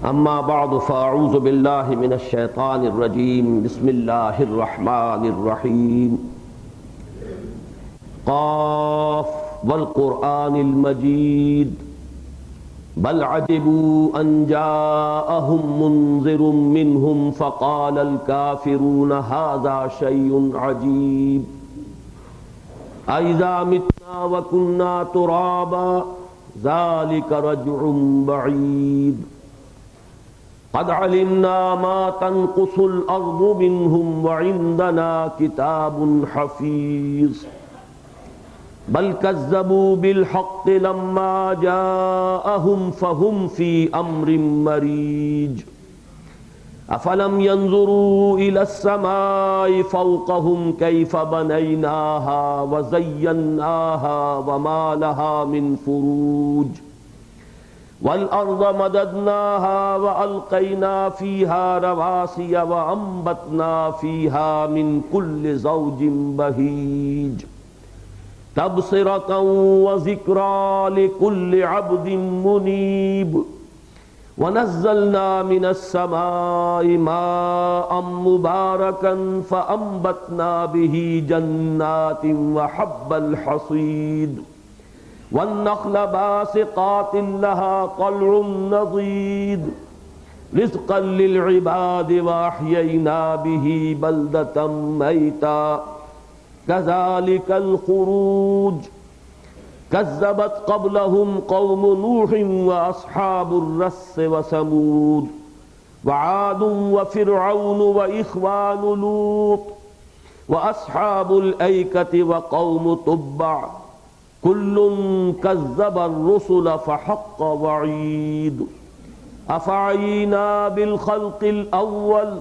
اما بعد فاعوذ باللہ من الشیطان الرجیم بسم اللہ الرحمن الرحیم قاف والقرآن المجید بل عجبوا ان جاءهم منذر منهم فقال الكافرون هذا شيء عجیب اذا متنا وكنا ترابا ذلك رجع بعید قد علمنا ما تنقص الارض منهم وعندنا كتاب حفيظ بل كذبوا بالحق لما جاءهم فهم في امر مريج افلم ينظروا الى السماء فوقهم كيف بنيناها وزيناها وما لها من فروج والارض مددناها والقينا فيها رواسي وانبتنا فيها من كل زوج بهيج تبصرة وذكرى لكل عبد منيب ونزلنا من السماء ماء مباركا فأنبتنا به جنات وحب الحصيد والنخل باسقات لها طلع نضيد رزقا للعباد وأحيينا به بلدة ميتا كذلك الخروج كذبت قبلهم قوم نوح وأصحاب الرس وثمود وعاد وفرعون وإخوان لوط وأصحاب الأيكة وقوم تبع كل كذب الرسل فحق وعيد أفعينا بالخلق الأول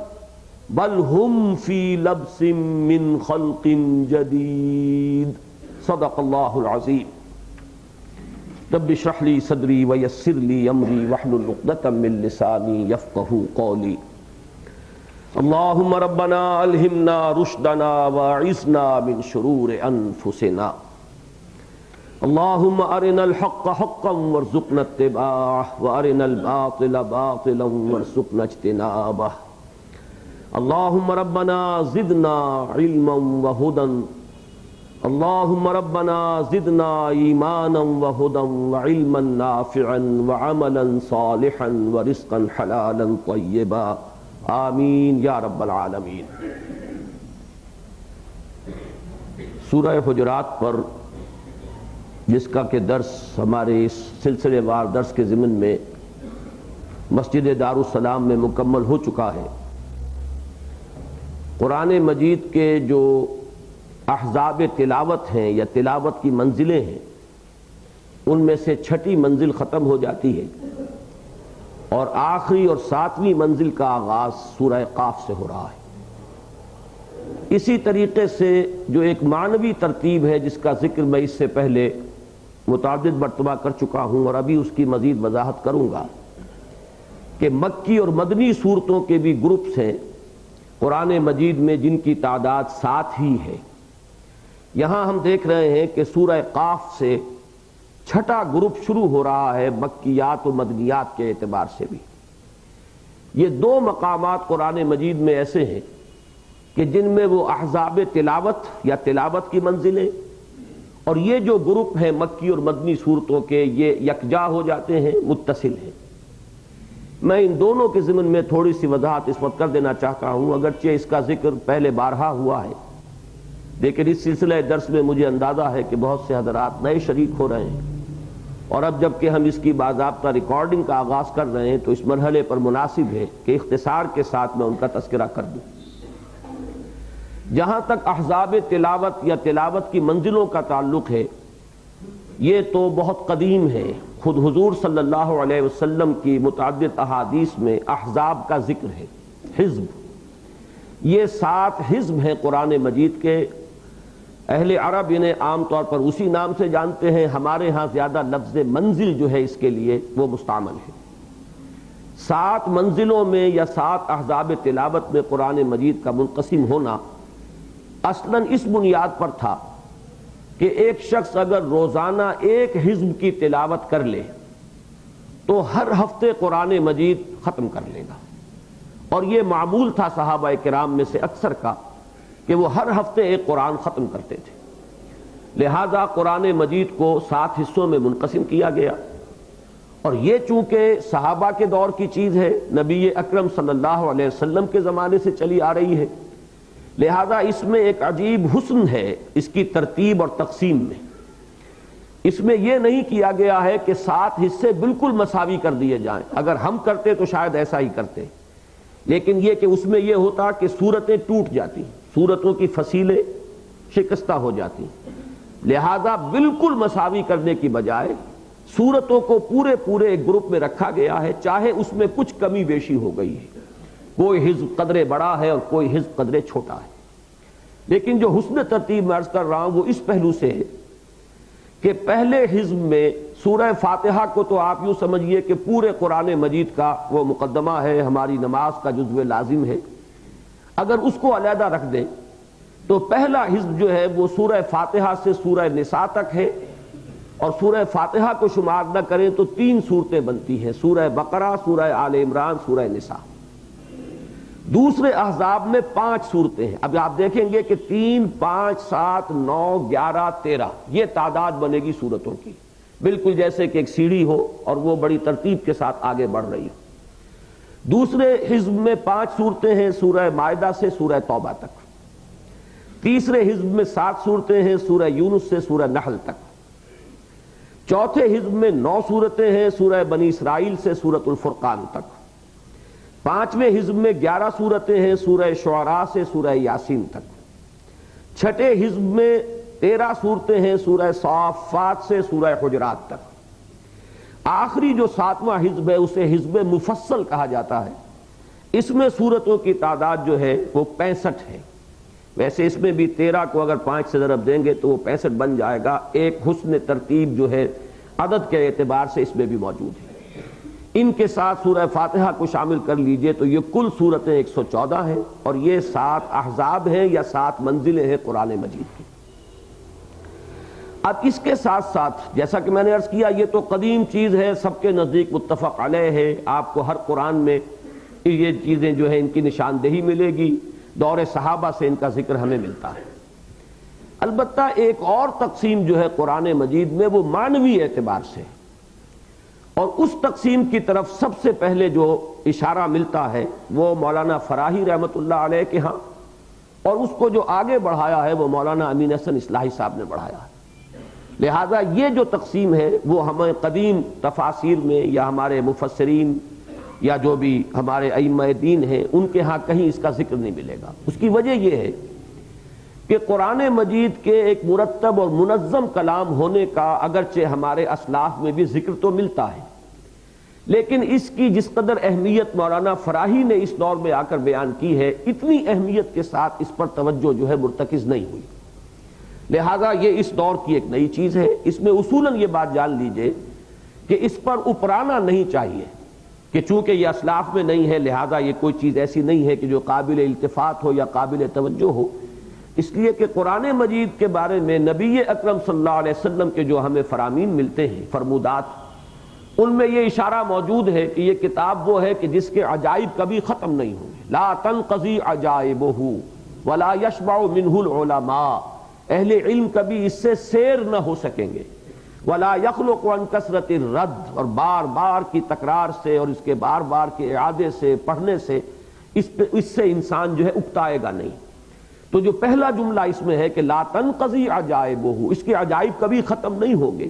بل هم في لبس من خلق جديد صدق الله العظيم رب اشرح لي صدري ويسر لي امري واحلل عقدة من لساني يفقهوا قولي اللهم ربنا الهمنا رشدنا واعصمنا من شرور انفسنا اللهم ارنا الحق حقا وارزقنا اتباعه وارنا الباطل باطلا وارزقنا اجتنابه اللهم ربنا زدنا علما وهدى اللهم ربنا زدنا ایمانا وهدى وعلما نافعا وعملا صالحا ورزقا حلالا طیبا آمین یا رب العالمین۔ سورہ حجرات پر جس کا کہ درس ہمارے اس سلسلے وار درس کے ضمن میں مسجد دارالسلام میں مکمل ہو چکا ہے۔ قرآن مجید کے جو احزاب تلاوت ہیں یا تلاوت کی منزلیں ہیں ان میں سے چھٹی منزل ختم ہو جاتی ہے اور آخری اور ساتویں منزل کا آغاز سورہ قاف سے ہو رہا ہے۔ اسی طریقے سے جو ایک معنوی ترتیب ہے جس کا ذکر میں اس سے پہلے متعدد مرتبہ کر چکا ہوں اور ابھی اس کی مزید وضاحت کروں گا کہ مکی اور مدنی صورتوں کے بھی گروپس ہیں قرآن مجید میں جن کی تعداد 7 ہی ہے۔ یہاں ہم دیکھ رہے ہیں کہ سورہ قاف سے چھٹا گروپ شروع ہو رہا ہے مکیات و مدنیات کے اعتبار سے بھی۔ یہ 2 مقامات قرآن مجید میں ایسے ہیں کہ جن میں وہ احزاب تلاوت یا تلاوت کی منزلیں اور یہ جو گروپ ہیں مکی اور مدنی صورتوں کے یہ یکجا ہو جاتے ہیں، متصل ہیں۔ میں ان دونوں کے ضمن میں تھوڑی سی وضاحت اس وقت کر دینا چاہتا ہوں، اگرچہ اس کا ذکر پہلے بارہا ہوا ہے، لیکن اس سلسلہ درس میں مجھے اندازہ ہے کہ بہت سے حضرات نئے شریک ہو رہے ہیں اور اب جب کہ ہم اس کی باضابطہ ریکارڈنگ کا آغاز کر رہے ہیں تو اس مرحلے پر مناسب ہے کہ اختصار کے ساتھ میں ان کا تذکرہ کر دوں۔ جہاں تک احزاب تلاوت یا تلاوت کی منزلوں کا تعلق ہے یہ تو بہت قدیم ہے، خود حضور صلی اللہ علیہ وسلم کی متعدد احادیث میں احزاب کا ذکر ہے۔ حزب، یہ 7 حزب ہیں قرآن مجید کے۔ اہل عرب انہیں عام طور پر اسی نام سے جانتے ہیں، ہمارے ہاں زیادہ لفظ منزل جو ہے اس کے لیے وہ مستعمل ہے۔ 7 منزلوں میں یا 7 احزاب تلاوت میں قرآن مجید کا منقسم ہونا اصلاً اس بنیاد پر تھا کہ ایک شخص اگر روزانہ ایک حزب کی تلاوت کر لے تو ہر ہفتے قرآن مجید ختم کر لے گا، اور یہ معمول تھا صحابہ کرام میں سے اکثر کا کہ وہ ہر ہفتے ایک قرآن ختم کرتے تھے۔ لہذا قرآن مجید کو 7 حصوں میں منقسم کیا گیا، اور یہ چونکہ صحابہ کے دور کی چیز ہے، نبی اکرم صلی اللہ علیہ وسلم کے زمانے سے چلی آ رہی ہے، لہذا اس میں ایک عجیب حسن ہے اس کی ترتیب اور تقسیم میں۔ اس میں یہ نہیں کیا گیا ہے کہ 7 حصے بالکل مساوی کر دیے جائیں، اگر ہم کرتے تو شاید ایسا ہی کرتے، لیکن یہ کہ اس میں یہ ہوتا کہ سورتیں ٹوٹ جاتی، سورتوں کی فصیلیں شکستہ ہو جاتی، لہذا بالکل مساوی کرنے کی بجائے سورتوں کو پورے ایک گروپ میں رکھا گیا ہے، چاہے اس میں کچھ کمی بیشی ہو گئی ہے، کوئی حزب قدرے بڑا ہے اور کوئی حزب قدرے چھوٹا ہے، لیکن جو حسن ترتیب میں عرض کر رہا ہوں وہ اس پہلو سے ہے کہ پہلے حزب میں سورہ فاتحہ کو تو آپ یوں سمجھیے کہ پورے قرآن مجید کا وہ مقدمہ ہے، ہماری نماز کا جزو لازم ہے، اگر اس کو علیحدہ رکھ دیں تو پہلا حزب جو ہے وہ سورہ فاتحہ سے سورہ نساء تک ہے، اور سورہ فاتحہ کو شمار نہ کریں تو 3 صورتیں بنتی ہیں، سورہ بقرہ، سورہ آل عمران، سورہ نساء۔ دوسرے احزاب میں 5 صورتیں ہیں، اب آپ دیکھیں گے کہ 3، 5، 7، 9، 11، 13 یہ تعداد بنے گی صورتوں کی، بالکل جیسے کہ ایک سیڑھی ہو اور وہ بڑی ترتیب کے ساتھ آگے بڑھ رہی ہو۔ دوسرے حزب میں 5 صورتیں ہیں، سورہ مائدہ سے سورہ توبہ تک۔ تیسرے حزب میں 7 صورتیں ہیں، سورہ یونس سے سورہ نحل تک۔ چوتھے حزب میں 9 صورتیں ہیں، سورہ بنی اسرائیل سے سورۃ الفرقان تک۔ 5ویں حزب میں 11 صورتیں ہیں، سورہ شعراء سے سورہ یاسین تک۔ چھٹے حزب میں 13 صورتیں ہیں، سورہ صافات سے سورہ حجرات تک۔ آخری جو 7واں حزب ہے اسے حزب مفصل کہا جاتا ہے، اس میں صورتوں کی تعداد جو ہے وہ 65 ہے، ویسے اس میں بھی 13 کو اگر 5 سے ضرب دیں گے تو وہ 65 بن جائے گا، ایک حسن ترتیب جو ہے عدد کے اعتبار سے اس میں بھی موجود ہے۔ ان کے ساتھ سورہ فاتحہ کو شامل کر لیجئے تو یہ کل صورتیں 114 ہیں، اور یہ 7 احزاب ہیں یا 7 منزلیں ہیں قرآن مجید کی۔ اب اس کے ساتھ ساتھ جیسا کہ میں نے عرض کیا یہ تو قدیم چیز ہے، سب کے نزدیک متفق علیہ ہے، آپ کو ہر قرآن میں یہ چیزیں جو ہیں ان کی نشاندہی ملے گی، دور صحابہ سے ان کا ذکر ہمیں ملتا ہے۔ البتہ ایک اور تقسیم جو ہے قرآن مجید میں وہ معنوی اعتبار سے، اور اس تقسیم کی طرف سب سے پہلے جو اشارہ ملتا ہے وہ مولانا فراہی رحمۃ اللہ علیہ کے ہاں، اور اس کو جو آگے بڑھایا ہے وہ مولانا امین حسن اصلاحی صاحب نے بڑھایا ہے۔ لہذا یہ جو تقسیم ہے وہ ہمیں قدیم تفاسیر میں یا ہمارے مفسرین یا جو بھی ہمارے ائمہ دین ہیں ان کے ہاں کہیں اس کا ذکر نہیں ملے گا۔ اس کی وجہ یہ ہے کہ قرآن مجید کے ایک مرتب اور منظم کلام ہونے کا اگرچہ ہمارے اسلاف میں بھی ذکر تو ملتا ہے، لیکن اس کی جس قدر اہمیت مولانا فراہی نے اس دور میں آ کر بیان کی ہے، اتنی اہمیت کے ساتھ اس پر توجہ جو ہے مرتکز نہیں ہوئی، لہذا یہ اس دور کی ایک نئی چیز ہے۔ اس میں اصولاً یہ بات جان لیجئے کہ اس پر اپرانا نہیں چاہیے کہ چونکہ یہ اسلاف میں نہیں ہے لہذا یہ کوئی چیز ایسی نہیں ہے کہ جو قابل التفات ہو یا قابل توجہ ہو، اس لیے کہ قرآن مجید کے بارے میں نبی اکرم صلی اللہ علیہ وسلم کے جو ہمیں فرامین ملتے ہیں، فرمودات، ان میں یہ اشارہ موجود ہے کہ یہ کتاب وہ ہے کہ جس کے عجائب کبھی ختم نہیں ہوں گے۔ لا تنقضی عجائبہ ولا یشبع منہ العلماء، اہل علم کبھی اس سے سیر نہ ہو سکیں گے۔ ولا یخلق عن کثرت الرد، اور بار بار کی تکرار سے اور اس کے بار بار کے اعادے سے پڑھنے سے اس سے انسان جو ہے اکتائے گا نہیں۔ تو جو پہلا جملہ اس میں ہے کہ لا تنقضی عجائبہ، اس کے عجائب کبھی ختم نہیں ہوں گے،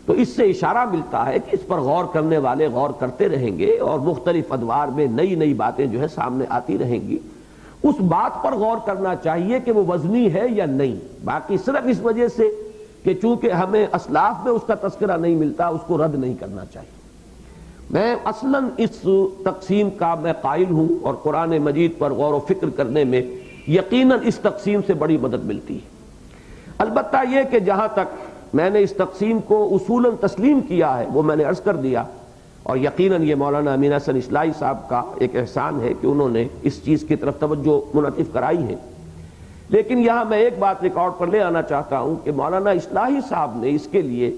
تو اس سے اشارہ ملتا ہے کہ اس پر غور کرنے والے غور کرتے رہیں گے اور مختلف ادوار میں نئی نئی باتیں جو ہے سامنے آتی رہیں گی۔ اس بات پر غور کرنا چاہیے کہ وہ وزنی ہے یا نہیں، باقی صرف اس وجہ سے کہ چونکہ ہمیں اسلاف میں اس کا تذکرہ نہیں ملتا اس کو رد نہیں کرنا چاہیے۔ میں اصلاً اس تقسیم کا میں قائل ہوں، اور قرآن مجید پر غور و فکر کرنے میں یقیناً اس تقسیم سے بڑی مدد ملتی ہے۔ البتہ یہ کہ جہاں تک میں نے اس تقسیم کو اصولاً تسلیم کیا ہے وہ میں نے عرض کر دیا، اور یقیناً یہ مولانا امین حسن اصلاحی صاحب کا ایک احسان ہے کہ انہوں نے اس چیز کی طرف توجہ منعطف کرائی ہے۔ لیکن یہاں میں ایک بات ریکارڈ پر لے آنا چاہتا ہوں کہ مولانا اصلاحی صاحب نے اس کے لیے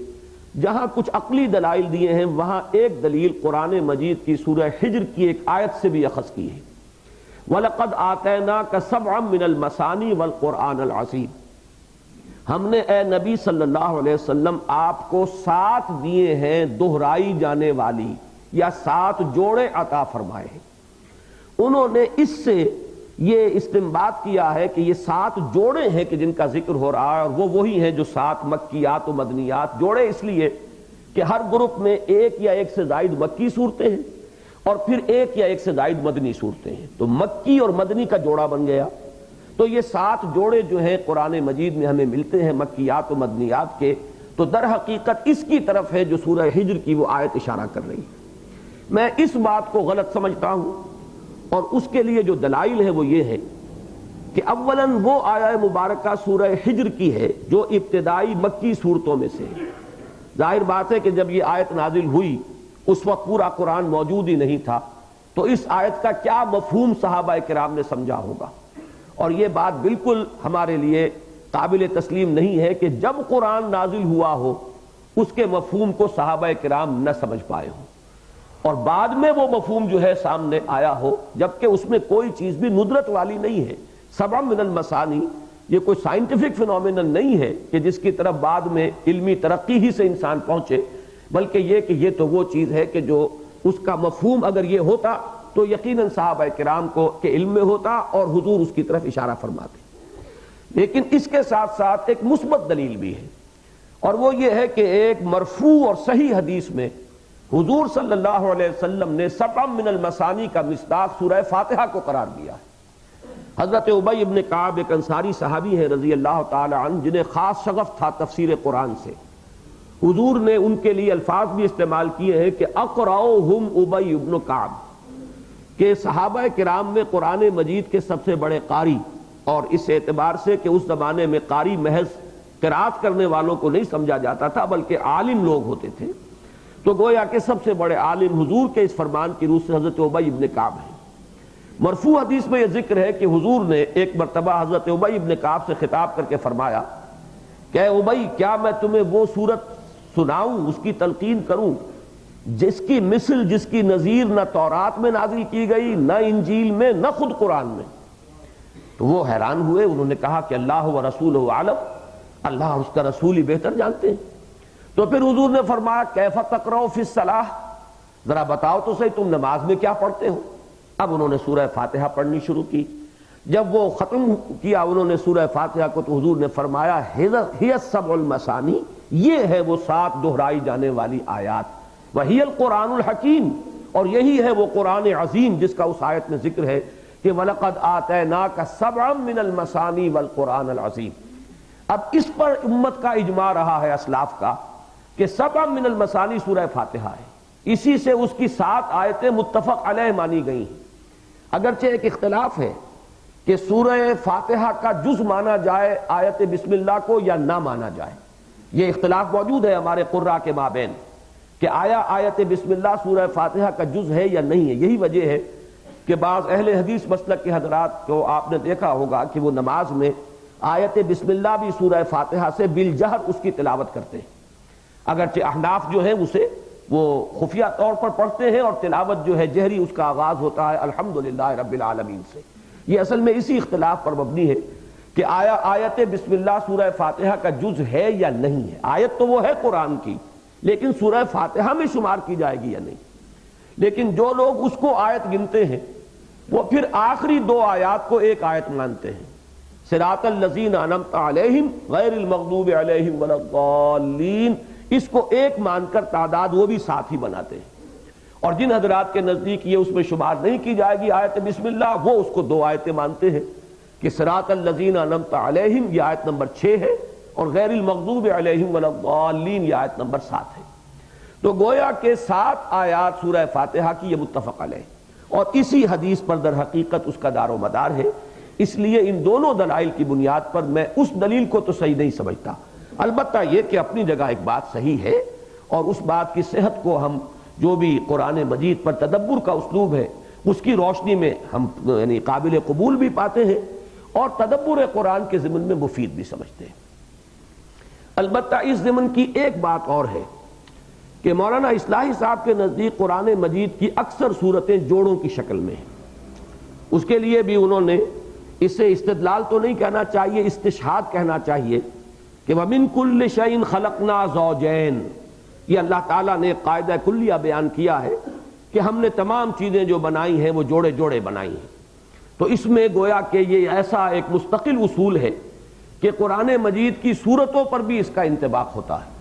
جہاں کچھ عقلی دلائل دیے ہیں وہاں ایک دلیل قرآن مجید کی سورہ حجر کی ایک آیت سے بھی اخذ کی ہے، وَلَقَدْ آتَيْنَاكَ سَبْعًا مِنَ الْمَثَانِي وَالْقُرْآنَ الْعَظِيمِ، ہم نے اے نبی صلی اللہ علیہ وسلم آپ کو 7 دیے ہیں دہرائی جانے والی یا 7 جوڑے عطا فرمائے ہیں۔ انہوں نے اس سے یہ استنباط کیا ہے کہ یہ 7 جوڑے ہیں کہ جن کا ذکر ہو رہا ہے، اور وہ وہی ہیں جو 7 مکیات و مدنیات، جوڑے اس لیے کہ ہر گروپ میں ایک یا ایک سے زائد مکی صورتیں ہیں اور پھر ایک یا ایک سے زائد مدنی صورتیں ہیں، تو مکی اور مدنی کا جوڑا بن گیا۔ تو یہ 7 جوڑے جو ہیں قرآن مجید میں ہمیں ملتے ہیں مکیات و مدنیات کے، تو در حقیقت اس کی طرف ہے جو سورہ حجر کی وہ آیت اشارہ کر رہی ہے۔ میں اس بات کو غلط سمجھتا ہوں، اور اس کے لیے جو دلائل ہے وہ یہ ہے کہ اولاً وہ آیہ مبارکہ سورہ حجر کی ہے جو ابتدائی مکی صورتوں میں سے ہے۔ ظاہر بات ہے کہ جب یہ آیت نازل ہوئی اس وقت پورا قرآن موجود ہی نہیں تھا، تو اس آیت کا کیا مفہوم صحابہ کرام نے سمجھا ہوگا، اور یہ بات بالکل ہمارے لیے قابل تسلیم نہیں ہے کہ جب قرآن نازل ہوا ہو اس کے مفہوم کو صحابہ کرام نہ سمجھ پائے ہوں، اور بعد میں وہ مفہوم جو ہے سامنے آیا ہو، جبکہ اس میں کوئی چیز بھی ندرت والی نہیں ہے۔ 7 من المثانی یہ کوئی سائنٹیفک فینومینن نہیں ہے کہ جس کی طرف بعد میں علمی ترقی ہی سے انسان پہنچے، بلکہ یہ کہ یہ تو وہ چیز ہے کہ جو اس کا مفہوم اگر یہ ہوتا تو یقیناً صحابہ کرام کو کے علم میں ہوتا اور حضور اس کی طرف اشارہ فرماتے۔ لیکن اس کے ساتھ ساتھ ایک مثبت دلیل بھی ہے، اور وہ یہ ہے کہ ایک مرفوع اور صحیح حدیث میں حضور صلی اللہ علیہ وسلم نے 7 من المثانی کا مصداق سورہ فاتحہ کو قرار دیا ہے۔ حضرت ابی ابن کعب ایک انصاری صحابی ہیں رضی اللہ تعالی عنہ، جنہیں خاص شغف تھا تفسیر قرآن سے، حضور نے ان کے لیے الفاظ بھی استعمال کیے ہیں کہ اقرؤہم ابی ابن کعب، کہ صحابہ کرام میں قرآن مجید کے سب سے بڑے قاری، اور اس اعتبار سے کہ اس زمانے میں قاری محض قرات کرنے والوں کو نہیں سمجھا جاتا تھا بلکہ عالم لوگ ہوتے تھے، تو گویا کہ سب سے بڑے عالم حضور کے اس فرمان کی روح سے حضرت ابی ابن کعب ہیں۔ مرفوع حدیث میں یہ ذکر ہے کہ حضور نے ایک مرتبہ حضرت ابی ابن کعب سے خطاب کر کے فرمایا کہ اے ابی، کیا میں تمہیں وہ سورت سناؤں، اس کی تلقین کروں جس کی مثل جس کی نظیر نہ تورات میں نازل کی گئی، نہ انجیل میں، نہ خود قرآن میں؟ تو وہ حیران ہوئے، انہوں نے کہا کہ اللہ و رسولہ عالم، اللہ اور اس کا رسول ہی بہتر جانتے ہیں۔ تو پھر حضور نے فرمایا کیف تقرؤ فی الصلاۃ، ذرا بتاؤ تو صحیح تم نماز میں کیا پڑھتے ہو؟ اب انہوں نے سورہ فاتحہ پڑھنی شروع کی۔ جب وہ ختم کیا انہوں نے سورہ فاتحہ کو، تو حضور نے فرمایا ہی السبع المثانی، یہ ہے وہ 7 دہرائی جانے والی آیات، وہی القرآن الحکیم، اور یہی ہے وہ قرآن عظیم جس کا اس آیت میں ذکر ہے کہ وَلَقَدْ آتَيْنَاكَ سَبْعًا مِنَ الْمَثَانِي وَالْقُرْآنَ الْعَظِيمِ۔ اب اس پر امت کا اجماع رہا ہے اسلاف کا کہ 7 من المثانی سورہ فاتحہ ہے، اسی سے اس کی 7 آیتیں متفق علیہ مانی گئی ہیں۔ اگرچہ ایک اختلاف ہے کہ سورہ فاتحہ کا جز مانا جائے آیت بسم اللہ کو یا نہ مانا جائے، یہ اختلاف موجود ہے ہمارے قراء کے مابین کہ آیا آیت بسم اللہ سورہ فاتحہ کا جز ہے یا نہیں ہے۔ یہی وجہ ہے کہ بعض اہل حدیث مسلک کے حضرات کو آپ نے دیکھا ہوگا کہ وہ نماز میں آیت بسم اللہ بھی سورہ فاتحہ سے بالجہر اس کی تلاوت کرتے ہیں، اگرچہ احناف جو ہیں اسے وہ خفیہ طور پر پڑھتے ہیں، اور تلاوت جو ہے جہری اس کا آغاز ہوتا ہے الحمدللہ رب العالمین سے۔ یہ اصل میں اسی اختلاف پر مبنی ہے کہ آیا آیت بسم اللہ سورہ فاتحہ کا جز ہے یا نہیں ہے۔ آیت تو وہ ہے قرآن کی، لیکن سورہ فاتحہ میں شمار کی جائے گی یا نہیں۔ لیکن جو لوگ اس کو آیت گنتے ہیں وہ پھر آخری 2 آیات کو ایک آیت مانتے ہیں، صراط الذین انعمت علیہم غیر المغضوب علیہم ولا الضالین، اس کو ایک مان کر تعداد وہ بھی 7 ہی بناتے ہیں، اور جن حضرات کے نزدیک یہ اس میں شمار نہیں کی جائے گی آیت بسم اللہ، وہ اس کو 2 آیتیں مانتے ہیں کہ صراط الذین انعمت علیہم یہ آیت نمبر 6 ہے، اور غیر المغضوب علیہم ولا الضالین یہ آیت نمبر 7 ہے۔ تو گویا کہ 7 آیات سورہ فاتحہ کی یہ متفق علیہ، اور اسی حدیث پر در حقیقت اس کا دار و مدار ہے۔ اس لیے ان دونوں دلائل کی بنیاد پر میں اس دلیل کو تو صحیح نہیں سمجھتا، البتہ یہ کہ اپنی جگہ ایک بات صحیح ہے، اور اس بات کی صحت کو ہم جو بھی قرآن مجید پر تدبر کا اسلوب ہے اس کی روشنی میں ہم یعنی قابل قبول بھی پاتے ہیں، اور تدبر قرآن کے ضمن میں مفید بھی سمجھتے ہیں۔ البتہ اس ضمن کی ایک بات اور ہے کہ مولانا اصلاحی صاحب کے نزدیک قرآن مجید کی اکثر صورتیں جوڑوں کی شکل میں ہیں. اس کے لیے بھی انہوں نے اسے استدلال تو نہیں کہنا چاہیے، استشہاد کہنا چاہیے کہ وَمِن كُلِّ شَيْءٍ خَلَقْنَا زَوْجَيْن. یہ اللہ تعالیٰ نے قاعدہ کلیہ بیان کیا ہے کہ ہم نے تمام چیزیں جو بنائی ہیں وہ جوڑے جوڑے بنائی ہیں. تو اس میں گویا کہ یہ ایسا ایک مستقل اصول ہے کہ قرآن مجید کی صورتوں پر بھی اس کا انطباق ہوتا ہے.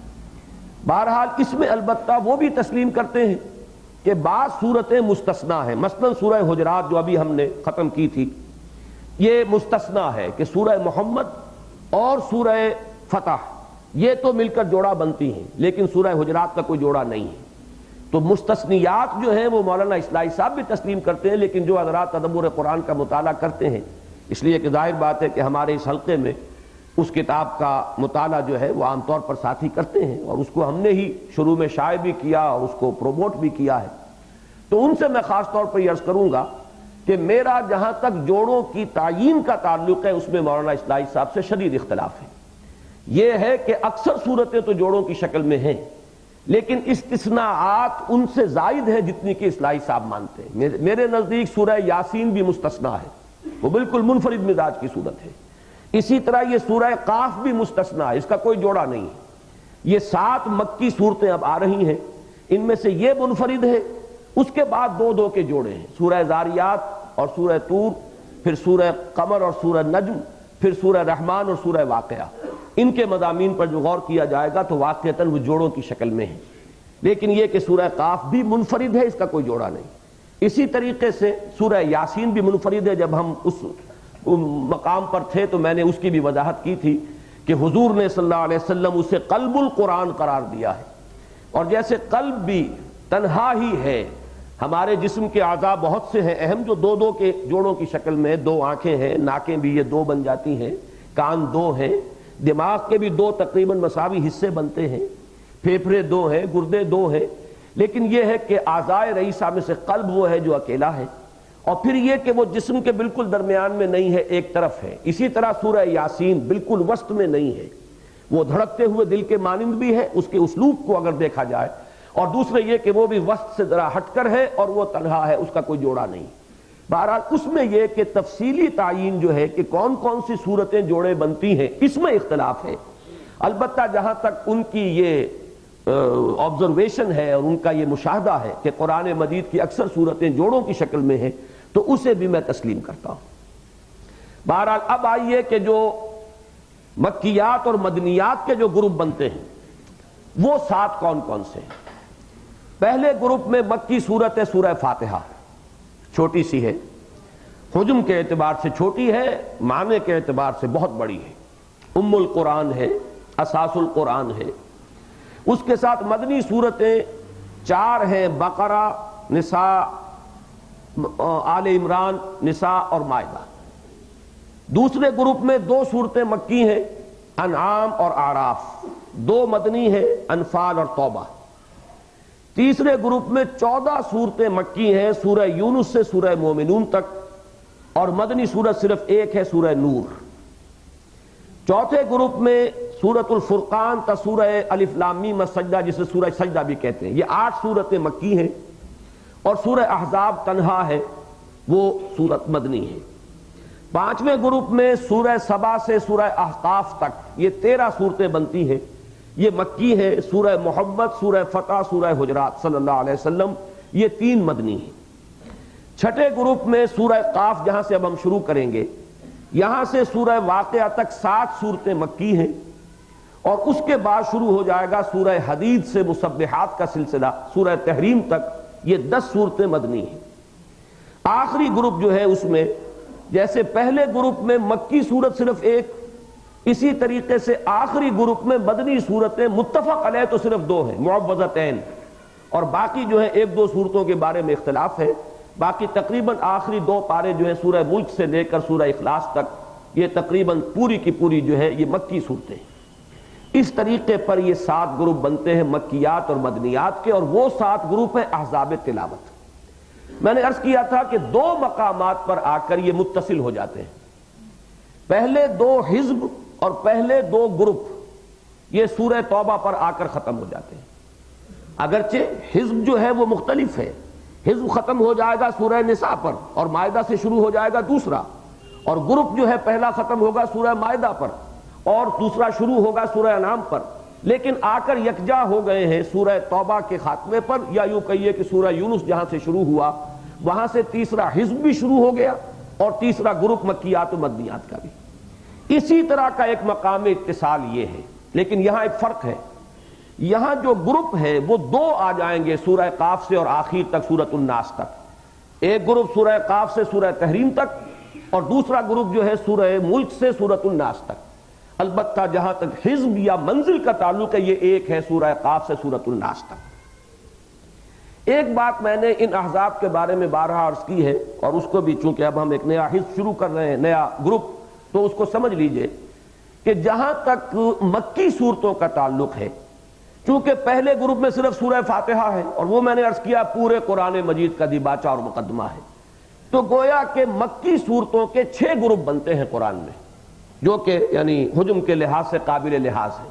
بہرحال اس میں البتہ وہ بھی تسلیم کرتے ہیں کہ بعض صورتیں مستثنیٰ ہیں. مثلا سورہ حجرات جو ابھی ہم نے ختم کی تھی یہ مستثنیٰ ہے کہ سورہ محمد اور سورہ فتح یہ تو مل کر جوڑا بنتی ہیں لیکن سورہ حجرات کا کوئی جوڑا نہیں ہے. تو مستثنیات جو ہیں وہ مولانا اصلاحی صاحب بھی تسلیم کرتے ہیں، لیکن جو حضرات تدبر قرآن کا مطالعہ کرتے ہیں، اس لیے کہ ظاہر بات ہے کہ ہمارے اس حلقے میں اس کتاب کا مطالعہ جو ہے وہ عام طور پر ساتھی کرتے ہیں اور اس کو ہم نے ہی شروع میں شائع بھی کیا اور اس کو پروموٹ بھی کیا ہے. تو ان سے میں خاص طور پر یہ عرض کروں گا کہ میرا جہاں تک جوڑوں کی تعیین کا تعلق ہے اس میں مولانا اصلاحی صاحب سے شدید اختلاف ہے. یہ ہے کہ اکثر صورتیں تو جوڑوں کی شکل میں ہیں لیکن استثناءات ان سے زائد ہیں جتنی کہ اصلاحی صاحب مانتے ہیں. میرے نزدیک سورہ یاسین بھی مستثنیٰ ہے، وہ بالکل منفرد مزاج کی صورت ہے. اسی طرح یہ سورہ قاف بھی مستثنیٰ ہے، اس کا کوئی جوڑا نہیں ہے. یہ 7 مکی صورتیں اب آ رہی ہیں، ان میں سے یہ منفرد ہے، اس کے بعد 2 کے جوڑے ہیں، سورہ زاریات اور سورہ طور، پھر سورہ قمر اور سورہ نجم، پھر سورہ رحمان اور سورہ واقعہ. ان کے مضامین پر جو غور کیا جائے گا تو واقعتاً وہ جوڑوں کی شکل میں ہیں. لیکن یہ کہ سورہ قاف بھی منفرد ہے، اس کا کوئی جوڑا نہیں. اسی طریقے سے سورہ یاسین بھی منفرد ہے. جب ہم اس مقام پر تھے تو میں نے اس کی بھی وضاحت کی تھی کہ حضور نے صلی اللہ علیہ وسلم اسے قلب القرآن قرار دیا ہے. اور جیسے قلب بھی تنہا ہی ہے، ہمارے جسم کے اعضاء بہت سے ہیں اہم جو 2 کے جوڑوں کی شکل میں، 2 آنکھیں ہیں، ناکیں بھی یہ 2 بن جاتی ہیں، کان 2 ہیں، دماغ کے بھی 2 تقریباً مساوی حصے بنتے ہیں، پھیپھڑے 2 ہیں، گردے 2 ہیں. لیکن یہ ہے کہ اعضاء رئیسہ میں سے قلب وہ ہے جو اکیلا ہے، اور پھر یہ کہ وہ جسم کے بالکل درمیان میں نہیں ہے، ایک طرف ہے. اسی طرح سورہ یاسین بالکل وسط میں نہیں ہے، وہ دھڑکتے ہوئے دل کے مانند بھی ہے اس کے اسلوب کو اگر دیکھا جائے، اور دوسرے یہ کہ وہ بھی وسط سے ذرا ہٹ کر ہے اور وہ تنہا ہے، اس کا کوئی جوڑا نہیں. بہرحال اس میں یہ کہ تفصیلی تعیین جو ہے کہ کون کون سی صورتیں جوڑے بنتی ہیں اس میں اختلاف ہے. البتہ جہاں تک ان کی یہ آبزرویشن ہے اور ان کا یہ مشاہدہ ہے کہ قرآن مجید کی اکثر صورتیں جوڑوں کی شکل میں ہیں تو اسے بھی میں تسلیم کرتا ہوں. بہرحال اب آئیے کہ جو مکیات اور مدنیات کے جو گروپ بنتے ہیں وہ 7 کون کون سے ہیں. پہلے گروپ میں مکی صورت ہے سورہ فاتحہ، چھوٹی سی ہے، حجم کے اعتبار سے چھوٹی ہے، معنی کے اعتبار سے بہت بڑی ہے، ام القرآن ہے، اساس القرآن ہے. اس کے ساتھ مدنی صورتیں 4 ہیں، بقرہ، نساء، آل عمران، نساء اور مائدہ. دوسرے گروپ میں 2 صورتیں مکی ہیں، انعام اور اعراف، 2 مدنی ہیں، انفال اور توبہ. تیسرے گروپ میں 14 صورتیں مکی ہیں، سورہ یونس سے سورہ مومنون تک، اور مدنی صورت صرف 1 ہے، سورہ نور. چوتھے گروپ میں سورۃ الفرقان تا سورہ الف لام میم السجدہ جسے سورہ سجدہ بھی کہتے ہیں، یہ 8 صورتیں مکی ہیں، اور سورہ احزاب تنہا ہے، وہ سورت مدنی ہے. 5ویں گروپ میں سورہ سبا سے سورہ احقاف تک یہ 13 صورتیں بنتی ہیں، یہ مکی ہے. سورہ محمد، سورہ فتح، سورہ حجرات صلی اللہ علیہ وسلم یہ 3 مدنی ہیں. چھٹے گروپ میں سورہ قاف جہاں سے اب ہم شروع کریں گے، یہاں سے سورہ واقعہ تک 7 صورتیں مکی ہیں، اور اس کے بعد شروع ہو جائے گا سورہ حدید سے مسبحات کا سلسلہ سورہ تحریم تک، یہ 10 صورتیں مدنی ہیں. آخری گروپ جو ہے اس میں جیسے پہلے گروپ میں مکی صورت صرف 1، اسی طریقے سے آخری گروپ میں مدنی صورتیں متفق علیہ تو صرف 2 ہیں، معوذتین، اور باقی جو ہے 1-2 صورتوں کے بارے میں اختلاف ہے. باقی تقریباً آخری 2 پارے جو ہیں سورہ ملک سے لے کر سورہ اخلاص تک یہ تقریباً پوری کی پوری جو ہے یہ مکی صورتیں. اس طریقے پر یہ 7 گروپ بنتے ہیں مکیات اور مدنیات کے، اور وہ 7 گروپ ہیں احزاب تلاوت. میں نے عرض کیا تھا کہ 2 مقامات پر آ کر یہ متصل ہو جاتے ہیں. پہلے 2 حزب اور پہلے 2 گروپ یہ سورہ توبہ پر آ کر ختم ہو جاتے ہیں. اگرچہ حزب جو ہے وہ مختلف ہے، حزب ختم ہو جائے گا سورہ نساء پر اور مائدہ سے شروع ہو جائے گا دوسرا، اور گروپ جو ہے پہلا ختم ہوگا سورہ مائدہ پر اور دوسرا شروع ہوگا سورہ انعام پر، لیکن آ کر یکجا ہو گئے ہیں سورہ توبہ کے خاتمے پر، یا یوں کہیے کہ سورہ یونس جہاں سے شروع ہوا وہاں سے تیسرا حزب بھی شروع ہو گیا اور تیسرا گروپ مکیات و مدنیات کا بھی۔ اسی طرح کا ایک مقام اتصال یہ ہے، لیکن یہاں ایک فرق ہے، یہاں جو گروپ ہے وہ دو آ جائیں گے سورہ قاف سے اور آخر تک سورۃ الناس تک، ایک گروپ سورہ قاف سے سورہ تحریم تک اور دوسرا گروپ جو ہے سورہ ملک سے سورۃ الناس تک۔ البتہ جہاں تک حزب یا منزل کا تعلق ہے یہ ایک ہے سورہ قاف سے سورۃ الناس تک۔ ایک بات میں نے ان احزاب کے بارے میں بارہا عرض کی ہے، اور اس کو بھی چونکہ اب ہم ایک نیا حزب شروع کر رہے ہیں، نیا گروپ، تو اس کو سمجھ لیجئے کہ جہاں تک مکی صورتوں کا تعلق ہے، چونکہ پہلے گروپ میں صرف سورہ فاتحہ ہے اور وہ میں نے عرض کیا پورے قرآن مجید کا دیباچہ اور مقدمہ ہے، تو گویا کہ مکی صورتوں کے 6 گروپ بنتے ہیں قرآن میں، جو کہ یعنی حجم کے لحاظ سے قابل لحاظ ہے۔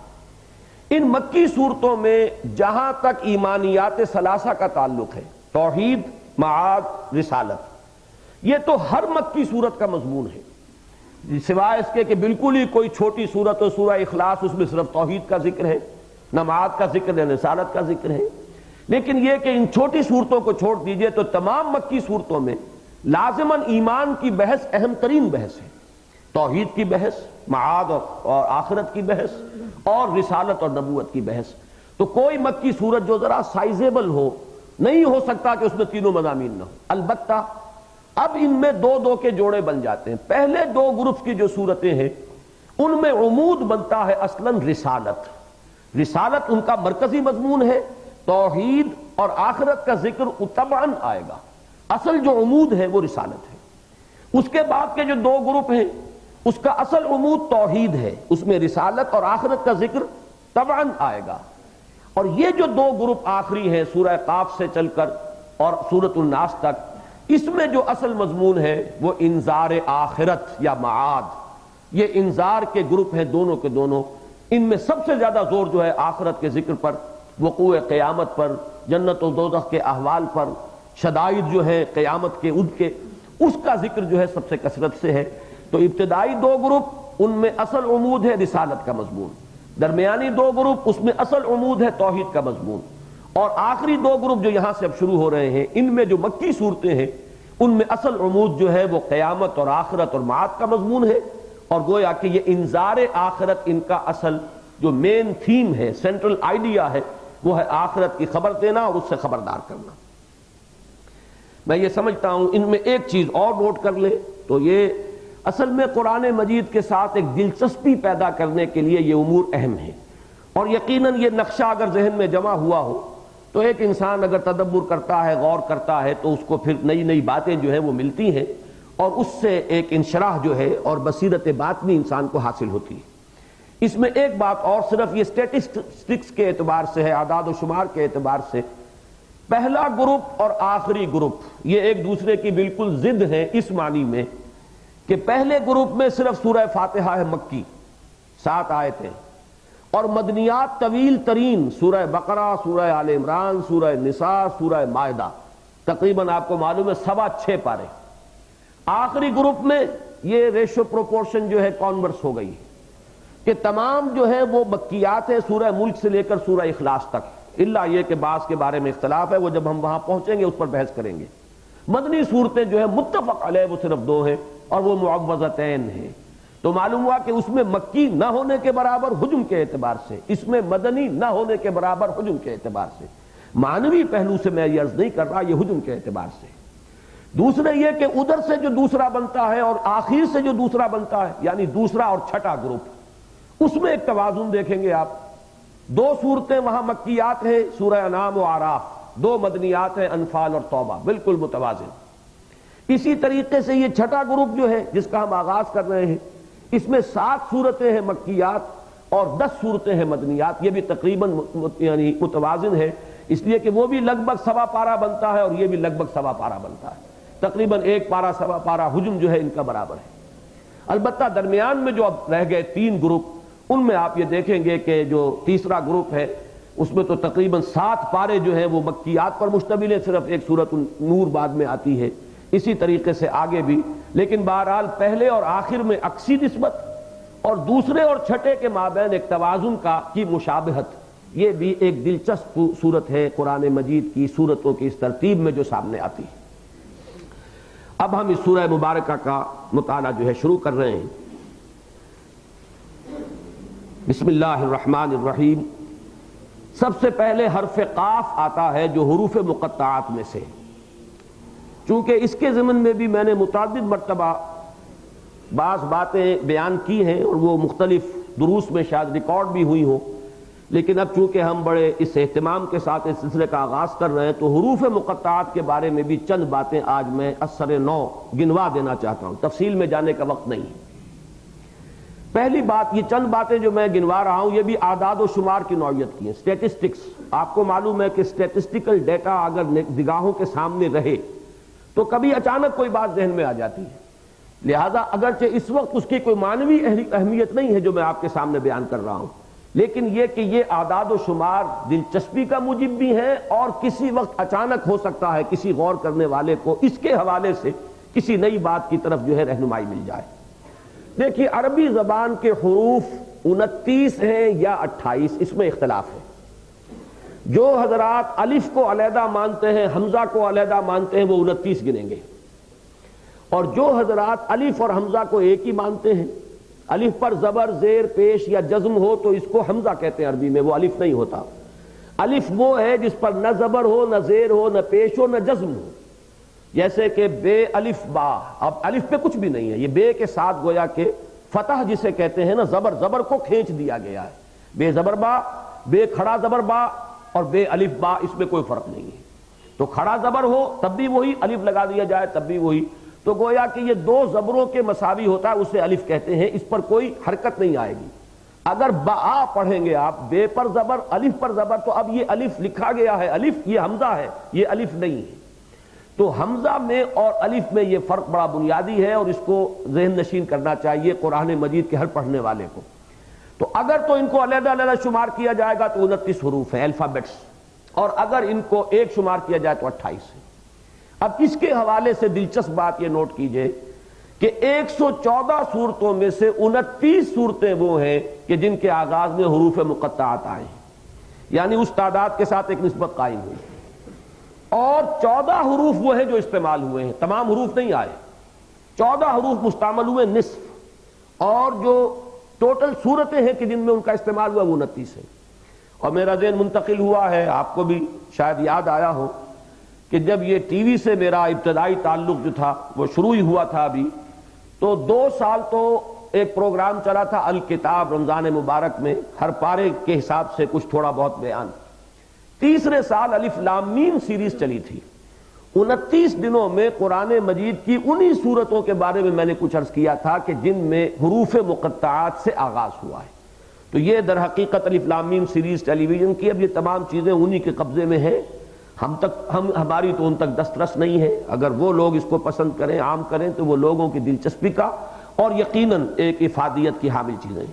ان مکی صورتوں میں جہاں تک ایمانیات ثلاثہ کا تعلق ہے، توحید، معاد، رسالت، یہ تو ہر مکی صورت کا مضمون ہے، سوائے اس کے کہ بالکل ہی کوئی چھوٹی صورت ہو سورہ اخلاص، اس میں صرف توحید کا ذکر ہے، نہ معاد کا ذکر ہے، رسالت کا ذکر ہے، لیکن یہ کہ ان چھوٹی صورتوں کو چھوڑ دیجئے تو تمام مکی صورتوں میں لازماً ایمان کی بحث اہم ترین بحث ہے، توحید کی بحث، معاد اور آخرت کی بحث اور رسالت اور نبوت کی بحث۔ تو کوئی مکی صورت جو ذرا سائزیبل ہو، نہیں ہو سکتا کہ اس میں تینوں مضامین نہ ہو۔ البتہ اب ان میں دو دو کے جوڑے بن جاتے ہیں۔ پہلے 2 گروپ کی جو صورتیں ہیں ان میں عمود بنتا ہے اصلاً رسالت، رسالت ان کا مرکزی مضمون ہے، توحید اور آخرت کا ذکر طبعاً آئے گا، اصل جو عمود ہے وہ رسالت ہے۔ اس کے بعد کے جو 2 گروپ ہیں اس کا اصل عمود توحید ہے، اس میں رسالت اور آخرت کا ذکر طبعاً آئے گا، اور یہ جو 2 گروپ آخری ہیں سورہ قاف سے چل کر اور سورۃ الناس تک، اس میں جو اصل مضمون ہے وہ انذار آخرت یا معاد، یہ انذار کے گروپ ہیں دونوں کے دونوں۔ ان میں سب سے زیادہ زور جو ہے آخرت کے ذکر پر، وقوع قیامت پر، جنت و دوزخ کے احوال پر، شدائد جو ہے قیامت کے ان کے، اس کا ذکر جو ہے سب سے کثرت سے ہے۔ تو ابتدائی 2 گروپ ان میں اصل عمود ہے رسالت کا مضمون، درمیانی 2 گروپ اس میں اصل عمود ہے توحید کا مضمون، اور آخری 2 گروپ جو یہاں سے اب شروع ہو رہے ہیں ان میں جو مکی صورتیں ہیں ان میں اصل عمود جو ہے وہ قیامت اور آخرت اور معاد کا مضمون ہے، اور گویا کہ یہ انذار آخرت ان کا اصل جو مین تھیم ہے، سینٹرل آئیڈیا ہے، وہ ہے آخرت کی خبر دینا اور اس سے خبردار کرنا۔ میں یہ سمجھتا ہوں ان میں ایک چیز اور نوٹ کر لیں تو یہ اصل میں قرآن مجید کے ساتھ ایک دلچسپی پیدا کرنے کے لیے یہ امور اہم ہیں، اور یقیناً یہ نقشہ اگر ذہن میں جمع ہوا ہو تو ایک انسان اگر تدبر کرتا ہے، غور کرتا ہے، تو اس کو پھر نئی نئی باتیں جو ہیں وہ ملتی ہیں، اور اس سے ایک انشراح جو ہے اور بصیرت باطنی انسان کو حاصل ہوتی ہے۔ اس میں ایک بات اور صرف یہ اسٹیٹسٹکس کے اعتبار سے ہے، اعداد و شمار کے اعتبار سے، پہلا گروپ اور آخری گروپ یہ ایک دوسرے کی بالکل ضد ہیں اس معنی میں کہ پہلے گروپ میں صرف سورہ فاتحہ ہے مکی، 7 آیتیں، اور مدنیات طویل ترین سورہ بقرہ، سورہ آل عمران، سورہ نساء، سورہ مائدہ، تقریباً آپ کو معلوم ہے 6.25 پارے۔ آخری گروپ میں یہ ریشو پروپورشن جو ہے کانورس ہو گئی کہ تمام جو ہے وہ مکیات ہیں سورہ ملک سے لے کر سورہ اخلاص تک، الا یہ کہ بعض کے بارے میں اختلاف ہے، وہ جب ہم وہاں پہنچیں گے اس پر بحث کریں گے۔ مدنی صورتیں جو ہے متفق علیہ وہ صرف 2 ہیں اور وہ معوذتین ہیں، تو معلوم ہوا کہ اس میں مکی نہ ہونے کے برابر حجم کے اعتبار سے، اس میں مدنی نہ ہونے کے برابر حجم کے اعتبار سے، معنوی پہلو سے میں یہ عرض نہیں کر رہا، یہ حجم کے اعتبار سے۔ دوسرے یہ کہ ادھر سے جو دوسرا بنتا ہے اور آخر سے جو دوسرا بنتا ہے، یعنی دوسرا اور چھٹا گروپ، اس میں ایک توازن دیکھیں گے آپ۔ 2 صورتیں وہاں مکیات ہیں، سورہ انعام و اعراف، 2 مدنیات ہیں، انفال اور توبہ، بالکل متوازن۔ اسی طریقے سے یہ چھٹا گروپ جو ہے جس کا ہم آغاز کر رہے ہیں، اس میں 7 صورتیں ہیں مکیات اور 10 صورتیں ہیں مدنیات، یہ بھی تقریباً یعنی متوازن ہے، اس لیے کہ وہ بھی لگ بھگ 1.25 پارہ بنتا ہے اور یہ بھی لگ بھگ 1.25 پارہ بنتا ہے، تقریباً 1 پارہ 1.25 پارہ حجم جو ہے ان کا برابر ہے۔ البتہ درمیان میں جو اب رہ گئے 3 گروپ، ان میں آپ یہ دیکھیں گے کہ جو تیسرا گروپ ہے اس میں تو تقریباً 7 پارے جو ہیں وہ مکیات پر مشتمل ہیں، صرف ایک سورۃ النور بعد میں آتی ہے، اسی طریقے سے آگے بھی. لیکن بہرحال پہلے اور آخر میں عکسی نسبت اور دوسرے اور چھٹے کے مابین ایک توازن کی مشابہت، یہ بھی ایک دلچسپ صورت ہے قرآن مجید کی صورتوں کی اس ترتیب میں جو سامنے آتی ہے. اب ہم اس سورہ مبارکہ کا مطالعہ جو ہے شروع کر رہے ہیں. بسم اللہ الرحمن الرحیم. سب سے پہلے حرف قاف آتا ہے جو حروف مقطعات میں سے. چونکہ اس کے ضمن میں بھی میں نے متعدد مرتبہ بعض باتیں بیان کی ہیں اور وہ مختلف دروس میں شاید ریکارڈ بھی ہوئی ہوں، لیکن اب چونکہ ہم بڑے اس اہتمام کے ساتھ اس سلسلے کا آغاز کر رہے ہیں تو حروف مقطعات کے بارے میں بھی چند باتیں آج میں اثر نو گنوا دینا چاہتا ہوں، تفصیل میں جانے کا وقت نہیں. پہلی بات، یہ چند باتیں جو میں گنوا رہا ہوں یہ بھی اعداد و شمار کی نوعیت کی ہیں، اسٹیٹسٹکس. آپ کو معلوم ہے کہ اسٹیٹسٹیکل ڈیٹا اگر نگاہوں کے سامنے رہے تو کبھی اچانک کوئی بات ذہن میں آ جاتی ہے، لہذا اگرچہ اس وقت اس کی کوئی معنوی اہمیت نہیں ہے جو میں آپ کے سامنے بیان کر رہا ہوں، لیکن یہ کہ یہ اعداد و شمار دلچسپی کا موجب بھی ہے اور کسی وقت اچانک ہو سکتا ہے کسی غور کرنے والے کو اس کے حوالے سے کسی نئی بات کی طرف جو ہے رہنمائی مل جائے. دیکھیے عربی زبان کے حروف 29 ہیں یا 28، اس میں اختلاف ہے. جو حضرات الف کو علیحدہ مانتے ہیں، حمزہ کو علیحدہ مانتے ہیں، وہ 29 گنیں گے، اور جو حضرات الف اور حمزہ کو ایک ہی مانتے ہیں، الف پر زبر زیر پیش یا جزم ہو تو اس کو حمزہ کہتے ہیں عربی میں، وہ الف نہیں ہوتا. الف وہ ہے جس پر نہ زبر ہو، نہ زیر ہو، نہ پیش ہو، نہ جزم ہو. جیسے کہ بے الف با، اب الف پہ کچھ بھی نہیں ہے، یہ بے کے ساتھ گویا کہ فتح جسے کہتے ہیں نا، زبر کو کھینچ دیا گیا ہے. بے زبر با، بے کھڑا زبر با اور بے الف با، اس میں کوئی فرق نہیں ہے. تو کھڑا زبر ہو تب بھی وہی، الف لگا دیا جائے تب بھی وہی، تو گویا کہ یہ 2 زبروں کے مساوی ہوتا ہے، اسے الف کہتے ہیں. اس پر کوئی حرکت نہیں آئے گی. اگر با پڑھیں گے آپ، بے پر زبر الف پر زبر، تو اب یہ الف لکھا گیا ہے، الف یہ حمزہ ہے، یہ الف نہیں ہے. تو حمزہ میں اور الف میں یہ فرق بڑا بنیادی ہے اور اس کو ذہن نشین کرنا چاہیے قرآن مجید کے ہر پڑھنے والے کو. تو اگر تو ان کو علیحدہ علیحدہ شمار کیا جائے گا تو 29 حروف ہیں الفابیٹس، اور اگر ان کو ایک شمار کیا جائے تو 28 ہے. اب اس کے حوالے سے دلچسپ بات یہ نوٹ کیجئے کہ 114 صورتوں میں سے 29 صورتیں وہ ہیں کہ جن کے آغاز میں حروف مقطعات آئے ہیں، یعنی اس تعداد کے ساتھ ایک نسبت قائم ہوئی. اور 14 حروف وہ ہیں جو استعمال ہوئے ہیں، تمام حروف نہیں آئے. 14 حروف مستعمل ہوئے نصف، اور جو ٹوٹل صورتیں ہیں کہ جن میں ان کا استعمال ہوا وہ 29 ہے. اور میرا ذہن منتقل ہوا ہے، آپ کو بھی شاید یاد آیا ہو کہ جب یہ ٹی وی سے میرا ابتدائی تعلق جو تھا وہ شروع ہی ہوا تھا ابھی، تو 2 سال تو ایک پروگرام چلا تھا الکتاب رمضان مبارک میں، ہر پارے کے حساب سے کچھ تھوڑا بہت بیان. تیسرے سال الف لام میم سیریز چلی تھی. 29 دنوں میں قرآن مجید کی انہی صورتوں کے بارے میں نے کچھ عرض کیا تھا کہ جن میں حروف مقطعات سے آغاز ہوا ہے. تو یہ در حقیقت الف لام میم سیریز ٹیلی ویژن کی، اب یہ تمام چیزیں انہی کے قبضے میں ہیں، ہماری تو ان تک دسترس نہیں ہے. اگر وہ لوگ اس کو پسند کریں، عام کریں، تو وہ لوگوں کی دلچسپی کا اور یقیناً ایک افادیت کی حامل چیزیں.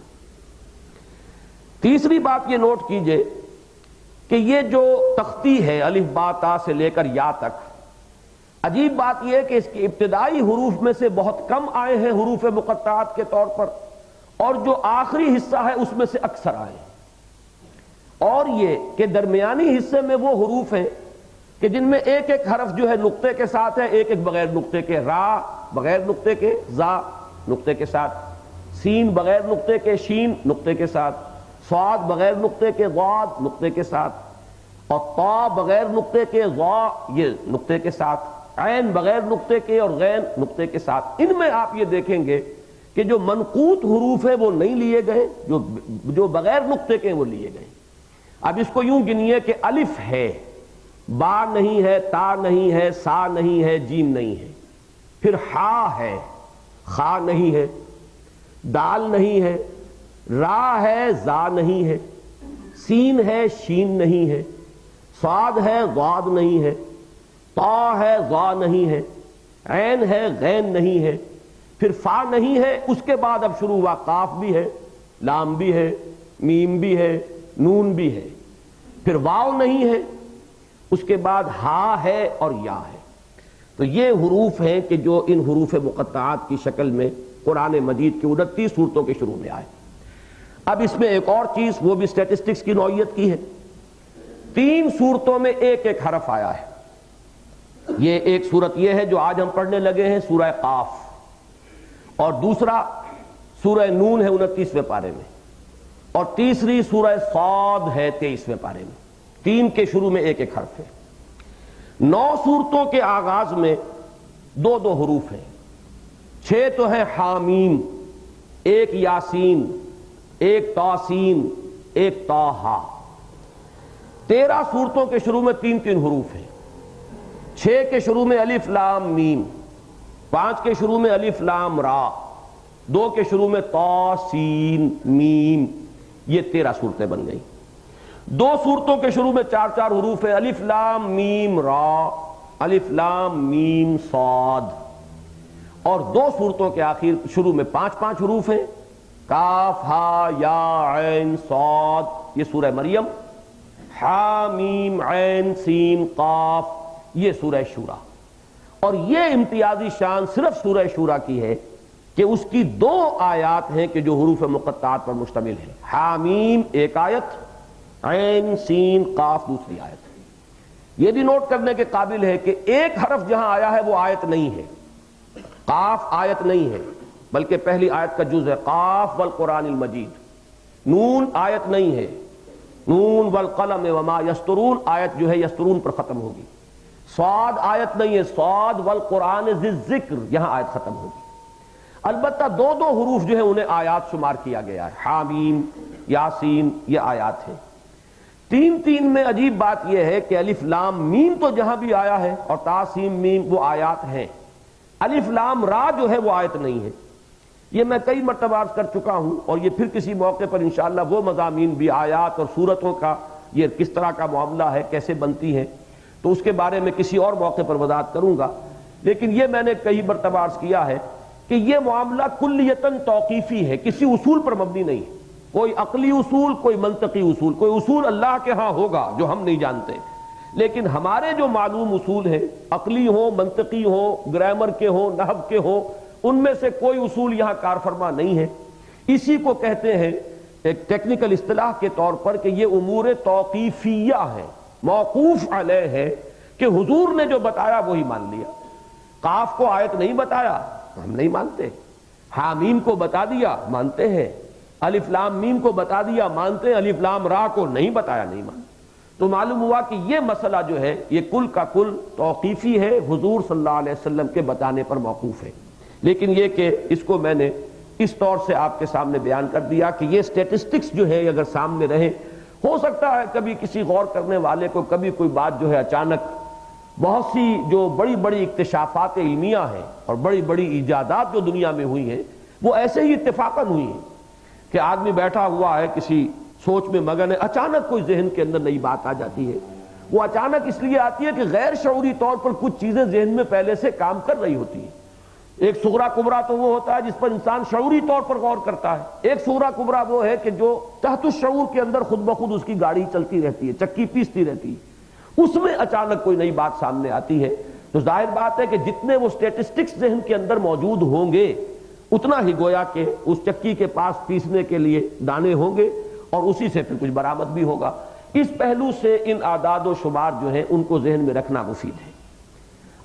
تیسری بات یہ نوٹ کیجئے کہ یہ جو تختی ہے الف با تا سے لے کر یا تک، عجیب بات یہ ہے کہ اس کے ابتدائی حروف میں سے بہت کم آئے ہیں حروف مقطعات کے طور پر، اور جو آخری حصہ ہے اس میں سے اکثر آئے ہیں. اور یہ کہ درمیانی حصے میں وہ حروف ہیں کہ جن میں ایک ایک حرف جو ہے نقطے کے ساتھ ہے، ایک ایک بغیر نقطے کے، را بغیر نقطے کے، زا نقطے کے ساتھ، سین بغیر نقطے کے، شین نقطے کے ساتھ، صاد بغیر نقطے کے، ضاد نقطے کے ساتھ، اور طا بغیر نقطے کے، ضا یہ نقطے کے ساتھ، عین بغیر نقطے کے اور غین نقطے کے ساتھ. ان میں آپ یہ دیکھیں گے کہ جو منقوط حروف ہیں وہ نہیں لیے گئے، جو بغیر نقطے کے وہ لیے گئے. اب اس کو یوں گنیے کہ الف ہے، با نہیں ہے، تا نہیں ہے، سا نہیں ہے، جیم نہیں ہے، پھر ہا ہے، خا نہیں ہے، دال نہیں ہے، را ہے، زا نہیں ہے، سین ہے، شین نہیں ہے، صاد ہے، ضاد نہیں ہے، طا ہے، ضا نہیں ہے، عین ہے، غین نہیں ہے، پھر فا نہیں ہے. اس کے بعد اب شروع ہوا قاف بھی ہے، لام بھی ہے، میم بھی ہے، نون بھی ہے. پھر واو نہیں ہے، اس کے بعد ہا ہے اور یا ہے۔ تو یہ حروف ہیں کہ جو ان حروف مقطعات کی شکل میں قرآن مجید کی 29 صورتوں کے شروع میں آئے۔ اب اس میں ایک اور چیز، وہ بھی اسٹیٹسٹکس کی نوعیت کی ہے، 3 صورتوں میں ایک ایک حرف آیا ہے۔ یہ ایک صورت یہ ہے جو آج ہم پڑھنے لگے ہیں، سورہ قاف، اور دوسرا سورہ نون ہے 29ویں پارے میں، اور تیسری سورہ صاد ہے 23ویں پارے میں۔ 3 کے شروع میں ایک ایک حرف ہے۔ 9 صورتوں کے آغاز میں 2 حروف ہیں، 6 تو ہیں حامیم، ایک یاسین، ایک توسین، ایک طٰہٰ۔ 13 صورتوں کے شروع میں 3 حروف ہیں، 6 کے شروع میں الف لام میم، 5 کے شروع میں الف لام را، 2 کے شروع میں طا سین میم۔ یہ 13 صورتیں بن گئی۔ 2 صورتوں کے شروع میں 4 حروف ہیں، الف لام میم را، الف لام میم صاد، اور 2 صورتوں کے آخر شروع میں 5 حروف ہیں، کاف ہا یا عین صاد، یہ سورہ مریم، ہا میم عین سین قاف، یہ سورہ شورى۔ اور یہ امتیازی شان صرف سورہ شورى کی ہے کہ اس کی 2 آیات ہیں کہ جو حروف مقطعات پر مشتمل ہے، حامیم ایک آیت، عین سین قاف دوسری آیت۔ یہ بھی نوٹ کرنے کے قابل ہے کہ ایک حرف جہاں آیا ہے وہ آیت نہیں ہے، قاف آیت نہیں ہے بلکہ پہلی آیت کا جز ہے، قاف والقرآن المجید۔ نون آیت نہیں ہے، نون والقلم وما یسطرون آیت جو ہے یسطرون پر ختم ہوگی۔ صاد آیت نہیں ہے، صاد والقرآن ذی الذکر یہاں آیت ختم ہوگی۔ البتہ 2 حروف جو ہیں انہیں آیات شمار کیا گیا ہے، حامیم، یاسین، یہ آیات ہیں۔ 3 میں عجیب بات یہ ہے کہ الف لام میم تو جہاں بھی آیا ہے اور تاسیم میم وہ آیات ہیں، الف لام را جو ہے وہ آیت نہیں ہے۔ یہ میں کئی مرتبہ عرض کر چکا ہوں، اور یہ پھر کسی موقع پر انشاءاللہ وہ مضامین بھی، آیات اور سورتوں کا یہ کس طرح کا معاملہ ہے، کیسے بنتی ہے، تو اس کے بارے میں کسی اور موقع پر وضاحت کروں گا۔ لیکن یہ میں نے کئی مرتبہ عرض کیا ہے کہ یہ معاملہ کلیتاً توقیفی ہے، کسی اصول پر مبنی نہیں، کوئی عقلی اصول، کوئی منطقی اصول، کوئی اصول اللہ کے ہاں ہوگا جو ہم نہیں جانتے، لیکن ہمارے جو معلوم اصول ہیں، عقلی ہوں، منطقی ہوں، گرامر کے ہوں، نحو کے ہوں، ان میں سے کوئی اصول یہاں کار فرما نہیں ہے۔ اسی کو کہتے ہیں ایک ٹیکنیکل اصطلاح کے طور پر کہ یہ امور توقیفیہ ہے، موقوف علیہ ہے، کہ حضور نے جو بتایا وہی مان لیا۔ قاف کو آیت نہیں بتایا ہم نہیں مانتے، حامیم کو بتا دیا مانتے ہیں، الف لام میم کو بتا دیا مانتے ہیں، الف لام را کو نہیں بتایا نہیں مانتے۔ تو معلوم ہوا کہ یہ مسئلہ جو ہے یہ کل کا کل توقیفی ہے، حضور صلی اللہ علیہ وسلم کے بتانے پر موقوف ہے۔ لیکن یہ کہ اس کو میں نے اس طور سے آپ کے سامنے بیان کر دیا کہ یہ سٹیٹسٹکس جو ہے اگر سامنے رہے، ہو سکتا ہے کبھی کسی غور کرنے والے کو کبھی کوئی بات جو ہے اچانک، بہت سی جو بڑی بڑی اکتشافات علمیہ ہیں اور بڑی بڑی ایجادات جو دنیا میں ہوئی ہیں وہ ایسے ہی اتفاقاً ہوئی ہیں کہ آدمی بیٹھا ہوا ہے کسی سوچ میں مگن ہے، اچانک کوئی ذہن کے اندر نئی بات آ جاتی ہے۔ وہ اچانک اس لیے آتی ہے کہ غیر شعوری طور پر کچھ چیزیں ذہن میں پہلے سے کام کر رہی ہوتی ہیں۔ ایک صغریٰ کبریٰ تو وہ ہوتا ہے جس پر انسان شعوری طور پر غور کرتا ہے، ایک صغریٰ کبریٰ وہ ہے کہ جو تحت الشعور کے اندر خود بخود اس کی گاڑی چلتی رہتی ہے، چکی پیستی رہتی ہے، اس میں اچانک کوئی نئی بات سامنے آتی ہے۔ تو ظاہر بات ہے کہ جتنے وہ سٹیٹسٹکس ذہن کے اندر موجود ہوں گے اتنا ہی گویا کہ اس چکی کے پاس پیسنے کے لیے دانے ہوں گے اور اسی سے پھر کچھ برآمد بھی ہوگا۔ اس پہلو سے ان اعداد و شمار جو ہیں ان کو ذہن میں رکھنا مفید ہے۔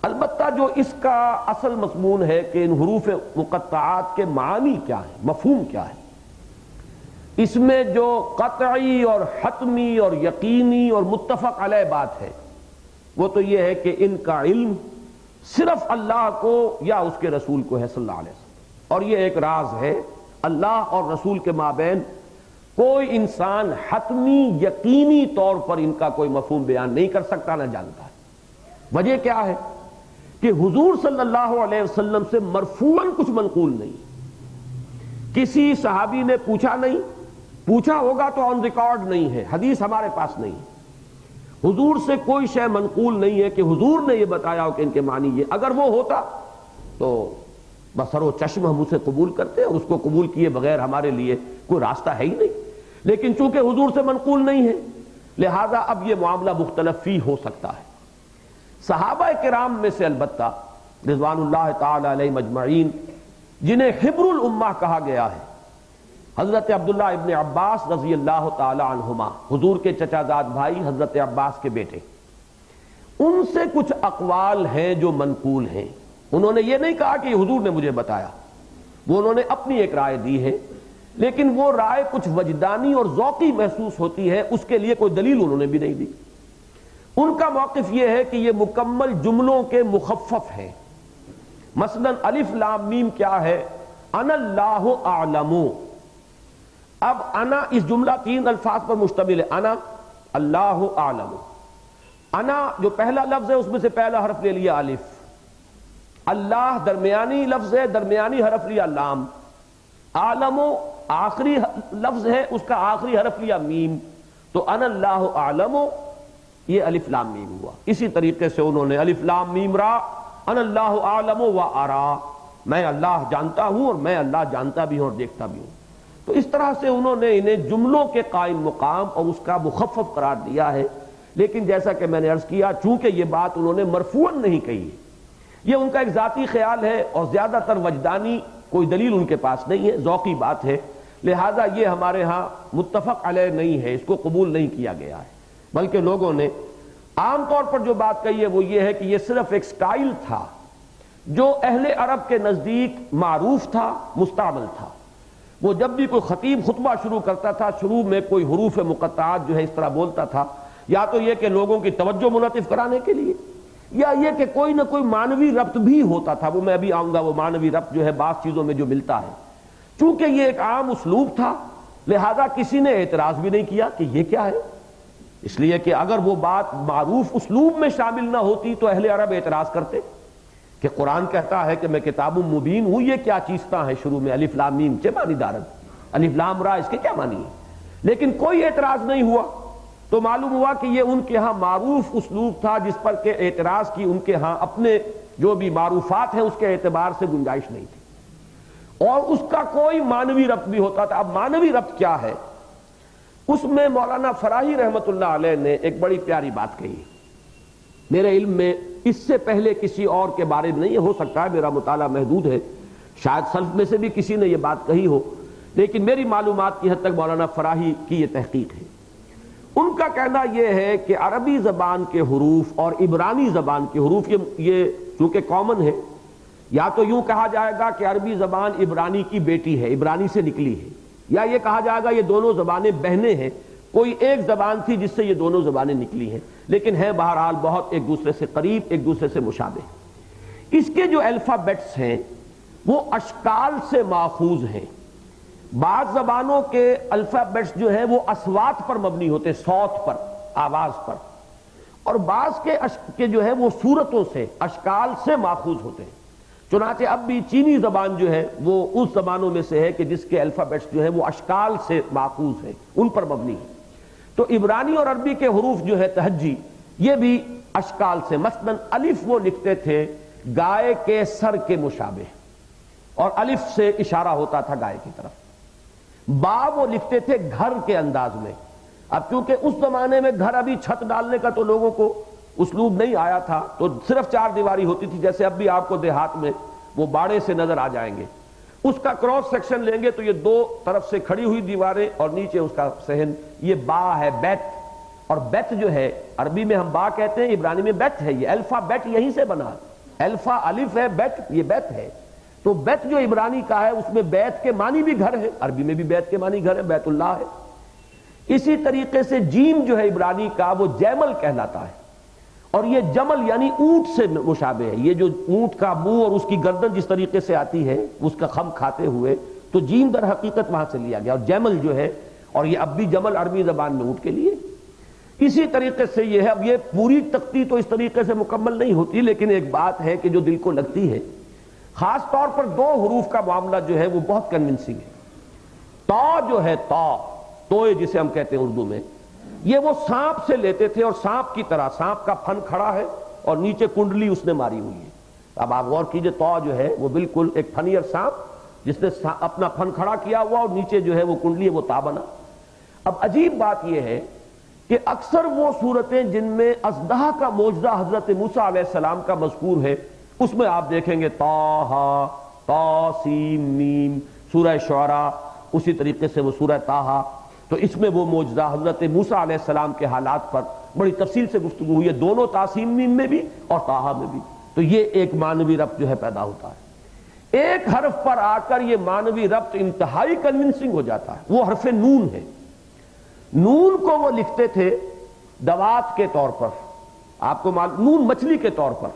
البتہ جو اس کا اصل مضمون ہے کہ ان حروف مقطعات کے معنی کیا ہے، مفہوم کیا ہے، اس میں جو قطعی اور حتمی اور یقینی اور متفق علیہ بات ہے وہ تو یہ ہے کہ ان کا علم صرف اللہ کو یا اس کے رسول کو ہے صلی اللہ علیہ وسلم، اور یہ ایک راز ہے، اللہ اور رسول کے مابین کوئی انسان حتمی یقینی طور پر ان کا کوئی مفہوم بیان نہیں کر سکتا، نہ جانتا ہے۔ وجہ کیا ہے کہ حضور صلی اللہ علیہ وسلم سے مرفوعاً کچھ منقول نہیں، کسی صحابی نے پوچھا نہیں، پوچھا ہوگا تو آن ریکارڈ نہیں ہے، حدیث ہمارے پاس نہیں ہے، حضور سے کوئی شے منقول نہیں ہے کہ حضور نے یہ بتایا ہو کہ ان کے معنی یہ، اگر وہ ہوتا تو بسر و چشم ہم اسے قبول کرتے ہیں، اس کو قبول کیے بغیر ہمارے لیے کوئی راستہ ہے ہی نہیں۔ لیکن چونکہ حضور سے منقول نہیں ہے لہذا اب یہ معاملہ مختلف فی ہو سکتا ہے۔ صحابہ کرام میں سے البتہ رضوان اللہ تعالی علیہم اجمعین جنہیں حبر الامہ کہا گیا ہے، حضرت عبداللہ ابن عباس رضی اللہ تعالی عنہما، حضور کے چچا زاد بھائی حضرت عباس کے بیٹے، ان سے کچھ اقوال ہیں جو منقول ہیں۔ انہوں نے یہ نہیں کہا کہ یہ حضور نے مجھے بتایا، وہ انہوں نے اپنی ایک رائے دی ہے، لیکن وہ رائے کچھ وجدانی اور ذوقی محسوس ہوتی ہے، اس کے لیے کوئی دلیل انہوں نے بھی نہیں دی۔ ان کا موقف یہ ہے کہ یہ مکمل جملوں کے مخفف ہیں۔ مثلا الف لام میم کیا ہے؟ انا اللہ اعلم۔ اب انا اس جملہ تین الفاظ پر مشتمل ہے، انا اللہ اعلم۔ انا جو پہلا لفظ ہے اس میں سے پہلا حرف لے لیا الف، اللہ درمیانی لفظ ہے، درمیانی حرف لیا لام، عالم آخری لفظ ہے، اس کا آخری حرف لیا میم، تو انا اللہ اعلم یہ الف لام میم ہوا۔ اسی طریقے سے انہوں نے الف لام میم را انا اللہ اعلم و ارا، میں اللہ جانتا ہوں اور میں اللہ جانتا بھی ہوں اور دیکھتا بھی ہوں۔ تو اس طرح سے انہوں نے انہیں جملوں کے قائم مقام اور اس کا مخفف قرار دیا ہے، لیکن جیسا کہ میں نے عرض کیا چونکہ یہ بات انہوں نے مرفوعاً نہیں کہی ہے، یہ ان کا ایک ذاتی خیال ہے اور زیادہ تر وجدانی کوئی دلیل ان کے پاس نہیں ہے، ذوقی بات ہے، لہذا یہ ہمارے ہاں متفق علیہ نہیں ہے، اس کو قبول نہیں کیا گیا ہے، بلکہ لوگوں نے عام طور پر جو بات کہی ہے وہ یہ ہے کہ یہ صرف ایک سٹائل تھا جو اہل عرب کے نزدیک معروف تھا، مستعمل تھا۔ وہ جب بھی کوئی خطیب خطبہ شروع کرتا تھا، شروع میں کوئی حروف مقطعات جو ہے اس طرح بولتا تھا، یا تو یہ کہ لوگوں کی توجہ منعطف کرانے کے لیے، یا یہ کہ کوئی نہ کوئی معنوی ربط بھی ہوتا تھا، وہ میں ابھی آؤں گا، وہ معنوی ربط جو ہے بعض چیزوں میں جو ملتا ہے۔ چونکہ یہ ایک عام اسلوب تھا لہذا کسی نے اعتراض بھی نہیں کیا کہ یہ کیا ہے، اس لیے کہ اگر وہ بات معروف اسلوب میں شامل نہ ہوتی تو اہل عرب اعتراض کرتے کہ قرآن کہتا ہے کہ میں کتاب مبین ہوں، یہ کیا چیزتا ہے شروع میں الف لام میم چے معنی دارد، الف لام را اس کے کیا معنی ہے، لیکن کوئی اعتراض نہیں ہوا، تو معلوم ہوا کہ یہ ان کے ہاں معروف اسلوب تھا جس پر کہ اعتراض کی ان کے ہاں اپنے جو بھی معروفات ہیں اس کے اعتبار سے گنجائش نہیں تھی، اور اس کا کوئی معنوی ربط بھی ہوتا تھا۔ اب معنوی ربط کیا ہے، اس میں مولانا فراہی رحمت اللہ علیہ نے ایک بڑی پیاری بات کہی، میرے علم میں اس سے پہلے کسی اور کے بارے میں نہیں، ہو سکتا ہے میرا مطالعہ محدود ہے، شاید سلف میں سے بھی کسی نے یہ بات کہی ہو، لیکن میری معلومات کی حد تک مولانا فراہی کی یہ تحقیق ہے۔ ان کا کہنا یہ ہے کہ عربی زبان کے حروف اور عبرانی زبان کے حروف یہ چونکہ کامن ہے، یا تو یوں کہا جائے گا کہ عربی زبان عبرانی کی بیٹی ہے، عبرانی سے نکلی ہے، یا یہ کہا جائے گا یہ دونوں زبانیں بہنیں ہیں، کوئی ایک زبان تھی جس سے یہ دونوں زبانیں نکلی ہیں، لیکن ہیں بہرحال بہت ایک دوسرے سے قریب، ایک دوسرے سے مشابہ۔ اس کے جو الفابیٹس ہیں وہ اشکال سے ماخوذ ہیں۔ بعض زبانوں کے الفابیٹس جو ہیں وہ اصوات پر مبنی ہوتے ہیں، صوت پر، آواز پر، اور بعض کے جو ہے وہ صورتوں سے، اشکال سے ماخوذ ہوتے ہیں۔ چنانچہ اب بھی چینی زبان جو ہے وہ اس زبانوں میں سے ہے کہ جس کے الفابیٹس جو ہے وہ اشکال سے ماخوذ ہیں، ان پر مبنی ہے۔ تو عبرانی اور عربی کے حروف جو ہے تہجی یہ بھی اشکال سے، مثلا الف وہ لکھتے تھے گائے کے سر کے مشابہ، اور الف سے اشارہ ہوتا تھا گائے کی طرف۔ با وہ لکھتے تھے گھر کے انداز میں، اب کیونکہ اس زمانے میں گھر ابھی چھت ڈالنے کا تو لوگوں کو اسلوب نہیں آیا تھا، تو صرف چار دیواری ہوتی تھی، جیسے اب بھی آپ کو دیہات میں وہ باڑے سے نظر آ جائیں گے، اس کا کراس سیکشن لیں گے تو یہ دو طرف سے کھڑی ہوئی دیواریں اور نیچے اس کا صحن، یہ با ہے، بیت، اور بیت جو ہے عربی میں ہم با کہتے ہیں، عبرانی میں بیت ہے، یہ الفا بیت یہیں سے بنا، الفا الف ہے، بیت یہ بیت ہے، تو بیت جو عبرانی کا ہے اس میں بیت کے معنی بھی گھر ہے، عربی میں بھی بیت کے معنی گھر ہے، بیت اللہ ہے۔ اسی طریقے سے جیم جو ہے عبرانی کا وہ جیمل کہلاتا ہے، اور یہ جمل یعنی اونٹ سے مشابہ ہے، یہ جو اونٹ کا منہ اور اس کی گردن جس طریقے سے آتی ہے اس کا خم کھاتے ہوئے، تو جیم در حقیقت وہاں سے لیا گیا، اور جیمل جو ہے، اور یہ اب بھی جمل عربی زبان میں اونٹ کے لیے۔ اسی طریقے سے یہ ہے، اب یہ پوری تختی تو اس طریقے سے مکمل نہیں ہوتی، لیکن ایک بات ہے کہ جو دل کو لگتی ہے، خاص طور پر دو حروف کا معاملہ جو ہے وہ بہت کنونسنگ ہے۔ تا جو ہے، تا توئے جسے ہم کہتے ہیں اردو میں، یہ وہ سانپ سے لیتے تھے، اور سانپ کی طرح، سانپ کا پھن کھڑا ہے اور نیچے کنڈلی اس نے ماری ہوئی ہے۔ اب آپ غور کیجئے، تا جو ہے وہ بالکل ایک پھنیر سانپ جس نے اپنا پھن کھڑا کیا ہوا اور نیچے جو ہے وہ کنڈلی ہے، وہ تا بنا۔ اب عجیب بات یہ ہے کہ کہ اکثر وہ صورتیں جن میں اژدہا کا معجزہ حضرت موسیٰ علیہ السلام کا مذکور ہے، اس میں آپ دیکھیں گے طٰ، طاسیم میم، سورہ شعراء، اسی طریقے سے وہ سورہ طٰ، تو اس میں وہ معجزہ حضرت موسیٰ علیہ السلام کے حالات پر بڑی تفصیل سے گفتگو ہوئی ہے، دونوں طاسیم میم میں بھی اور طٰ میں بھی۔ تو یہ ایک معنوی ربط جو ہے پیدا ہوتا ہے۔ ایک حرف پر آ کر یہ معنوی ربط انتہائی کنونسنگ ہو جاتا ہے، وہ حرف نون ہے۔ نون کو وہ لکھتے تھے دوات کے طور پر، آپ کو معلوم، نون مچھلی کے طور پر،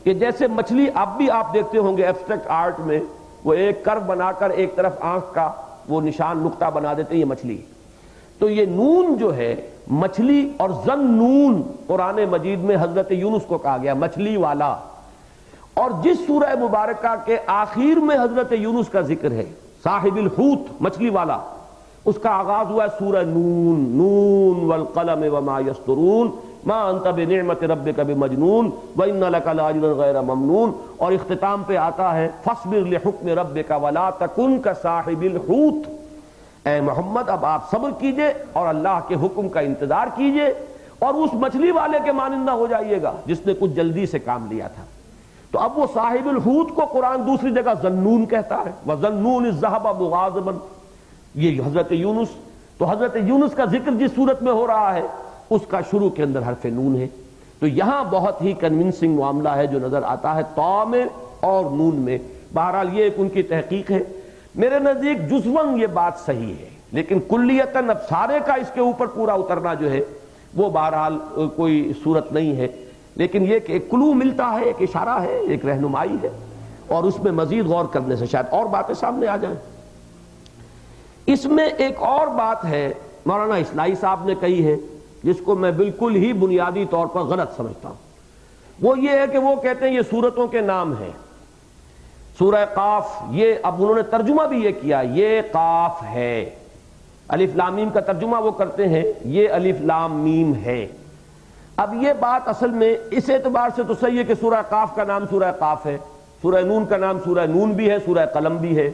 کہ جیسے مچھلی اب بھی آپ دیکھتے ہوں گے ایبسٹریکٹ آرٹ میں، وہ ایک کرو بنا کر ایک طرف آنکھ کا وہ نشان نقطہ بنا دیتے ہیں، یہ مچھلی۔ تو یہ نون جو ہے مچھلی، اور ذنون قرآن مجید میں حضرت یونس کو کہا گیا مچھلی والا، اور جس سورہ مبارکہ کے آخر میں حضرت یونس کا ذکر ہے صاحب الحوت، مچھلی والا، اس کا آغاز ہوا ہے سورہ نون، نون والقلم وما یسطرون ما انت بنعمت ربک بمجنون وان لک لاجرا غیر ممنون، اور اختتام پہ آتا ہے فاصبر لحکم ربک ولا تکن کصاحب الحوت۔ اے محمد اب آپ صبر کیجئے اور اللہ کے حکم کا انتظار کیجئے، اور اس مچھلی والے کے مانند نہ ہو جائیے گا جس نے کچھ جلدی سے کام لیا تھا۔ تو اب وہ صاحب الحوت کو قرآن دوسری جگہ ذنون کہتا ہے، وَذَنُّونِ الذَّهَبَ مُغَاضِبًا، یہ حضرت یونس۔ تو حضرت یونس کا ذکر جس صورت میں ہو رہا ہے اس کا شروع کے اندر حرف نون ہے۔ تو یہاں بہت ہی کنونسنگ معاملہ ہے جو نظر آتا ہے طاء میں اور نون میں۔ بہرحال یہ ایک ان کی تحقیق ہے، میرے نزدیک جزواً یہ بات صحیح ہے، لیکن کلیتاً اب سارے کا اس کے اوپر پورا اترنا جو ہے وہ بہرحال کوئی صورت نہیں ہے، لیکن یہ کہ ایک کلو ملتا ہے، ایک اشارہ ہے، ایک رہنمائی ہے، اور اس میں مزید غور کرنے سے شاید اور باتیں سامنے آ جائیں۔ اس میں ایک اور بات ہے مولانا اصلاحی صاحب نے کہی ہے، جس کو میں بالکل ہی بنیادی طور پر غلط سمجھتا ہوں، وہ یہ ہے کہ وہ کہتے ہیں یہ سورتوں کے نام ہیں۔ سورہ قاف، یہ اب انہوں نے ترجمہ بھی یہ کیا، یہ قاف ہے، الف لام میم کا ترجمہ وہ کرتے ہیں یہ الف لام میم ہے۔ اب یہ بات اصل میں اس اعتبار سے تو صحیح ہے کہ سورہ قاف کا نام سورہ قاف ہے، سورہ نون کا نام سورہ نون بھی ہے، سورہ قلم بھی ہے،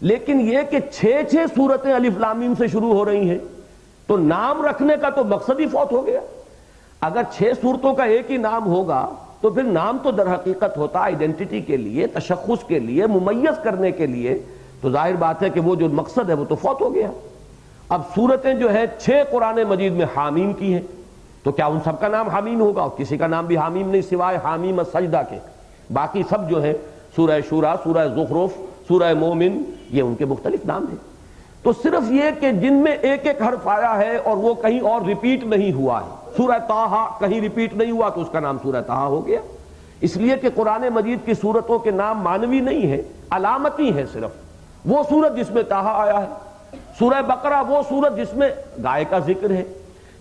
لیکن یہ کہ 6 سورتیں الف لام میم سے شروع ہو رہی ہیں، تو نام رکھنے کا تو مقصد ہی فوت ہو گیا۔ اگر 6 سورتوں کا ایک ہی نام ہوگا تو پھر نام تو در حقیقت ہوتا آئیڈینٹی کے لیے، تشخص کے لیے، ممیز کرنے کے لیے، تو ظاہر بات ہے کہ وہ جو مقصد ہے وہ تو فوت ہو گیا۔ اب سورتیں جو ہے 6 قرآن مجید میں حامیم کی ہیں، تو کیا ان سب کا نام حامیم ہوگا؟ اور کسی کا نام بھی حامیم نہیں سوائے حامیم السجدہ کے، باقی سب جو ہے سورہ شورى، سورہ زخرف، سورہ مومن، یہ ان کے مختلف نام ہیں۔ تو صرف یہ کہ جن میں ایک ایک حرف آیا ہے اور وہ کہیں اور ریپیٹ نہیں ہوا ہے، سورہ طٰ کہیں ریپیٹ نہیں ہوا تو اس کا نام سورہ طٰ ہو گیا، اس لیے کہ قرآن مجید کی سورتوں کے نام معنوی نہیں ہے، علامتی ہے صرف۔ وہ سورت جس میں طٰ آیا ہے، سورہ بقرہ وہ سورت جس میں گائے کا ذکر ہے،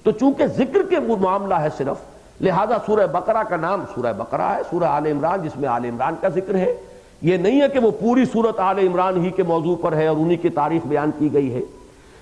تو چونکہ ذکر کے معاملہ ہے صرف، لہذا سورہ بقرہ کا نام سورہ بقرہ ہے۔ سورہ آل عمران جس میں آل عمران کا ذکر ہے، یہ نہیں ہے کہ وہ پوری سورت آل عمران ہی کے موضوع پر ہے اور انہی کی تاریخ بیان کی گئی ہے۔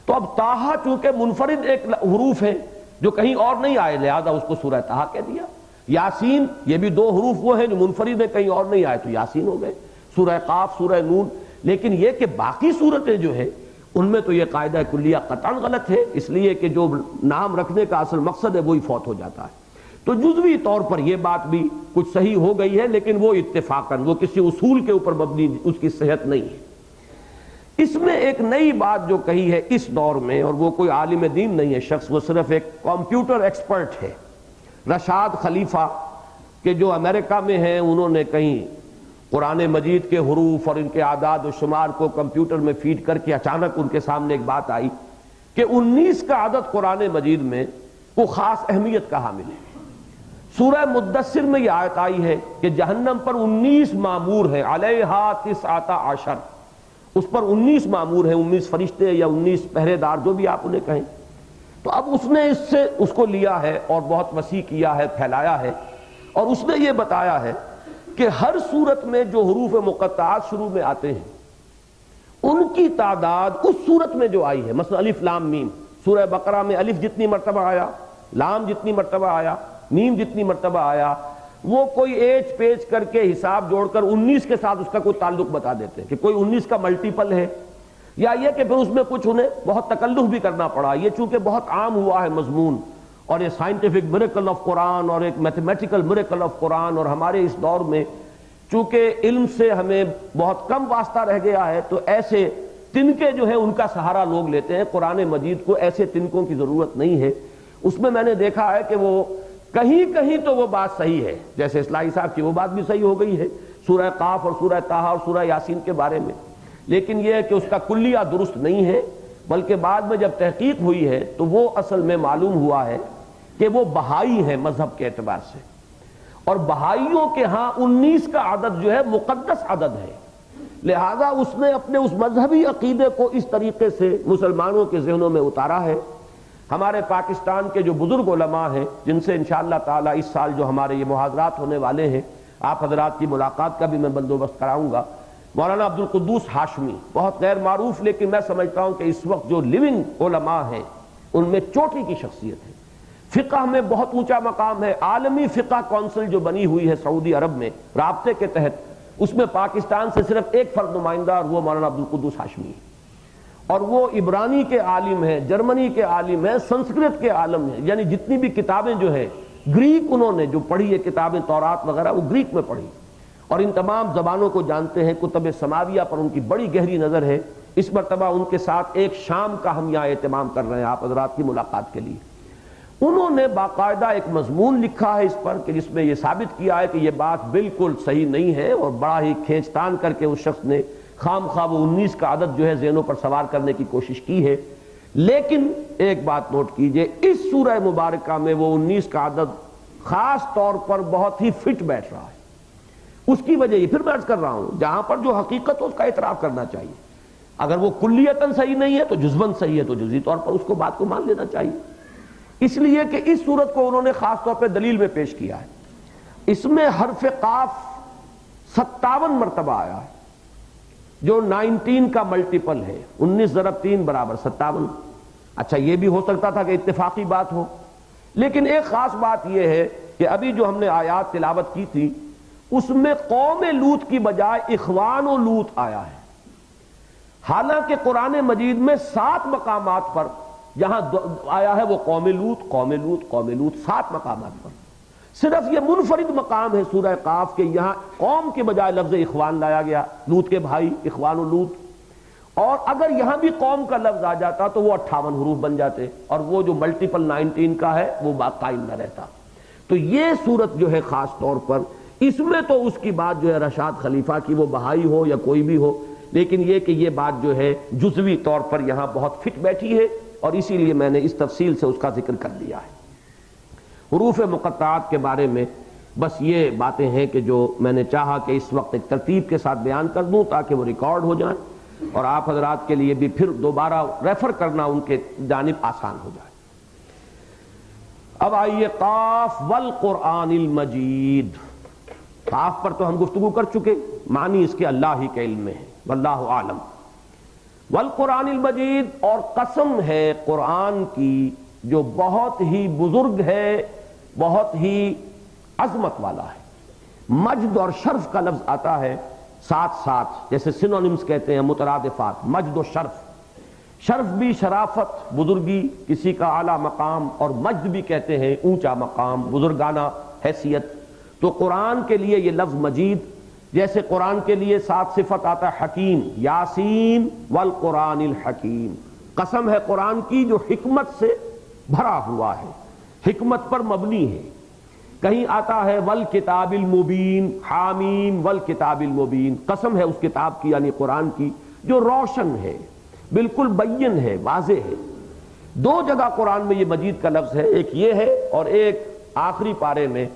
تو اب طٰ چونکہ منفرد ایک حروف ہے جو کہیں اور نہیں آئے، لہذا اس کو سورہ طٰ کہہ دیا۔ یاسین، یہ بھی 2 حروف وہ ہیں جو منفرد ہیں، کہیں اور نہیں آئے تو یاسین ہو گئے۔ سورہ قاف، سورہ نون، لیکن یہ کہ باقی سورتیں جو ہیں ان میں تو یہ قاعدہ کلیہ قطعاً غلط ہے، اس لیے کہ جو نام رکھنے کا اصل مقصد ہے وہی فوت ہو جاتا ہے۔ تو جزوی طور پر یہ بات بھی کچھ صحیح ہو گئی ہے، لیکن وہ اتفاقاً، وہ کسی اصول کے اوپر مبنی اس کی صحت نہیں ہے۔ اس میں ایک نئی بات جو کہی ہے اس دور میں، اور وہ کوئی عالم دین نہیں ہے شخص، وہ صرف ایک کمپیوٹر ایکسپرٹ ہے، رشاد خلیفہ، کہ جو امریکہ میں ہیں، انہوں نے کہیں قرآن مجید کے حروف اور ان کے اعداد و شمار کو کمپیوٹر میں فیڈ کر کے اچانک ان کے سامنے ایک بات آئی کہ 19 کا عدد قرآن مجید میں کو خاص اہمیت کا حامل ہے۔ سورہ مدثر میں یہ آیت آئی ہے کہ جہنم پر 19 مامور ہیں، علیہا 19، اس پر 19 مامور ہیں، 19 فرشتے یا 19 پہرے دار، جو بھی آپ انہیں کہیں۔ تو اب اس نے اس سے اس کو لیا ہے اور بہت وسیع کیا ہے، پھیلایا ہے، اور اس نے یہ بتایا ہے کہ ہر صورت میں جو حروف مقطعات شروع میں آتے ہیں ان کی تعداد اس صورت میں جو آئی ہے، مثلا الف لام میم، سورہ بقرہ میں الف جتنی مرتبہ آیا، لام جتنی مرتبہ آیا، میم جتنی مرتبہ آیا، وہ کوئی ایج پیچ کر کے حساب جوڑ کر 19 کے ساتھ اس کا کوئی تعلق بتا دیتے ہیں کہ کوئی 19 کا ملٹیپل ہے، یا یہ کہ پھر اس میں کچھ انہیں بہت تکلف بھی کرنا پڑا، یہ چونکہ بہت عام ہوا ہے مضمون اور یہ سائنٹیفک میریکل آف قرآن اور ایک میتھمیٹیکل میریکل آف قرآن، اور ہمارے اس دور میں چونکہ علم سے ہمیں بہت کم واسطہ رہ گیا ہے تو ایسے تنکے جو ہیں ان کا سہارا لوگ لیتے ہیں. قرآن مجید کو ایسے تنکوں کی ضرورت نہیں ہے. اس میں نے دیکھا ہے کہ وہ کہیں کہیں تو وہ بات صحیح ہے، جیسے اصلاحی صاحب کی وہ بات بھی صحیح ہو گئی ہے سورہ قاف اور سورہ طٰہٰ اور سورہ یاسین کے بارے میں، لیکن یہ ہے کہ اس کا کلیہ درست نہیں ہے، بلکہ بعد میں جب تحقیق ہوئی ہے تو وہ اصل میں معلوم ہوا ہے کہ وہ بہائی ہیں مذہب کے اعتبار سے، اور بہائیوں کے ہاں 19 کا عدد جو ہے مقدس عدد ہے، لہذا اس نے اپنے اس مذہبی عقیدے کو اس طریقے سے مسلمانوں کے ذہنوں میں اتارا ہے. ہمارے پاکستان کے جو بزرگ علماء ہیں جن سے انشاءاللہ تعالی اس سال جو ہمارے یہ محاضرات ہونے والے ہیں، آپ حضرات کی ملاقات کا بھی میں بندوبست کراؤں گا، مولانا عبدالقدوس ہاشمی، بہت غیر معروف لیکن میں سمجھتا ہوں کہ اس وقت جو لیونگ علماء ہیں ان میں چوٹی کی شخصیت ہے. فقہ میں بہت اونچا مقام ہے. عالمی فقہ کونسل جو بنی ہوئی ہے سعودی عرب میں رابطے کے تحت، اس میں پاکستان سے صرف ایک فرد نمائندہ اور وہ مولانا عبدالقدوس ہاشمی ہے، اور وہ عبرانی کے عالم ہیں، جرمنی کے عالم ہیں، سنسکرت کے عالم ہیں، یعنی جتنی بھی کتابیں جو ہیں گریک انہوں نے جو پڑھی ہے، کتابیں تورات وغیرہ وہ گریک میں پڑھی، اور ان تمام زبانوں کو جانتے ہیں. کتب سماویہ پر ان کی بڑی گہری نظر ہے. اس مرتبہ ان کے ساتھ ایک شام کا ہم یہاں اہتمام کر رہے ہیں آپ حضرات کی ملاقات کے لیے. انہوں نے باقاعدہ ایک مضمون لکھا ہے اس پر کہ جس میں یہ ثابت کیا ہے کہ یہ بات بالکل صحیح نہیں ہے، اور بڑا ہی کھینچ تان کر کے اس شخص نے خام خواہ وہ 19 کا عدد جو ہے ذہنوں پر سوار کرنے کی کوشش کی ہے. لیکن ایک بات نوٹ کیجئے، اس سورہ مبارکہ میں وہ 19 کا عدد خاص طور پر بہت ہی فٹ بیٹھ رہا ہے. اس کی وجہ یہ پھر میں عرض کر رہا ہوں، جہاں پر جو حقیقت ہو اس کا اعتراف کرنا چاہیے. اگر وہ کلیتاً صحیح نہیں ہے تو جزواً صحیح ہے، تو جزوی طور پر اس کو بات کو مان لینا چاہیے. اس لیے کہ اس صورت کو انہوں نے خاص طور پہ دلیل میں پیش کیا ہے. اس میں حرف قاف 57 مرتبہ آیا ہے، جو 19 کا ملٹیپل ہے. 19 ضرب 3 برابر 57. اچھا یہ بھی ہو سکتا تھا کہ اتفاقی بات ہو، لیکن ایک خاص بات یہ ہے کہ ابھی جو ہم نے آیات تلاوت کی تھی اس میں قوم لوط کی بجائے اخوان و لوط آیا ہے. حالانکہ قرآن مجید میں 7 مقامات پر جہاں آیا ہے وہ قوم لوط قوم لوط قوم لوط، 7 مقامات پر. صرف یہ منفرد مقام ہے سورہ قاف کے یہاں قوم کے بجائے لفظ اخوان لایا گیا، لوط کے بھائی اخوان و لوط. اور اگر یہاں بھی قوم کا لفظ آ جاتا تو وہ 58 حروف بن جاتے، اور وہ جو ملٹیپل 19 کا ہے وہ قائم نہ رہتا. تو یہ صورت جو ہے خاص طور پر اس میں تو اس کی بات جو ہے رشاد خلیفہ کی، وہ بہائی ہو یا کوئی بھی ہو، لیکن یہ کہ یہ بات جو ہے جزوی طور پر یہاں بہت فٹ بیٹھی ہے، اور اسی لیے میں نے اس تفصیل سے اس کا ذکر کر دیا ہے. حروف مقطعات کے بارے میں بس یہ باتیں ہیں کہ جو میں نے چاہا کہ اس وقت ایک ترتیب کے ساتھ بیان کر دوں تاکہ وہ ریکارڈ ہو جائیں، اور آپ حضرات کے لیے بھی پھر دوبارہ ریفر کرنا ان کے جانب آسان ہو جائے. اب آئیے قاف والقرآن المجید. قاف پر تو ہم گفتگو کر چکے، معنی اس کے اللہ ہی کے علم میں ہے، واللہ عالم. والقرآن المجید، اور قسم ہے قرآن کی جو بہت ہی بزرگ ہے، بہت ہی عظمت والا ہے. مجد اور شرف کا لفظ آتا ہے ساتھ ساتھ، جیسے سینونیمز کہتے ہیں مترادفات، مجد و شرف. شرف بھی شرافت، بزرگی، کسی کا اعلیٰ مقام، اور مجد بھی کہتے ہیں اونچا مقام، بزرگانہ حیثیت. تو قرآن کے لیے یہ لفظ مجید، جیسے قرآن کے لیے ساتھ صفت آتا ہے حکیم، یاسین والقرآن الحکیم. قسم ہے قرآن کی جو حکمت سے بھرا ہوا ہے، حکمت پر مبنی ہے. کہیں آتا ہے والکتاب المبین، حامیم والکتاب المبین. قسم ہے اس کتاب کی یعنی قرآن کی جو روشن ہے، بالکل بین ہے، واضح ہے. 2 جگہ قرآن میں یہ مجید کا لفظ ہے، ایک یہ ہے اور ایک آخری پارے میں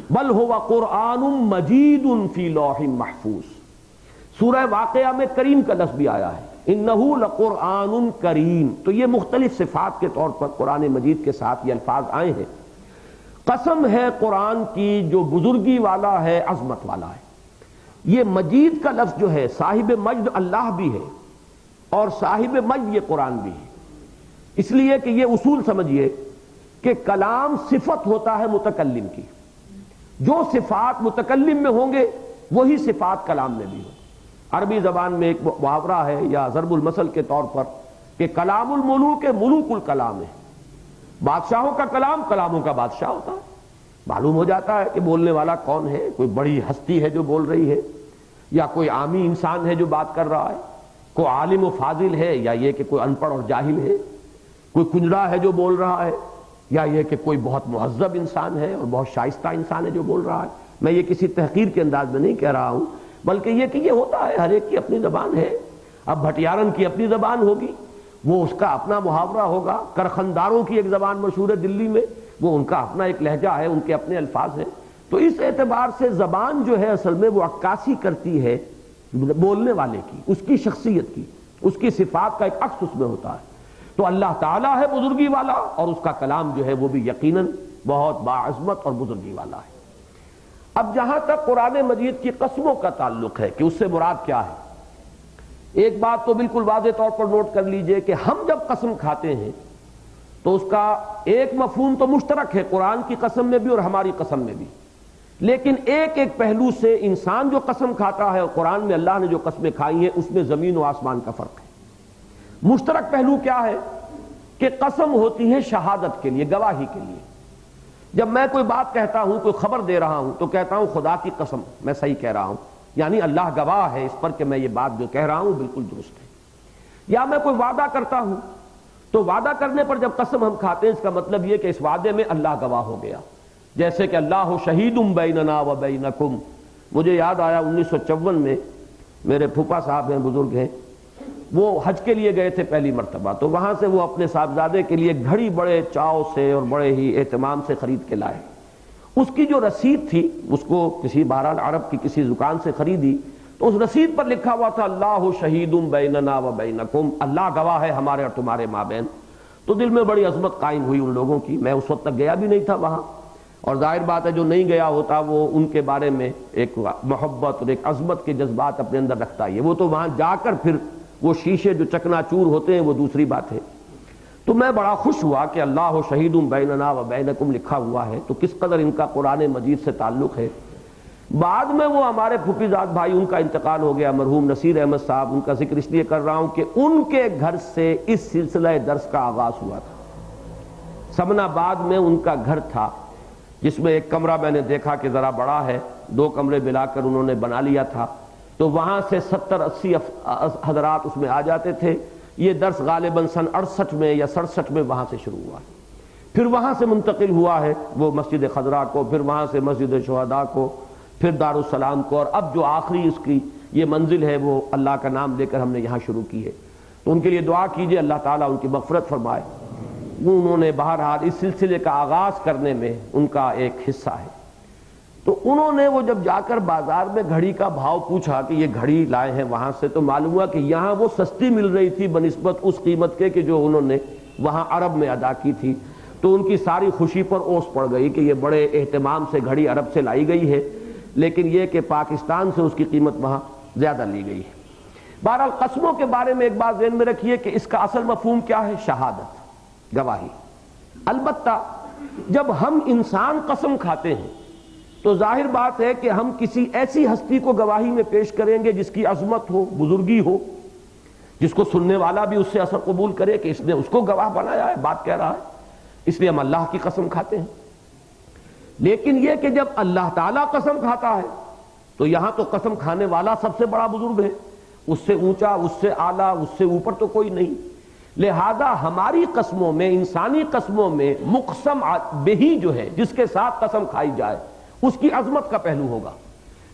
بل هو قرآن مجید فی لوح محفوظ. سورہ واقعہ میں کریم کا لفظ بھی آیا ہے، انہ لقرآن کریم. تو یہ مختلف صفات کے طور پر قرآن مجید کے ساتھ یہ الفاظ آئے ہیں. قسم ہے قرآن کی جو بزرگی والا ہے، عظمت والا ہے. یہ مجید کا لفظ جو ہے صاحب مجد اللہ بھی ہے اور صاحب مجد یہ قرآن بھی ہے. اس لیے کہ یہ اصول سمجھیے کہ کلام صفت ہوتا ہے متکلم کی. جو صفات متکلم میں ہوں گے وہی صفات کلام میں بھی ہوں. عربی زبان میں ایک محاورہ ہے یا ضرب المثل کے طور پر کہ کلام الملوک ملوک الکلام ہے. بادشاہوں کا کلام کلاموں کا بادشاہ ہوتا ہے، معلوم ہو جاتا ہے کہ بولنے والا کون ہے، کوئی بڑی ہستی ہے جو بول رہی ہے، یا کوئی عامی انسان ہے جو بات کر رہا ہے، کوئی عالم و فاضل ہے، یا یہ کہ کوئی ان پڑھ اور جاہل ہے، کوئی کنجرا ہے جو بول رہا ہے، یا یہ کہ کوئی بہت مہذب انسان ہے اور بہت شائستہ انسان ہے جو بول رہا ہے۔ میں یہ کسی تحقیر کے انداز میں نہیں کہہ رہا ہوں، بلکہ یہ کہ یہ ہوتا ہے، ہر ایک کی اپنی زبان ہے۔ اب بھٹیارن کی اپنی زبان ہوگی، وہ اس کا اپنا محاورہ ہوگا، کرخنداروں کی ایک زبان مشہور ہے دلی میں، وہ ان کا اپنا ایک لہجہ ہے، ان کے اپنے الفاظ ہیں۔ تو اس اعتبار سے زبان جو ہے اصل میں وہ عکاسی کرتی ہے بولنے والے کی، اس کی شخصیت کی، اس کی صفات کا ایک عکس اس میں ہوتا ہے۔ تو اللہ تعالیٰ ہے بزرگی والا، اور اس کا کلام جو ہے وہ بھی یقیناً بہت باعظمت اور بزرگی والا ہے۔ اب جہاں تک قرآن مجید کی قسموں کا تعلق ہے کہ اس سے مراد کیا ہے، ایک بات تو بالکل واضح طور پر نوٹ کر لیجئے کہ ہم جب قسم کھاتے ہیں تو اس کا ایک مفہوم تو مشترک ہے قرآن کی قسم میں بھی اور ہماری قسم میں بھی، لیکن ایک ایک پہلو سے انسان جو قسم کھاتا ہے اور قرآن میں اللہ نے جو قسمیں کھائی ہیں اس میں زمین و آسمان کا فرق ہے۔ مشترک پہلو کیا ہے کہ قسم ہوتی ہے شہادت کے لیے، گواہی کے لیے۔ جب میں کوئی بات کہتا ہوں، کوئی خبر دے رہا ہوں، تو کہتا ہوں خدا کی قسم میں صحیح کہہ رہا ہوں، یعنی اللہ گواہ ہے اس پر کہ میں یہ بات جو کہہ رہا ہوں بالکل درست ہے۔ یا میں کوئی وعدہ کرتا ہوں تو وعدہ کرنے پر جب قسم ہم کھاتے ہیں اس کا مطلب یہ کہ اس وعدے میں اللہ گواہ ہو گیا، جیسے کہ اللہ شہید بیننا و بینکم۔ مجھے یاد آیا 1954 میں میرے پھوپھا صاحب ہیں، بزرگ ہیں، وہ حج کے لیے گئے تھے پہلی مرتبہ، تو وہاں سے وہ اپنے صاحبزادے کے لیے گھڑی بڑے چاؤ سے اور بڑے ہی اہتمام سے خرید کے لائے۔ اس کی جو رسید تھی اس کو کسی بہرحال عرب کی کسی دکان سے خریدی، تو اس رسید پر لکھا ہوا تھا اللہ شہید بیننا و بینکم، اللہ گواہ ہے ہمارے اور تمہارے مابین۔ تو دل میں بڑی عظمت قائم ہوئی ان لوگوں کی۔ میں اس وقت تک گیا بھی نہیں تھا وہاں، اور ظاہر بات ہے جو نہیں گیا ہوتا وہ ان کے بارے میں ایک محبت اور ایک عظمت کے جذبات اپنے اندر رکھتا ہی ہے، وہ تو وہاں جا کر پھر وہ شیشے جو چکنا چور ہوتے ہیں وہ دوسری بات ہے۔ تو میں بڑا خوش ہوا کہ اللہ شہید بیننا و بینکم لکھا ہوا ہے، تو کس قدر ان کا قرآن مجید سے تعلق ہے۔ بعد میں وہ ہمارے پھوپھی زاد بھائی، ان کا انتقال ہو گیا، مرحوم نصیر احمد صاحب، ان کا ذکر اس لیے کر رہا ہوں کہ ان کے گھر سے اس سلسلہ درس کا آغاز ہوا تھا۔ سمن آباد میں ان کا گھر تھا، جس میں ایک کمرہ میں نے دیکھا کہ ذرا بڑا ہے، 2 کمرے ملا کر انہوں نے بنا لیا تھا، تو وہاں سے 70-80 حضرات اس میں آ جاتے تھے۔ یہ درس غالباً سن 68 میں یا 67 میں وہاں سے شروع ہوا، پھر وہاں سے منتقل ہوا ہے وہ مسجد خضرا کو، پھر وہاں سے مسجد شہداء کو، پھر دارالسلام کو، اور اب جو آخری اس کی یہ منزل ہے وہ اللہ کا نام لے کر ہم نے یہاں شروع کی ہے۔ تو ان کے لیے دعا کیجئے، اللہ تعالیٰ ان کی مغفرت فرمائے۔ انہوں نے بہرحال اس سلسلے کا آغاز کرنے میں ان کا ایک حصہ ہے۔ تو انہوں نے وہ جب جا کر بازار میں گھڑی کا بھاؤ پوچھا کہ یہ گھڑی لائے ہیں وہاں سے، تو معلوم ہوا کہ یہاں وہ سستی مل رہی تھی بنسبت اس قیمت کے کہ جو انہوں نے وہاں عرب میں ادا کی تھی۔ تو ان کی ساری خوشی پر اوس پڑ گئی کہ یہ بڑے اہتمام سے گھڑی عرب سے لائی گئی ہے، لیکن یہ کہ پاکستان سے اس کی قیمت وہاں زیادہ لی گئی ہے۔ بہرحال قسموں کے بارے میں ایک بات ذہن میں رکھیے کہ اس کا اصل مفہوم کیا ہے؟ شہادت، گواہی۔ البتہ جب ہم انسان قسم کھاتے ہیں تو ظاہر بات ہے کہ ہم کسی ایسی ہستی کو گواہی میں پیش کریں گے جس کی عظمت ہو، بزرگی ہو، جس کو سننے والا بھی اس سے اثر قبول کرے کہ اس نے اس کو گواہ بنایا ہے، بات کہہ رہا ہے، اس لیے ہم اللہ کی قسم کھاتے ہیں۔ لیکن یہ کہ جب اللہ تعالیٰ قسم کھاتا ہے تو یہاں تو قسم کھانے والا سب سے بڑا بزرگ ہے، اس سے اونچا، اس سے اعلیٰ، اس سے اوپر تو کوئی نہیں۔ لہذا ہماری قسموں میں، انسانی قسموں میں مقسم بہی جو ہے، جس کے ساتھ قسم کھائی جائے، اس کی عظمت کا پہلو ہوگا۔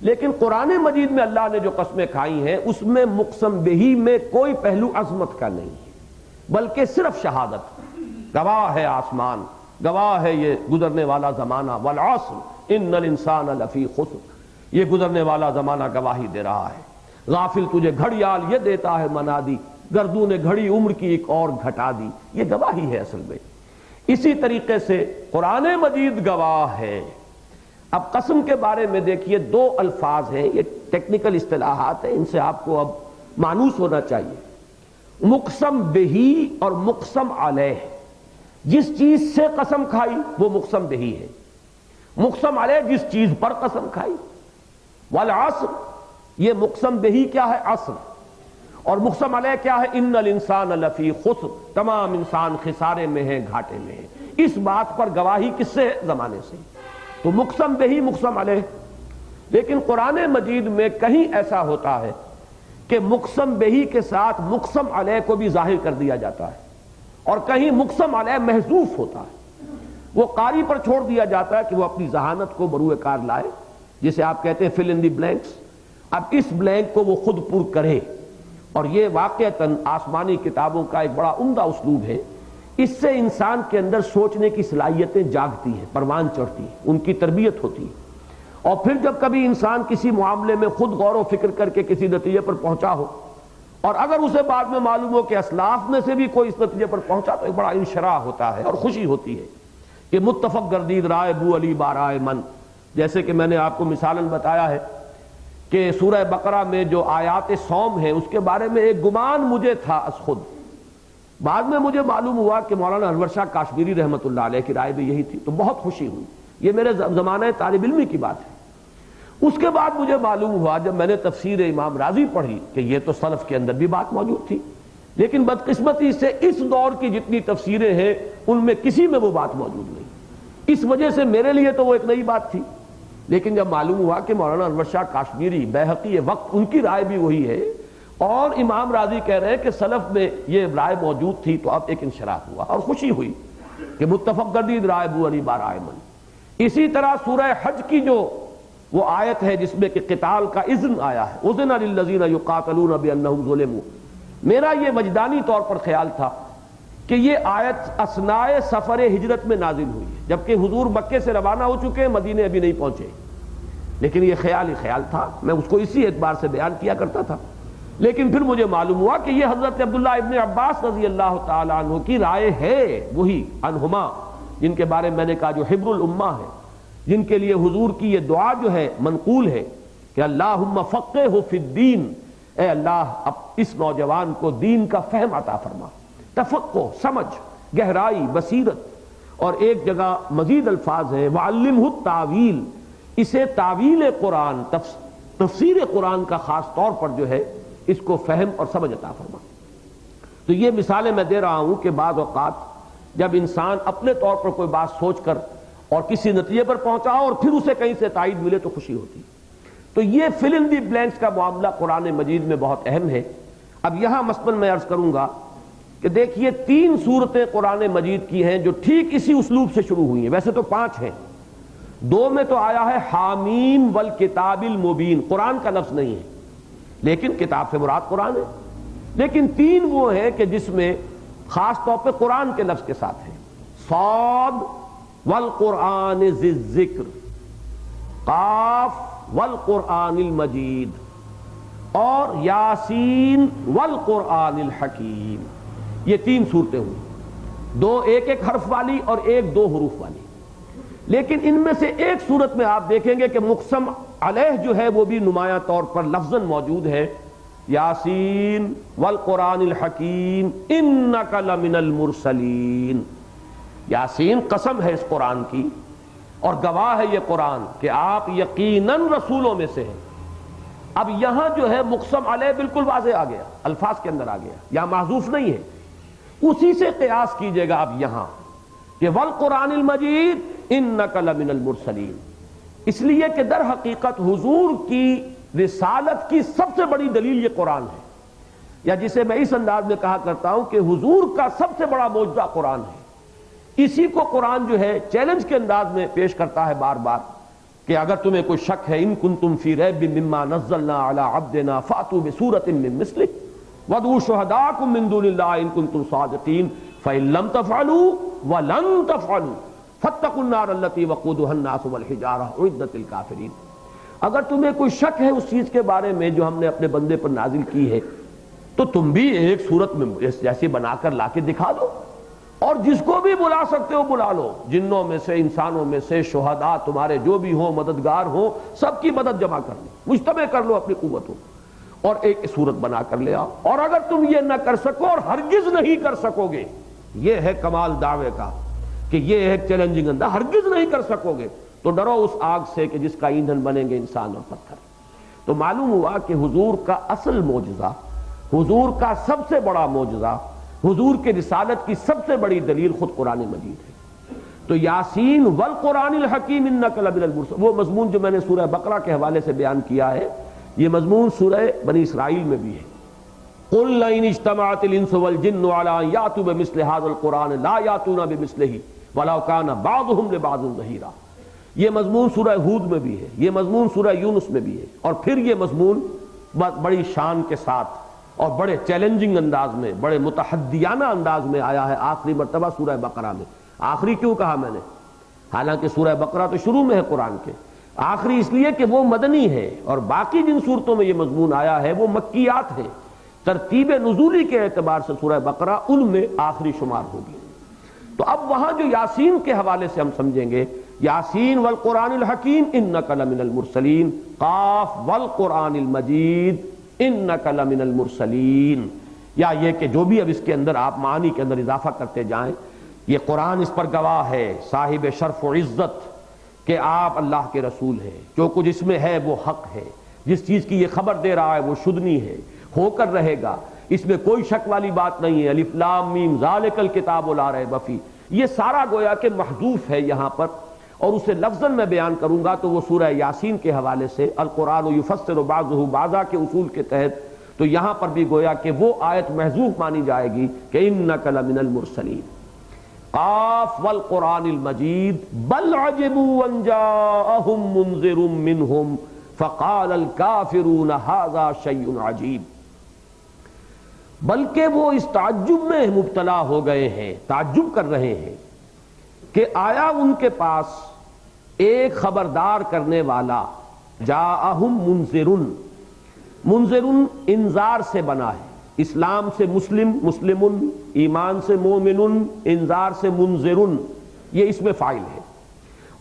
لیکن قرآن مجید میں اللہ نے جو قسمیں کھائی ہیں اس میں مقسم بہی میں کوئی پہلو عظمت کا نہیں ہے، بلکہ صرف شہادت۔ گواہ ہے آسمان، گواہ ہے یہ گزرنے والا زمانہ، والعصر ان الانسان لفی خسر، یہ گزرنے والا زمانہ گواہی دے رہا ہے۔ غافل تجھے گھڑیال یہ دیتا ہے منادی، گردوں نے گھڑی عمر کی ایک اور گھٹا دی، یہ گواہی ہے اصل میں۔ اسی طریقے سے قرآن مجید گواہ ہے۔ اب قسم کے بارے میں دیکھیے 2 الفاظ ہیں، یہ ٹیکنیکل اصطلاحات ہیں، ان سے آپ کو اب مانوس ہونا چاہیے۔ مقسم بہی اور مقسم علیہ۔ جس چیز سے قسم کھائی وہ مقسم بہی ہے، مقسم علیہ جس چیز پر قسم کھائی۔ والعصر، یہ مقسم بہی کیا ہے؟ عصر۔ اور مقسم علیہ کیا ہے؟ ان الانسان لفی خسر، تمام انسان خسارے میں ہیں، گھاٹے میں ہیں۔ اس بات پر گواہی کس سے؟ زمانے سے۔ تو مقسم بہی مقسم علیہ۔ لیکن قرآن مجید میں کہیں ایسا ہوتا ہے کہ مقسم بہی کے ساتھ مقسم علیہ کو بھی ظاہر کر دیا جاتا ہے، اور کہیں مقسم علیہ محذوف ہوتا ہے، وہ قاری پر چھوڑ دیا جاتا ہے کہ وہ اپنی ذہانت کو بروئے کار لائے، جسے آپ کہتے ہیں فل ان دی بلینکس۔ اب اس بلینک کو وہ خود پر کرے، اور یہ واقعتاً آسمانی کتابوں کا ایک بڑا عمدہ اسلوب ہے۔ اس سے انسان کے اندر سوچنے کی صلاحیتیں جاگتی ہیں، پروان چڑھتی ہیں، ان کی تربیت ہوتی ہے، اور پھر جب کبھی انسان کسی معاملے میں خود غور و فکر کر کے کسی نتیجے پر پہنچا ہو، اور اگر اسے بعد میں معلوم ہو کہ اسلاف میں سے بھی کوئی اس نتیجے پر پہنچا، تو ایک بڑا انشراح ہوتا ہے اور خوشی ہوتی ہے کہ متفق گردید رائے بو علی بارائے من۔ جیسے کہ میں نے آپ کو مثالاً بتایا ہے کہ سورہ بقرہ میں جو آیات صوم ہیں، اس کے بارے میں ایک گمان مجھے تھا از خود، بعد میں مجھے معلوم ہوا کہ مولانا انور شاہ کاشمیری رحمۃ اللہ علیہ کی رائے بھی یہی تھی، تو بہت خوشی ہوئی۔ یہ میرے زمانہ طالب علمی کی بات ہے۔ اس کے بعد مجھے معلوم ہوا جب میں نے تفسیر امام راضی پڑھی کہ یہ تو سلف کے اندر بھی بات موجود تھی، لیکن بدقسمتی سے اس دور کی جتنی تفسیریں ہیں ان میں کسی میں وہ بات موجود نہیں۔ اس وجہ سے میرے لیے تو وہ ایک نئی بات تھی، لیکن جب معلوم ہوا کہ مولانا انور شاہ کاشمیری بیہقی وقت ان کی رائے بھی وہی ہے، اور امام راضی کہہ رہے ہیں کہ سلف میں یہ رائے موجود تھی، تو اب ایک انشراح ہوا اور خوشی ہوئی کہ متفق گردید رائے بو علی بارائے من۔ اسی طرح سورہ حج کی جو وہ آیت ہے جس میں کہ قتال کا اذن آیا ہے، اذن للذین یقاتلون بانہم ظلموا، میرا یہ وجدانی طور پر خیال تھا کہ یہ آیت اثناء سفر ہجرت میں نازل ہوئی ہے، جبکہ حضور مکے سے روانہ ہو چکے ہیں، مدینے ابھی نہیں پہنچے، لیکن یہ خیال ہی خیال تھا، میں اس کو اسی اعتبار سے بیان کیا کرتا تھا۔ لیکن پھر مجھے معلوم ہوا کہ یہ حضرت عبداللہ ابن عباس رضی اللہ تعالیٰ عنہ کی رائے ہے، وہی عنہما، جن کے بارے میں نے کہا جو حبر الامہ ہے، جن کے لیے حضور کی یہ دعا جو ہے منقول ہے کہ اللہم فقہہ فی الدین، اے اللہ اب اس نوجوان کو دین کا فہم عطا فرما، تفقہ، سمجھ، گہرائی، بصیرت۔ اور ایک جگہ مزید الفاظ ہیں وعلمہ التاویل، اسے تعویل قرآن، تفسیر قرآن کا خاص طور پر جو ہے اس کو فہم اور سمجھ عطا فرما۔ تو یہ مثالیں میں دے رہا ہوں کہ بعض اوقات جب انسان اپنے طور پر کوئی بات سوچ کر اور کسی نتیجے پر پہنچا اور پھر اسے کہیں سے تائید ملے تو خوشی ہوتی۔ تو یہ فل ان دی بلینکس کا معاملہ قرآن مجید میں بہت اہم ہے۔ اب یہاں مثلاً میں عرض کروں گا کہ دیکھیے 3 سورتیں قرآن مجید کی ہیں جو ٹھیک اسی اسلوب سے شروع ہوئی ہیں، ویسے تو 5 ہیں، 2 میں تو آیا ہے حامیم والکتاب المبین، قرآن کا لفظ نہیں ہے لیکن کتاب سے مراد قرآن ہے، لیکن 3 وہ ہیں کہ جس میں خاص طور پہ قرآن کے لفظ کے ساتھ ہے، صاد والقرآن ذی الذکر، قاف والقرآن المجید، اور یاسین والقرآن الحکیم۔ یہ 3 صورتیں ہوئی، 2 ایک ایک حرف والی اور 1 2 حروف والی، لیکن ان میں سے ایک صورت میں آپ دیکھیں گے کہ مقسم علیہ جو ہے وہ بھی نمایاں طور پر لفظاً موجود ہے، یاسین والقرآن الحکیم انک لمن المرسلین۔ یاسین قسم ہے اس قرآن کی، اور گواہ ہے یہ قرآن کہ آپ یقیناً رسولوں میں سے ہیں۔ اب یہاں جو ہے مقسم علیہ بالکل واضح آ گیا، الفاظ کے اندر آ گیا، یہاں محذوف نہیں ہے، اسی سے قیاس کیجئے گا اب یہاں کہ والقرآن المجید انک لمن المرسلین، اس لیے کہ در حقیقت حضور کی رسالت کی سب سے بڑی دلیل یہ قرآن ہے، یا جسے میں اس انداز میں کہا کرتا ہوں کہ حضور کا سب سے بڑا معجزہ قرآن ہے۔ اسی کو قرآن جو ہے چیلنج کے انداز میں پیش کرتا ہے بار بار کہ اگر تمہیں کوئی شک ہے ان کنتم فی ریب مما نزلنا علی عبدنا فاتوا بسورۃ من مثلہ وادعوا شہداءکم من دون اللہ ان کنتم صادقین فإن لم تفعلوا ولن تفعلوا فاتقوا النار التي وقودها الناس والحجارہ اعدت للکافرین۔ اگر تمہیں کوئی شک ہے اس چیز کے بارے میں جو ہم نے اپنے بندے پر نازل کی ہے تو تم بھی ایک صورت میں جیسی بنا کر لا کے دکھا دو، اور جس کو بھی بلا سکتے ہو بلا لو، جنوں میں سے، انسانوں میں سے، شہداء تمہارے جو بھی ہوں، مددگار ہوں، سب کی مدد جمع کر لو، مجتمع کر لو اپنی قوتوں، اور ایک صورت بنا کر لے آؤ۔ اور اگر تم یہ نہ کر سکو اور ہرگز نہیں کر سکو گے، یہ ہے کمال دعوے کا کہ یہ ایک چیلنجنگ انداز، ہرگز نہیں کر سکو گے تو ڈرو اس آگ سے کہ جس کا ایندھن بنیں گے انسان اور پتھر۔ تو معلوم ہوا کہ حضور کا اصل معجزہ حضور کا سب سے بڑا معجزہ، حضور کے رسالت کی سب سے بڑی دلیل خود قرآن مجید ہے۔ تو یاسین والقرآن الحکیم انک لمن المرسلین، وہ مضمون جو میں نے سورہ بقرہ کے حوالے سے بیان کیا ہے، یہ مضمون سورہ بنی اسرائیل میں بھی ہے۔ قل لئن اجتمعت الانس والجن علی ان یاتوا بمثل هذا القرآن لا یاتون بمثلہ ولو کان بعضهم لبعض ظہیرا، یہ مضمون سورہ ہود میں بھی ہے، یہ مضمون سورہ یونس میں بھی ہے، اور پھر یہ مضمون بڑی شان کے ساتھ اور بڑے چیلنجنگ انداز میں، بڑے متحدیانہ انداز میں آیا ہے آخری مرتبہ سورہ بقرہ میں۔ آخری کیوں کہا میں نے؟ حالانکہ سورہ بقرہ تو شروع میں ہے قرآن کے، آخری اس لیے کہ وہ مدنی ہے، اور باقی جن صورتوں میں یہ مضمون آیا ہے وہ مکیات ہیں، ترتیب نزولی کے اعتبار سے سورہ بقرہ ان میں آخری شمار ہوگی۔ تو اب وہاں جو یاسین کے حوالے سے ہم سمجھیں گے، یاسین والقرآن الحکیم انک لمن المرسلین، قاف والقرآن المجید انک لمن المرسلین، یا یہ کہ جو بھی اب اس کے اندر آپ معانی کے اندر اضافہ کرتے جائیں، یہ قرآن اس پر گواہ ہے، صاحب شرف و عزت، کہ آپ اللہ کے رسول ہیں، جو کچھ اس میں ہے وہ حق ہے، جس چیز کی یہ خبر دے رہا ہے وہ شدنی ہے، ہو کر رہے گا، اس میں کوئی شک والی بات نہیں ہے۔ الف لام میم ذالک الکتاب لا ریب فیہ، یہ سارا گویا کہ محذوف ہے یہاں پر، اور اسے لفظاً میں بیان کروں گا تو وہ سورہ یاسین کے حوالے سے القرآن یفسر بعضہ بعضا کے اصول کے تحت، تو یہاں پر بھی گویا کہ وہ آیت محذوف مانی جائے گی کہ انک لمن المرسلین، قاف والقرآن المجید بل عجبوا ان جاءہم منذر منہم فقال الکافرون ھذا شیء عجیب، بلکہ وہ اس تعجب میں مبتلا ہو گئے ہیں، تعجب کر رہے ہیں کہ آیا ان کے پاس ایک خبردار کرنے والا، جاءہم منذرن، منذرن انذار سے بنا ہے، اسلام سے مسلم، مسلمن، ایمان سے مومنن، انذار سے منذرن، یہ اس میں فاعل ہے،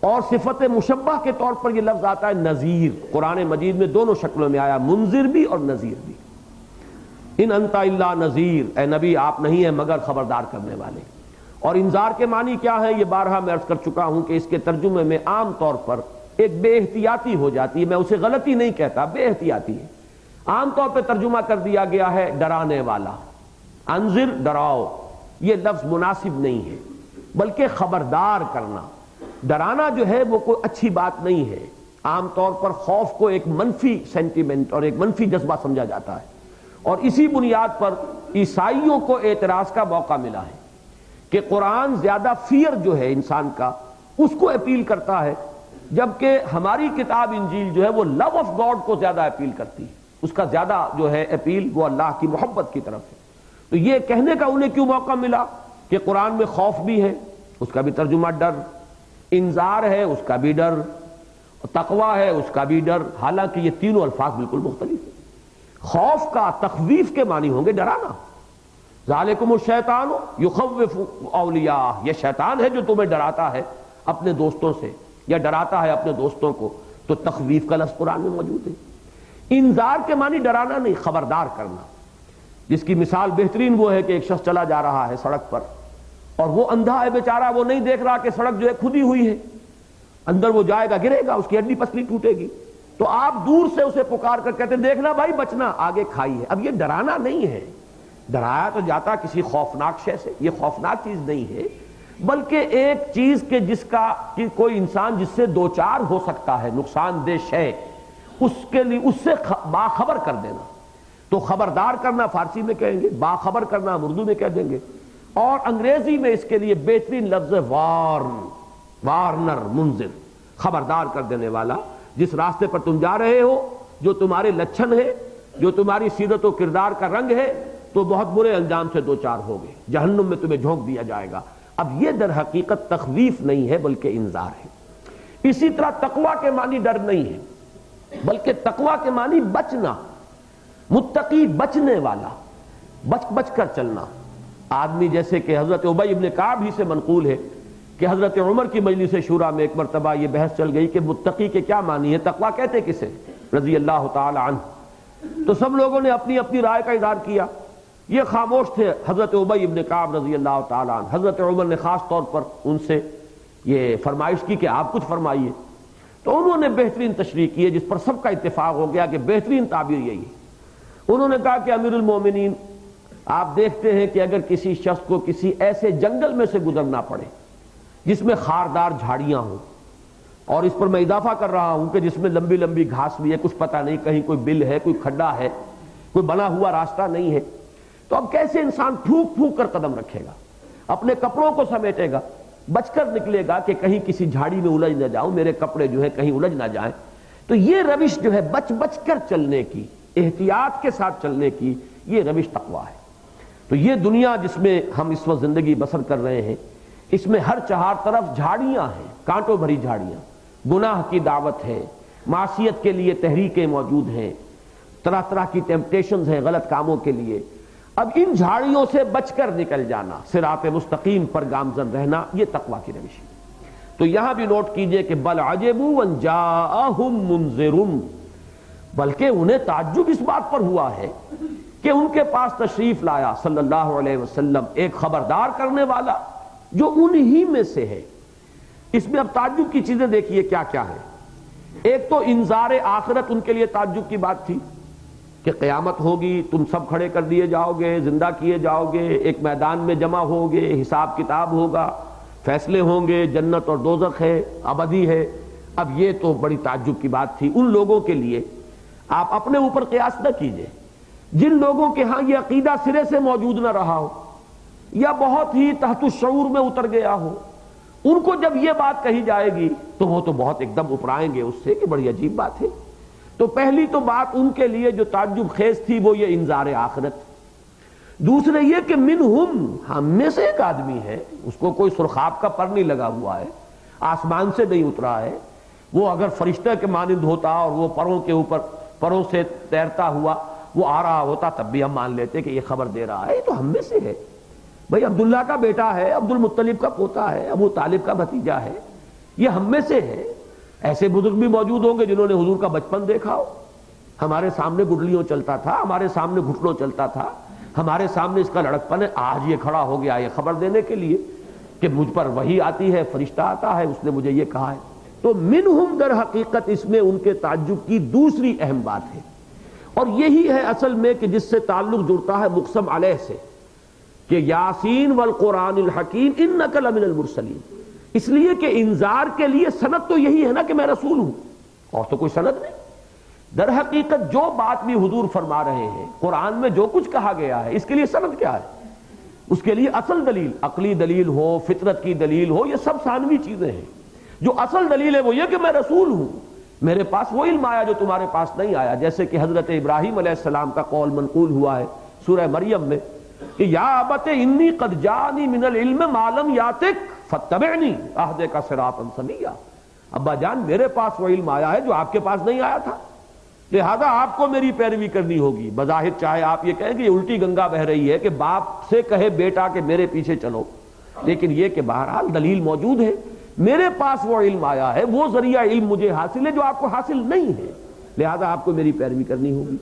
اور صفت مشبہ کے طور پر یہ لفظ آتا ہے نذیر، قرآن مجید میں دونوں شکلوں میں آیا، منذر بھی اور نذیر بھی۔ ان انت الا نذیر، اے نبی آپ نہیں ہیں مگر خبردار کرنے والے۔ اور انذار کے معنی کیا ہے یہ بارہا میں عرض کر چکا ہوں کہ اس کے ترجمے میں عام طور پر ایک بے احتیاطی ہو جاتی ہے، میں اسے غلطی نہیں کہتا، بے احتیاطی ہے، عام طور پہ ترجمہ کر دیا گیا ہے ڈرانے والا، انذر ڈراؤ، یہ لفظ مناسب نہیں ہے، بلکہ خبردار کرنا۔ ڈرانا جو ہے وہ کوئی اچھی بات نہیں ہے، عام طور پر خوف کو ایک منفی سینٹیمنٹ اور ایک منفی جذبہ سمجھا جاتا ہے، اور اسی بنیاد پر عیسائیوں کو اعتراض کا موقع ملا ہے کہ قرآن زیادہ فیئر جو ہے انسان کا اس کو اپیل کرتا ہے، جبکہ ہماری کتاب انجیل جو ہے وہ لو آف گاڈ کو زیادہ اپیل کرتی ہے، اس کا زیادہ جو ہے اپیل وہ اللہ کی محبت کی طرف ہے۔ تو یہ کہنے کا انہیں کیوں موقع ملا کہ قرآن میں خوف بھی ہے، اس کا بھی ترجمہ ڈر، انذار ہے اس کا بھی ڈر، تقویٰ ہے اس کا بھی ڈر، حالانکہ یہ تینوں الفاظ بالکل مختلف ہیں۔ خوف کا تخویف کے معنی ہوں گے ڈرانا، ذالکم الشیطان یخوف اولیاء، یہ شیطان ہے جو تمہیں ڈراتا ہے اپنے دوستوں سے، یا ڈراتا ہے اپنے دوستوں کو، تو تخویف کا لفظ قرآن میں موجود ہے۔ انذار کے معنی ڈرانا نہیں، خبردار کرنا، جس کی مثال بہترین وہ ہے کہ ایک شخص چلا جا رہا ہے سڑک پر، اور وہ اندھا ہے بیچارہ، وہ نہیں دیکھ رہا کہ سڑک جو ہے کھدی ہوئی ہے، اندر وہ جائے گا گرے گا، اس کی ہڈی پسلی ٹوٹے گی، تو آپ دور سے اسے پکار کر کہتے ہیں دیکھنا بھائی بچنا، آگے کھائی ہے۔ اب یہ ڈرانا نہیں ہے، ڈرایا تو جاتا کسی خوفناک شے سے، یہ خوفناک چیز نہیں ہے، بلکہ ایک چیز کے جس کا کہ کوئی انسان جس سے دوچار ہو سکتا ہے نقصان دہ شے، اس کے لیے اس سے باخبر کر دینا۔ تو خبردار کرنا فارسی میں کہیں گے، باخبر کرنا ہم اردو میں کہہ دیں گے، اور انگریزی میں اس کے لیے بہترین لفظ ہے وارن، وارنر، منذر، خبردار کر دینے والا۔ جس راستے پر تم جا رہے ہو، جو تمہارے لچھن ہے، جو تمہاری سیرت و کردار کا رنگ ہے، تو بہت برے انجام سے دوچار ہوگے، جہنم میں تمہیں جھونک دیا جائے گا۔ اب یہ در حقیقت تخویف نہیں ہے بلکہ انذار ہے۔ اسی طرح تقویٰ کے معنی ڈر نہیں ہے، بلکہ تقویٰ کے معنی بچنا، متقی بچنے والا، بچ کر چلنا۔ آدمی جیسے کہ حضرت ابی ابن کعب ہی سے منقول ہے کہ حضرت عمر کی مجلس شورا میں ایک مرتبہ یہ بحث چل گئی کہ متقی کے کیا معنی ہے، تقویٰ کہتے کسے، رضی اللہ تعالی عنہ، تو سب لوگوں نے اپنی اپنی رائے کا اظہار کیا، یہ خاموش تھے حضرت ابی ابن کعب رضی اللہ تعالی عنہ۔ حضرت عمر نے خاص طور پر ان سے یہ فرمائش کی کہ آپ کچھ فرمائیے، تو انہوں نے بہترین تشریح کی ہے جس پر سب کا اتفاق ہو گیا کہ بہترین تعبیر یہی ہے۔ انہوں نے کہا کہ امیر المومنین، آپ دیکھتے ہیں کہ اگر کسی شخص کو کسی ایسے جنگل میں سے گزرنا پڑے جس میں خاردار جھاڑیاں ہوں، اور اس پر میں اضافہ کر رہا ہوں کہ جس میں لمبی لمبی گھاس بھی ہے، کچھ پتہ نہیں کہیں کوئی بل ہے، کوئی کھڈا ہے، کوئی بنا ہوا راستہ نہیں ہے، تو اب کیسے انسان پھونک پھونک کر قدم رکھے گا، اپنے کپڑوں کو سمیٹے گا، بچ کر نکلے گا کہ کہیں کسی جھاڑی میں الجھ نہ جاؤں، میرے کپڑے جو ہے کہیں الجھ نہ جائیں۔ تو یہ روش جو ہے بچ بچ کر چلنے کی، احتیاط کے ساتھ چلنے کی، یہ روش تقویٰ ہے۔ تو یہ دنیا جس میں ہم اس وقت زندگی بسر کر رہے ہیں، اس میں ہر چہار طرف جھاڑیاں ہیں، کانٹوں بھری جھاڑیاں، گناہ کی دعوت ہے، معصیت کے لیے تحریکیں موجود ہیں، طرح طرح کی ٹیمپٹیشنز ہیں غلط کاموں کے لیے۔ اب ان جھاڑیوں سے بچ کر نکل جانا، صراط مستقیم پر گامزن رہنا، یہ تقویٰ کی روش ہے۔ تو یہاں بھی نوٹ کیجئے کہ بل عجبوا ان جاءہم منذر، بلکہ انہیں تعجب اس بات پر ہوا ہے کہ ان کے پاس تشریف لایا صلی اللہ علیہ وسلم ایک خبردار کرنے والا جو انہی میں سے ہے۔ اس میں اب تعجب کی چیزیں دیکھیے کیا کیا ہے۔ ایک تو انذار آخرت ان کے لیے تعجب کی بات تھی کہ قیامت ہوگی، تم سب کھڑے کر دیے جاؤ گے، زندہ کیے جاؤ گے، ایک میدان میں جمع ہوگے، حساب کتاب ہوگا، فیصلے ہوں گے، جنت اور دوزخ ہے، ابدی ہے۔ اب یہ تو بڑی تعجب کی بات تھی ان لوگوں کے لیے۔ آپ اپنے اوپر قیاس نہ کیجئے، جن لوگوں کے ہاں یہ عقیدہ سرے سے موجود نہ رہا ہو یا بہت ہی تحت الشعور میں اتر گیا ہو، ان کو جب یہ بات کہی جائے گی تو وہ تو بہت ایک دم اپرائیں گے اس سے کہ بڑی عجیب بات ہے۔ تو پہلی تو بات ان کے لیے جو تعجب خیز تھی وہ یہ انذار آخرت۔ دوسرے یہ کہ منہم، ہم میں سے ایک آدمی ہے، اس کو کوئی سرخاب کا پر نہیں لگا ہوا ہے، آسمان سے نہیں اترا ہے، وہ اگر فرشتہ کے مانند ہوتا اور وہ پروں کے اوپر پروں سے تیرتا ہوا وہ آ رہا ہوتا تب بھی ہم مان لیتے کہ یہ خبر دے رہا ہے، یہ تو ہم میں سے ہے۔ بھئی عبداللہ کا بیٹا ہے، عبد المطلب کا پوتا ہے، ابو طالب کا بھتیجا ہے، یہ ہم میں سے ہے۔ ایسے بزرگ بھی موجود ہوں گے جنہوں نے حضور کا بچپن دیکھا ہو، ہمارے سامنے گڈلیوں چلتا تھا، ہمارے سامنے گھٹنوں چلتا تھا، ہمارے سامنے اس کا لڑکپن ہے، آج یہ کھڑا ہو گیا یہ خبر دینے کے لیے کہ مجھ پر وحی آتی ہے، فرشتہ آتا ہے، اس نے مجھے یہ کہا ہے۔ تو منہم در حقیقت اس میں ان کے تعجب کی دوسری اہم بات ہے، اور یہی ہے اصل میں کہ جس سے تعلق جڑتا ہے مقسم علیہ سے کہ یاسین والقرآن الحکیم انک لمن المرسلین، اس لیے کہ انذار کے لیے سند تو یہی ہے نا کہ میں رسول ہوں، اور تو کوئی سند نہیں۔ در حقیقت جو بات بھی حضور فرما رہے ہیں، قرآن میں جو کچھ کہا گیا ہے، اس کے لیے سند کیا ہے؟ اس کے لیے اصل دلیل، عقلی دلیل ہو، فطرت کی دلیل ہو، یہ سب ثانوی چیزیں ہیں۔ جو اصل دلیل ہے وہ یہ کہ میں رسول ہوں، میرے پاس وہ علم آیا جو تمہارے پاس نہیں آیا، جیسے کہ حضرت ابراہیم علیہ السلام کا قول منقول ہوا ہے سورہ مریم میں کہ یا ابت انی قد جانی من العلم ما لم یاتک فاتبعنی اہدک صراطا سویا، ابا جان میرے پاس وہ علم آیا ہے جو آپ کے پاس نہیں آیا تھا، لہذا آپ کو میری پیروی کرنی ہوگی۔ بظاہر چاہے آپ یہ کہیں کہ یہ الٹی گنگا بہ رہی ہے کہ باپ سے کہے بیٹا کہ میرے پیچھے چلو، لیکن یہ کہ بہرحال دلیل موجود ہے، میرے پاس وہ علم آیا ہے، وہ ذریعہ علم مجھے حاصل ہے جو آپ کو حاصل نہیں ہے، لہذا آپ کو میری پیروی کرنی ہوگی۔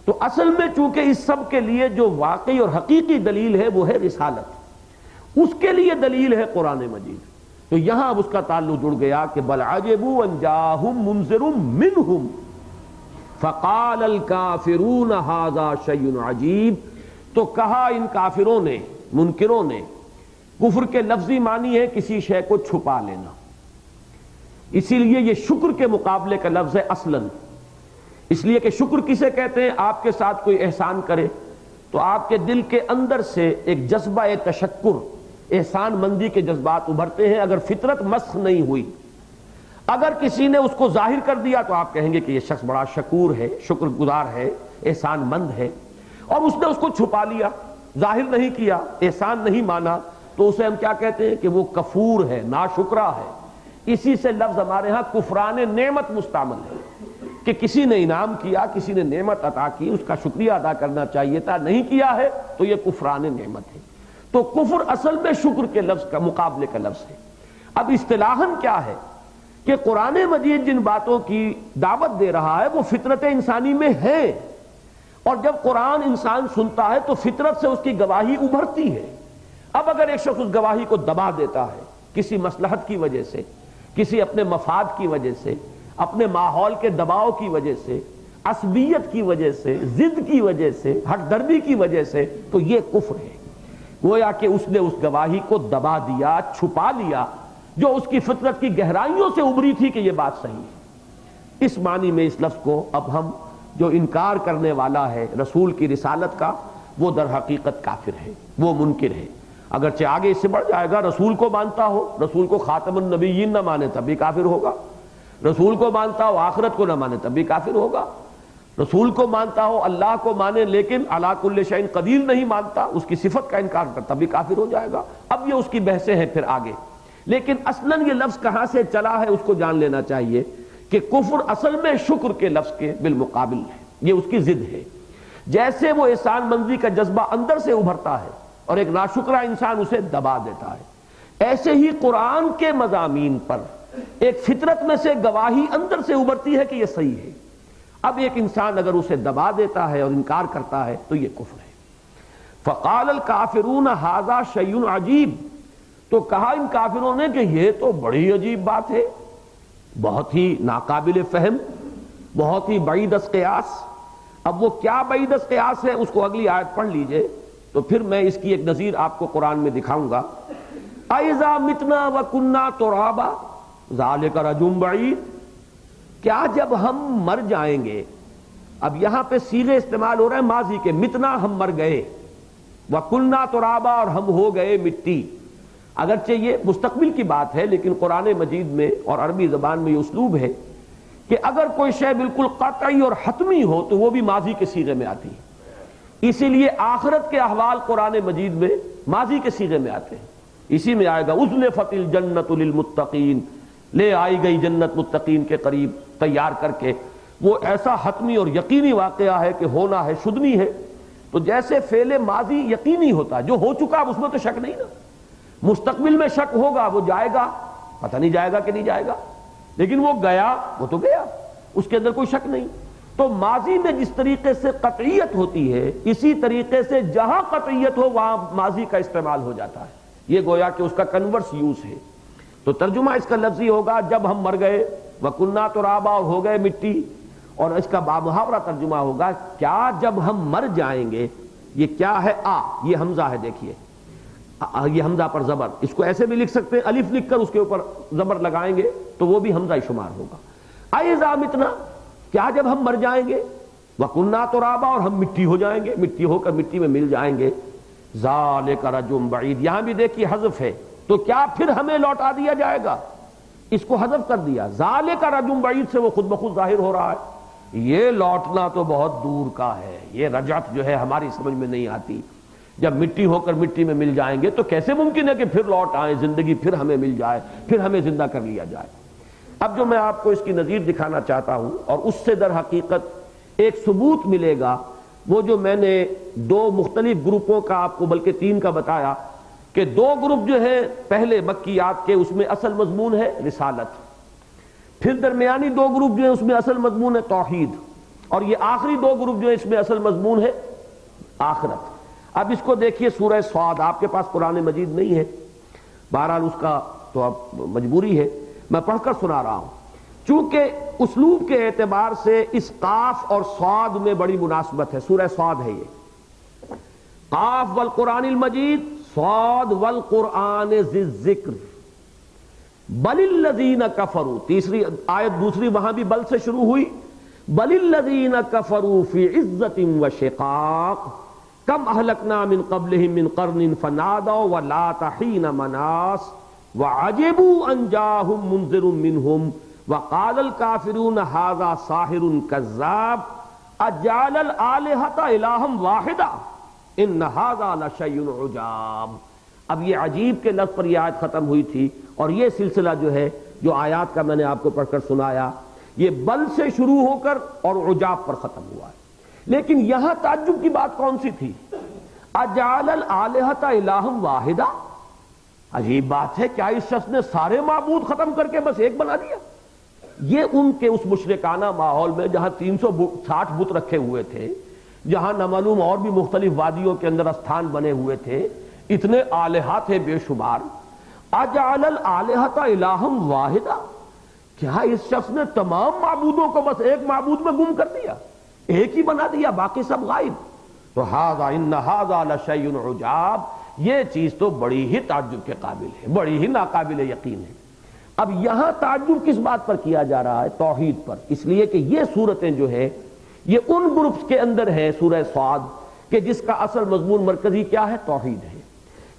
تو اصل میں چونکہ اس سب کے لیے جو واقعی اور حقیقی دلیل ہے وہ ہے رسالت، اس کے لیے دلیل ہے قرآن مجید۔ تو یہاں اب اس کا تعلق جڑ گیا کہ بل عجبوا ان جاءہم منذر منہم فقال الکافرون ھذا شیء عجیب، تو کہا ان کافروں نے، منکروں نے، کفر کے لفظی معنی ہے کسی شے کو چھپا لینا، اسی لیے یہ شکر کے مقابلے کا لفظ ہے اصلاً، اس لیے کہ شکر کسے کہتے ہیں؟ آپ کے ساتھ کوئی احسان کرے تو آپ کے دل کے اندر سے ایک جذبہ تشکر، احسان مندی کے جذبات ابھرتے ہیں اگر فطرت مسخ نہیں ہوئی۔ اگر کسی نے اس کو ظاہر کر دیا تو آپ کہیں گے کہ یہ شخص بڑا شکور ہے، شکر گزار ہے، احسان مند ہے، اور اس نے اس کو چھپا لیا، ظاہر نہیں کیا، احسان نہیں مانا، تو اسے ہم کیا کہتے ہیں کہ وہ کفور ہے، ناشکرا ہے۔ اسی سے لفظ ہمارے ہاں کفران نعمت مستعمل ہے کہ کسی نے انعام کیا، کسی نے نعمت عطا کی، اس کا شکریہ ادا کرنا چاہیے تھا، نہیں کیا ہے تو یہ کفران نعمت ہے۔ تو کفر اصل میں شکر کے لفظ کا مقابلے کا لفظ ہے۔ اب اصطلاحاً کیا ہے کہ قرآن مجید جن باتوں کی دعوت دے رہا ہے وہ فطرت انسانی میں ہے، اور جب قرآن انسان سنتا ہے تو فطرت سے اس کی گواہی ابھرتی ہے۔ اب اگر ایک شخص اس گواہی کو دبا دیتا ہے کسی مصلحت کی وجہ سے، کسی اپنے مفاد کی وجہ سے، اپنے ماحول کے دباؤ کی وجہ سے، عصبیت کی وجہ سے، ضد کی وجہ سے، ہٹ دردی کی وجہ سے، تو یہ کفر ہے۔ گویا کہ اس نے اس گواہی کو دبا دیا، چھپا لیا، جو اس کی فطرت کی گہرائیوں سے ابھری تھی کہ یہ بات صحیح ہے۔ اس معنی میں اس لفظ کو اب ہم، جو انکار کرنے والا ہے رسول کی رسالت کا، وہ در حقیقت کافر ہے، وہ منکر ہے۔ اگرچہ آگے اس سے بڑھ جائے گا، رسول کو مانتا ہو، رسول کو خاتم النبیین نہ مانے تب بھی کافر ہوگا، رسول کو مانتا ہو آخرت کو نہ مانے تب بھی کافر ہوگا، رسول کو مانتا ہو اللہ کو مانے لیکن علی کل شیء قدیر نہیں مانتا، اس کی صفت کا انکار کرتا تب بھی کافر ہو جائے گا۔ اب یہ اس کی بحثیں ہیں پھر آگے، لیکن اصلاً یہ لفظ کہاں سے چلا ہے اس کو جان لینا چاہیے کہ کفر اصل میں شکر کے لفظ کے بالمقابل ہے، یہ اس کی ضد ہے۔ جیسے وہ احسان مندی کا جذبہ اندر سے ابھرتا ہے اور ایک ناشکرا انسان اسے دبا دیتا ہے، ایسے ہی قرآن کے مضامین پر ایک فطرت میں سے گواہی اندر سے ابھرتی ہے کہ یہ صحیح ہے۔ اب ایک انسان اگر اسے دبا دیتا ہے اور انکار کرتا ہے تو یہ کفر ہے۔ فقال الکافرون ھذا شیء عجیب، تو کہا ان کافروں نے کہ یہ تو بڑی عجیب بات ہے، بہت ہی ناقابل فہم، بہت ہی بعید از قیاس۔ اب وہ کیا بعید از قیاس ہے اس کو اگلی آیت پڑھ لیجئے تو پھر میں اس کی ایک نظیر آپ کو قرآن میں دکھاؤں گا۔ اَإِذَا مِتْنَا وَكُنَّا تُرَابًا ذَلِكَ رَجْعٌ بَعِيدٌ، کیا جب ہم مر جائیں گے، اب یہاں پہ صیغے استعمال ہو رہے ہیں ماضی کے، متنا ہم مر گئے، وَكُنَّا تُرَابًا اور ہم ہو گئے مٹی۔ اگرچہ یہ مستقبل کی بات ہے لیکن قرآن مجید میں اور عربی زبان میں یہ اسلوب ہے کہ اگر کوئی شے بالکل قطعی اور حتمی ہو تو وہ بھی ماضی کے صیغے میں آتی ہے، اسی لیے آخرت کے احوال قرآن مجید میں ماضی کے صیغے میں آتے ہیں۔ اسی میں آئے گا اُزْلِفَتِ الْجَنَّةُ لِلْمُتَّقِينَ، لے آئی گئی جنت متقین کے قریب تیار کر کے۔ وہ ایسا حتمی اور یقینی واقعہ ہے کہ ہونا ہے، شدنی ہے۔ تو جیسے فعل ماضی یقینی ہوتا ہے، جو ہو چکا اب اس میں تو شک نہیں نا، مستقبل میں شک ہوگا، وہ جائے گا، پتہ نہیں جائے گا کہ نہیں جائے گا، لیکن وہ گیا، وہ تو گیا، اس کے اندر کوئی شک نہیں۔ تو ماضی میں جس طریقے سے قطعیت ہوتی ہے، اسی طریقے سے جہاں قطعیت ہو وہاں ماضی کا استعمال ہو جاتا ہے، یہ گویا کہ اس کا کنورس یوز ہے۔ تو ترجمہ اس کا لفظی ہوگا جب ہم مر گئے، وَكُنَّا تُرَابًا اور ہو گئے مٹی، اور اس کا بامحاورہ ترجمہ ہوگا کیا جب ہم مر جائیں گے۔ یہ کیا ہے؟ یہ حمزہ ہے، دیکھیے یہ حمزہ پر زبر، اس کو ایسے بھی لکھ سکتے ہیں، الف لکھ کر اس کے اوپر زبر لگائیں گے تو وہ بھی حمزہ شمار ہوگا۔ اَإِذَا مِتْنَا، کیا جب ہم مر جائیں گے، وَكُنَّا تُرَابًا اور ہم مٹی ہو جائیں گے، مٹی ہو کر مٹی میں مل جائیں گے، ذَلِكَ رَجْعٌ بَعِيدٌ، یہاں بھی دیکھیے حذف ہے، تو کیا پھر ہمیں لوٹا دیا جائے گا؟ اس کو حذف کر دیا، ذَلِكَ رَجْعٌ بَعِيدٌ سے وہ خود بخود ظاہر ہو رہا ہے، یہ لوٹنا تو بہت دور کا ہے، یہ رجعت جو ہے ہماری سمجھ میں نہیں آتی۔ جب مٹی ہو کر مٹی میں مل جائیں گے تو کیسے ممکن ہے کہ پھر لوٹ آئیں، زندگی پھر ہمیں مل جائے، پھر ہمیں زندہ کر لیا جائے۔ اب جو میں آپ کو اس کی نظیر دکھانا چاہتا ہوں اور اس سے در حقیقت ایک ثبوت ملے گا، وہ جو میں نے دو مختلف گروپوں کا آپ کو بلکہ 3 کا بتایا کہ 2 گروپ جو ہے پہلے مکیات کے، اس میں اصل مضمون ہے رسالت، پھر درمیانی 2 گروپ جو ہیں اس میں اصل مضمون ہے توحید، اور یہ آخری 2 گروپ جو ہے اس میں اصل مضمون ہے آخرت۔ اب اس کو دیکھیے سورہ صاد، آپ کے پاس قرآن مجید نہیں ہے، بہرحال اس کا تو اب مجبوری ہے، میں پڑھ کر سنا رہا ہوں، چونکہ اسلوب کے اعتبار سے اس قاف اور صاد میں بڑی مناسبت ہے۔ سورہ صاد ہے یہ، قاف والقرآن المجید، صاد والقرآن ذی الذکر، بل الذین کفروا، تیسری آیت دوسری وہاں بھی بل سے شروع ہوئی، بل الذین کفروا فی عزت وشقاق، کم اہلکنا من قبلہم من قرن فنادوا ولات حین مناس وعجبوا ان جاءہم منذر منہم وقال الکافرون ھذا ساحر کذاب اجعل الآلہۃ الہا واحدا ان ھذا لشیء عجاب۔ اب یہ عجیب کے لفظ پر یہ آیت ختم ہوئی تھی، اور یہ سلسلہ جو ہے جو آیات کا میں نے آپ کو پڑھ کر سنایا، یہ بل سے شروع ہو کر اور عجاب پر ختم ہوا ہے۔ لیکن یہاں تعجب کی بات کون سی تھی؟ اجعل الآلہۃ الہا واحدا، عجیب بات ہے، کیا اس شخص نے سارے معبود ختم کر کے بس ایک بنا دیا؟ یہ ان کے اس مشرکانہ ماحول میں جہاں 360 بت رکھے ہوئے تھے، جہاں نہ معلوم اور بھی مختلف وادیوں کے اندر استھان بنے ہوئے تھے، اتنے آلہہ تھے بے شمار، اجعل الآلہۃ الہا واحدا، کیا اس شخص نے تمام معبودوں کو بس ایک معبود میں گم کر دیا، ایک ہی بنا دیا، باقی سب غائب؟ تو ھذا ان ھذا لشیء عجاب، یہ چیز تو بڑی ہی تعجب کے قابل ہے، بڑی ہی ناقابل یقین ہے۔ اب یہاں تعجب کس بات پر کیا جا رہا ہے؟ توحید پر، اس لیے کہ یہ صورتیں جو ہے یہ ان گروپس کے اندر ہے سورہ صاد کہ جس کا اصل مضمون مرکزی کیا ہے؟ توحید ہے۔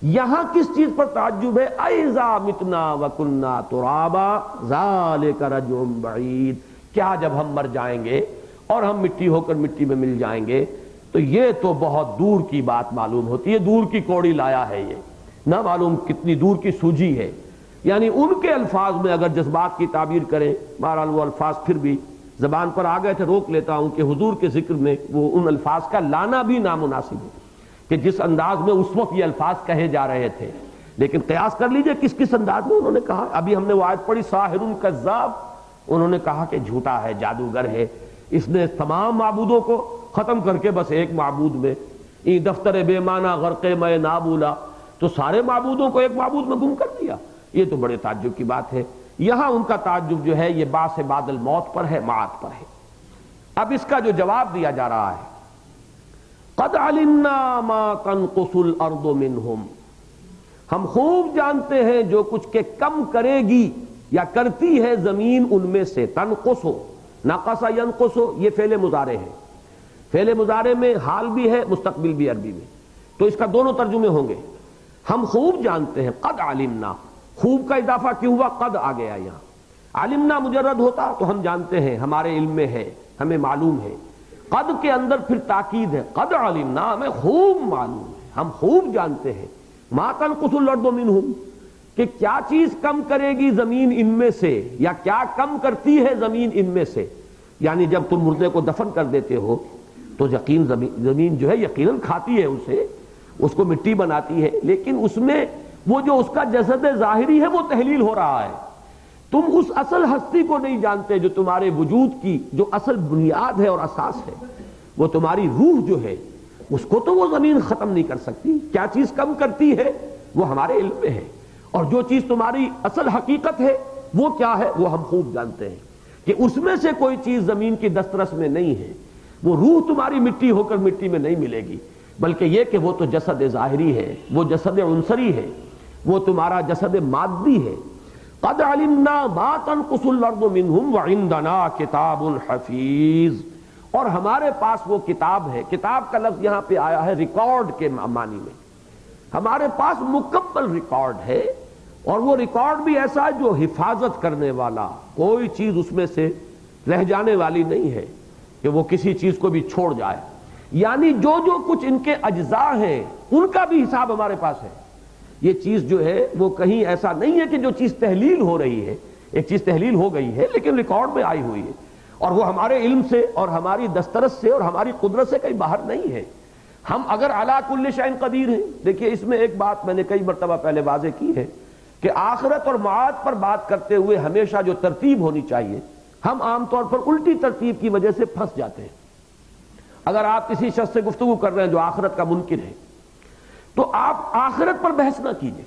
یہاں کس چیز پر تعجب ہے؟ اَإِذَا مِتْنَا وَكُنَّا تُرَابًا ذَلِكَ رَجْعٌ بَعِيدٌ، کیا جب ہم مر جائیں گے اور ہم مٹی ہو کر مٹی میں مل جائیں گے تو یہ تو بہت دور کی بات معلوم ہوتی ہے، دور کی کوڑی لایا ہے، یہ نہ معلوم کتنی دور کی سوجی ہے۔ یعنی ان کے الفاظ میں اگر جذبات کی تعبیر کریں، بہرحال وہ الفاظ پھر بھی زبان پر آ گئے تھے، روک لیتا ہوں کہ حضور کے ذکر میں وہ ان الفاظ کا لانا بھی نامناسب ہے کہ جس انداز میں اس وقت یہ الفاظ کہے جا رہے تھے، لیکن قیاس کر لیجئے کس کس انداز میں انہوں نے کہا۔ ابھی ہم نے وہ آیت پڑھی ساحر کذاب، انہوں نے کہا کہ جھوٹا ہے، جادوگر ہے، اس نے تمام معبودوں کو ختم کر کے بس ایک معبود میں، ای دفتر بے معنی غرق میں نابولا، تو سارے معبودوں کو ایک معبود میں گم کر دیا۔ یہ تو بڑے تعجب کی بات ہے۔ یہاں ان کا تعجب جو ہے یہ بعث بعد الموت پر ہے، معاد پر ہے۔ اب اس کا جو جواب دیا جا رہا ہے، قد علمنا ما تنقص الارض منہم، ہم خوب جانتے ہیں جو کچھ کہ کم کرے گی یا کرتی ہے زمین ان میں سے۔ تنقص، نقص ینقص، یہ فعل مضارع ہے، فعل مضارع میں حال بھی ہے مستقبل بھی عربی میں، تو اس کا دونوں ترجمے ہوں گے۔ ہم خوب جانتے ہیں، قد علمنا، خوب کا اضافہ کیوں ہوا؟ قد آ گیا یہاں۔ علمنا مجرد ہوتا تو ہم جانتے ہیں، ہمارے علم میں ہے، ہمیں معلوم ہے۔ قد کے اندر پھر تاکید ہے، قد علمنا، ہمیں خوب معلوم ہے، ہم خوب جانتے ہیں، ما تنقص الارض منہم، کہ کیا چیز کم کرے گی زمین ان میں سے، یا کیا کم کرتی ہے زمین ان میں سے۔ یعنی جب تم مردے کو دفن کر دیتے ہو تو یقین زمین جو ہے یقیناً کھاتی ہے اسے، اس کو مٹی بناتی ہے، لیکن اس میں وہ جو اس کا جسد ظاہری ہے وہ تحلیل ہو رہا ہے۔ تم اس اصل ہستی کو نہیں جانتے جو تمہارے وجود کی جو اصل بنیاد ہے اور اساس ہے، وہ تمہاری روح جو ہے اس کو تو وہ زمین ختم نہیں کر سکتی۔ کیا چیز کم کرتی ہے وہ ہمارے علم میں ہے، اور جو چیز تمہاری اصل حقیقت ہے وہ کیا ہے وہ ہم خوب جانتے ہیں کہ اس میں سے کوئی چیز زمین کی دسترس میں نہیں ہے۔ وہ روح تمہاری مٹی ہو کر مٹی میں نہیں ملے گی، بلکہ یہ کہ وہ تو جسد ظاہری ہے، وہ جسد عنصری ہے، وہ تمہارا جسد مادی ہے۔ قد علمنا ما تنقص الارض منہم وعندنا کتاب حفیظ، اور ہمارے پاس وہ کتاب ہے۔ کتاب کا لفظ یہاں پہ آیا ہے ریکارڈ کے معنی میں، ہمارے پاس مکمل ریکارڈ ہے، اور وہ ریکارڈ بھی ایسا ہے جو حفاظت کرنے والا، کوئی چیز اس میں سے رہ جانے والی نہیں ہے کہ وہ کسی چیز کو بھی چھوڑ جائے۔ یعنی جو جو کچھ ان کے اجزاء ہیں ان کا بھی حساب ہمارے پاس ہے۔ یہ چیز جو ہے وہ کہیں ایسا نہیں ہے کہ جو چیز تحلیل ہو رہی ہے، ایک چیز تحلیل ہو گئی ہے لیکن ریکارڈ میں آئی ہوئی ہے، اور وہ ہمارے علم سے اور ہماری دسترس سے اور ہماری قدرت سے کہیں باہر نہیں ہے۔ ہم اگر علی کل شیء قدیر ہیں، دیکھیے اس میں ایک بات میں نے کئی مرتبہ پہلے واضح کی ہے کہ آخرت اور معاد پر بات کرتے ہوئے ہمیشہ جو ترتیب ہونی چاہیے، ہم عام طور پر الٹی ترتیب کی وجہ سے پھنس جاتے ہیں۔ اگر آپ کسی شخص سے گفتگو کر رہے ہیں جو آخرت کا منکر ہے تو آپ آخرت پر بحث نہ کیجیے،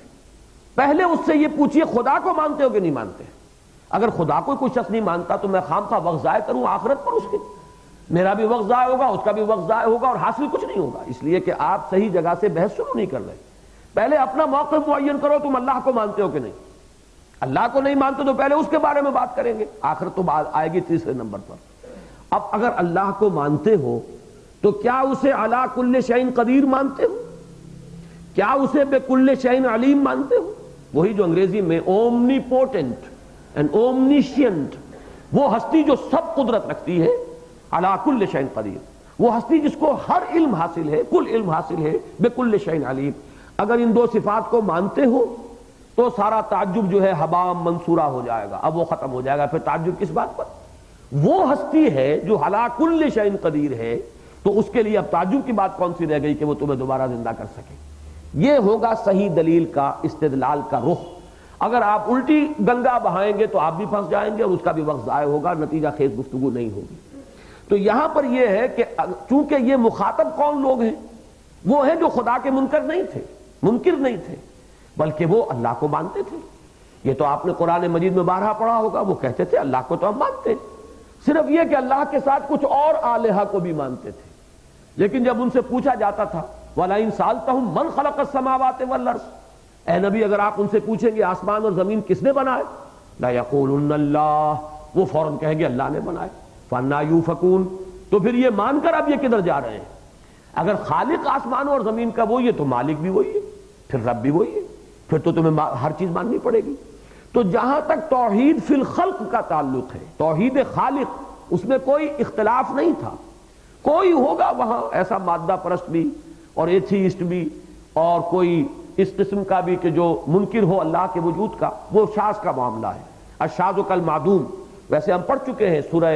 پہلے اس سے یہ پوچھیے خدا کو مانتے ہو کہ نہیں مانتے۔ اگر خدا کو کوئی شخص نہیں مانتا تو میں خامخواہ وقت ضائع کروں آخرت پر، اس کے میرا بھی وقت ضائع ہوگا، اس کا بھی وقت ضائع ہوگا، اور حاصل کچھ نہیں ہوگا، اس لیے کہ آپ صحیح جگہ سے بحث شروع نہیں کر رہے۔ پہلے اپنا موقف معین کرو، تم اللہ کو مانتے ہو کہ نہیں۔ اللہ کو نہیں مانتے تو پہلے اس کے بارے میں بات کریں گے، آخرت تو بات آئے گی تیسرے نمبر پر۔ اب اگر اللہ کو مانتے ہو تو کیا اسے علی کل شیء قدیر مانتے ہو؟ کیا اسے بے کل شیء علیم مانتے ہو؟ وہی جو انگریزی میں اومنی پوٹنٹ اینڈ اومنیشینٹ، وہ ہستی جو سب قدرت رکھتی ہے، علی کل شیء قدیر، وہ ہستی جس کو ہر علم حاصل ہے، کل علم حاصل ہے، بے کل شیء علیم۔ اگر ان دو صفات کو مانتے ہو تو سارا تعجب جو ہے ہباء منصورہ ہو جائے گا، اب وہ ختم ہو جائے گا۔ پھر تعجب کس بات پر؟ وہ ہستی ہے جو علی کل شیء قدیر ہے، تو اس کے لیے اب تعجب کی بات کون سی رہ گئی کہ وہ تمہیں دوبارہ زندہ کر سکے؟ یہ ہوگا صحیح دلیل کا استدلال کا رخ۔ اگر آپ الٹی گنگا بہائیں گے تو آپ بھی پھنس جائیں گے اور اس کا بھی وقت ضائع ہوگا، نتیجہ خیز گفتگو نہیں ہوگی۔ تو یہاں پر یہ ہے کہ چونکہ یہ مخاطب کون لوگ ہیں؟ وہ ہیں جو خدا کے منکر نہیں تھے، منکر نہیں تھے، بلکہ وہ اللہ کو مانتے تھے۔ یہ تو آپ نے قرآن مجید میں بارہا پڑھا ہوگا، وہ کہتے تھے اللہ کو تو ہم مانتے ہیں، صرف یہ کہ اللہ کے ساتھ کچھ اور آلہہ کو بھی مانتے تھے۔ لیکن جب ان سے پوچھا جاتا تھا وَلَئِن سَأَلْتَهُم مَّن خَلَقَ السَّمَاوَاتِ وَالْأَرْضَ، اے نبی اگر آپ ان سے پوچھیں گے آسمان اور زمین کس نے بنائے، لَيَقُولُنَّ اللَّهُ، وہ فوراً کہیں گے اللہ نے بنائے۔ فَأَنَّىٰ يُؤْفَكُونَ، تو پھر یہ مان کر اب یہ کدھر جا رہے ہیں؟ اگر خالق آسمان اور زمین کا وہی ہے تو مالک بھی وہی ہے، پھر رب بھی وہی ہے، پھر تو تمہیں ہر چیز ماننی پڑے گی۔ تو جہاں تک توحید فی الخلق کا تعلق ہے، توحید خالق، اس میں کوئی اختلاف نہیں تھا۔ کوئی ہوگا وہاں ایسا مادہ پرست بھی اور ایتھیسٹ بھی اور کوئی اس قسم کا بھی کہ جو منکر ہو اللہ کے وجود کا، وہ شاذ کا معاملہ ہے، الشاذ کالمعدوم۔ ویسے ہم پڑھ چکے ہیں سورہ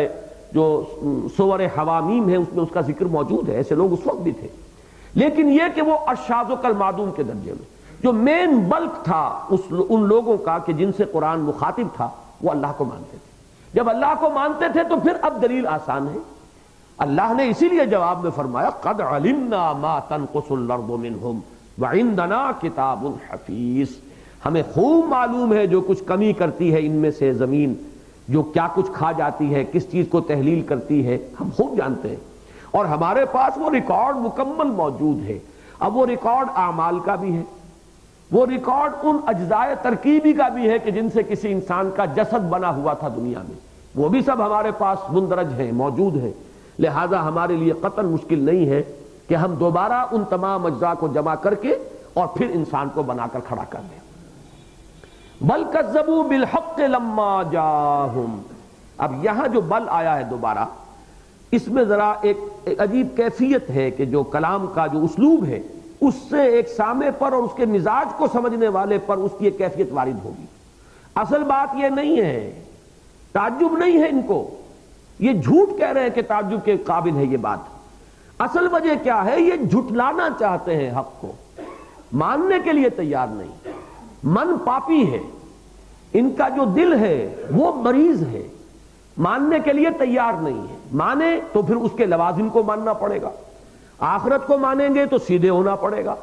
جو سور حوامیم ہے اس میں اس کا ذکر موجود ہے، ایسے لوگ اس وقت بھی تھے، لیکن یہ کہ وہ الشاذ کالمعدوم کے درجے میں جو مین بلک تھا ان لوگوں کا کہ جن سے قرآن مخاطب تھا، وہ اللہ کو مانتے تھے۔ جب اللہ کو مانتے تھے تو پھر اب دلیل آسان ہے۔ اللہ نے اسی لیے جواب میں فرمایا قد علمنا ما تنقص الارض منہم وعندنا کتاب حفیظ، ہمیں خوب معلوم ہے جو کچھ کمی کرتی ہے ان میں سے زمین، جو کیا کچھ کھا جاتی ہے، کس چیز کو تحلیل کرتی ہے، ہم خوب جانتے ہیں، اور ہمارے پاس وہ ریکارڈ مکمل موجود ہے۔ اب وہ ریکارڈ اعمال کا بھی ہے، وہ ریکارڈ ان اجزاء ترکیبی کا بھی ہے کہ جن سے کسی انسان کا جسد بنا ہوا تھا دنیا میں، وہ بھی سب ہمارے پاس مندرج ہیں، موجود ہیں۔ لہذا ہمارے لیے قطعاً مشکل نہیں ہے کہ ہم دوبارہ ان تمام اجزاء کو جمع کر کے اور پھر انسان کو بنا کر کھڑا کر دیں۔ بل کذبوا بالحق لما جاءہم، اب یہاں جو بل آیا ہے دوبارہ، اس میں ذرا ایک عجیب کیفیت ہے کہ جو کلام کا جو اسلوب ہے اس سے ایک سامع پر اور اس کے مزاج کو سمجھنے والے پر اس کی ایک کیفیت وارد ہوگی۔ اصل بات یہ نہیں ہے، تعجب نہیں ہے ان کو، یہ جھوٹ کہہ رہے ہیں کہ تعجب کے قابل ہے یہ بات۔ اصل وجہ کیا ہے؟ یہ جھٹلانا چاہتے ہیں حق کو، ماننے کے لیے تیار نہیں۔ من پاپی ہے، ان کا جو دل ہے وہ مریض ہے، ماننے کے لیے تیار نہیں ہے۔ مانے تو پھر اس کے لوازم کو ماننا پڑے گا، آخرت کو مانیں گے تو سیدھے ہونا پڑے گا۔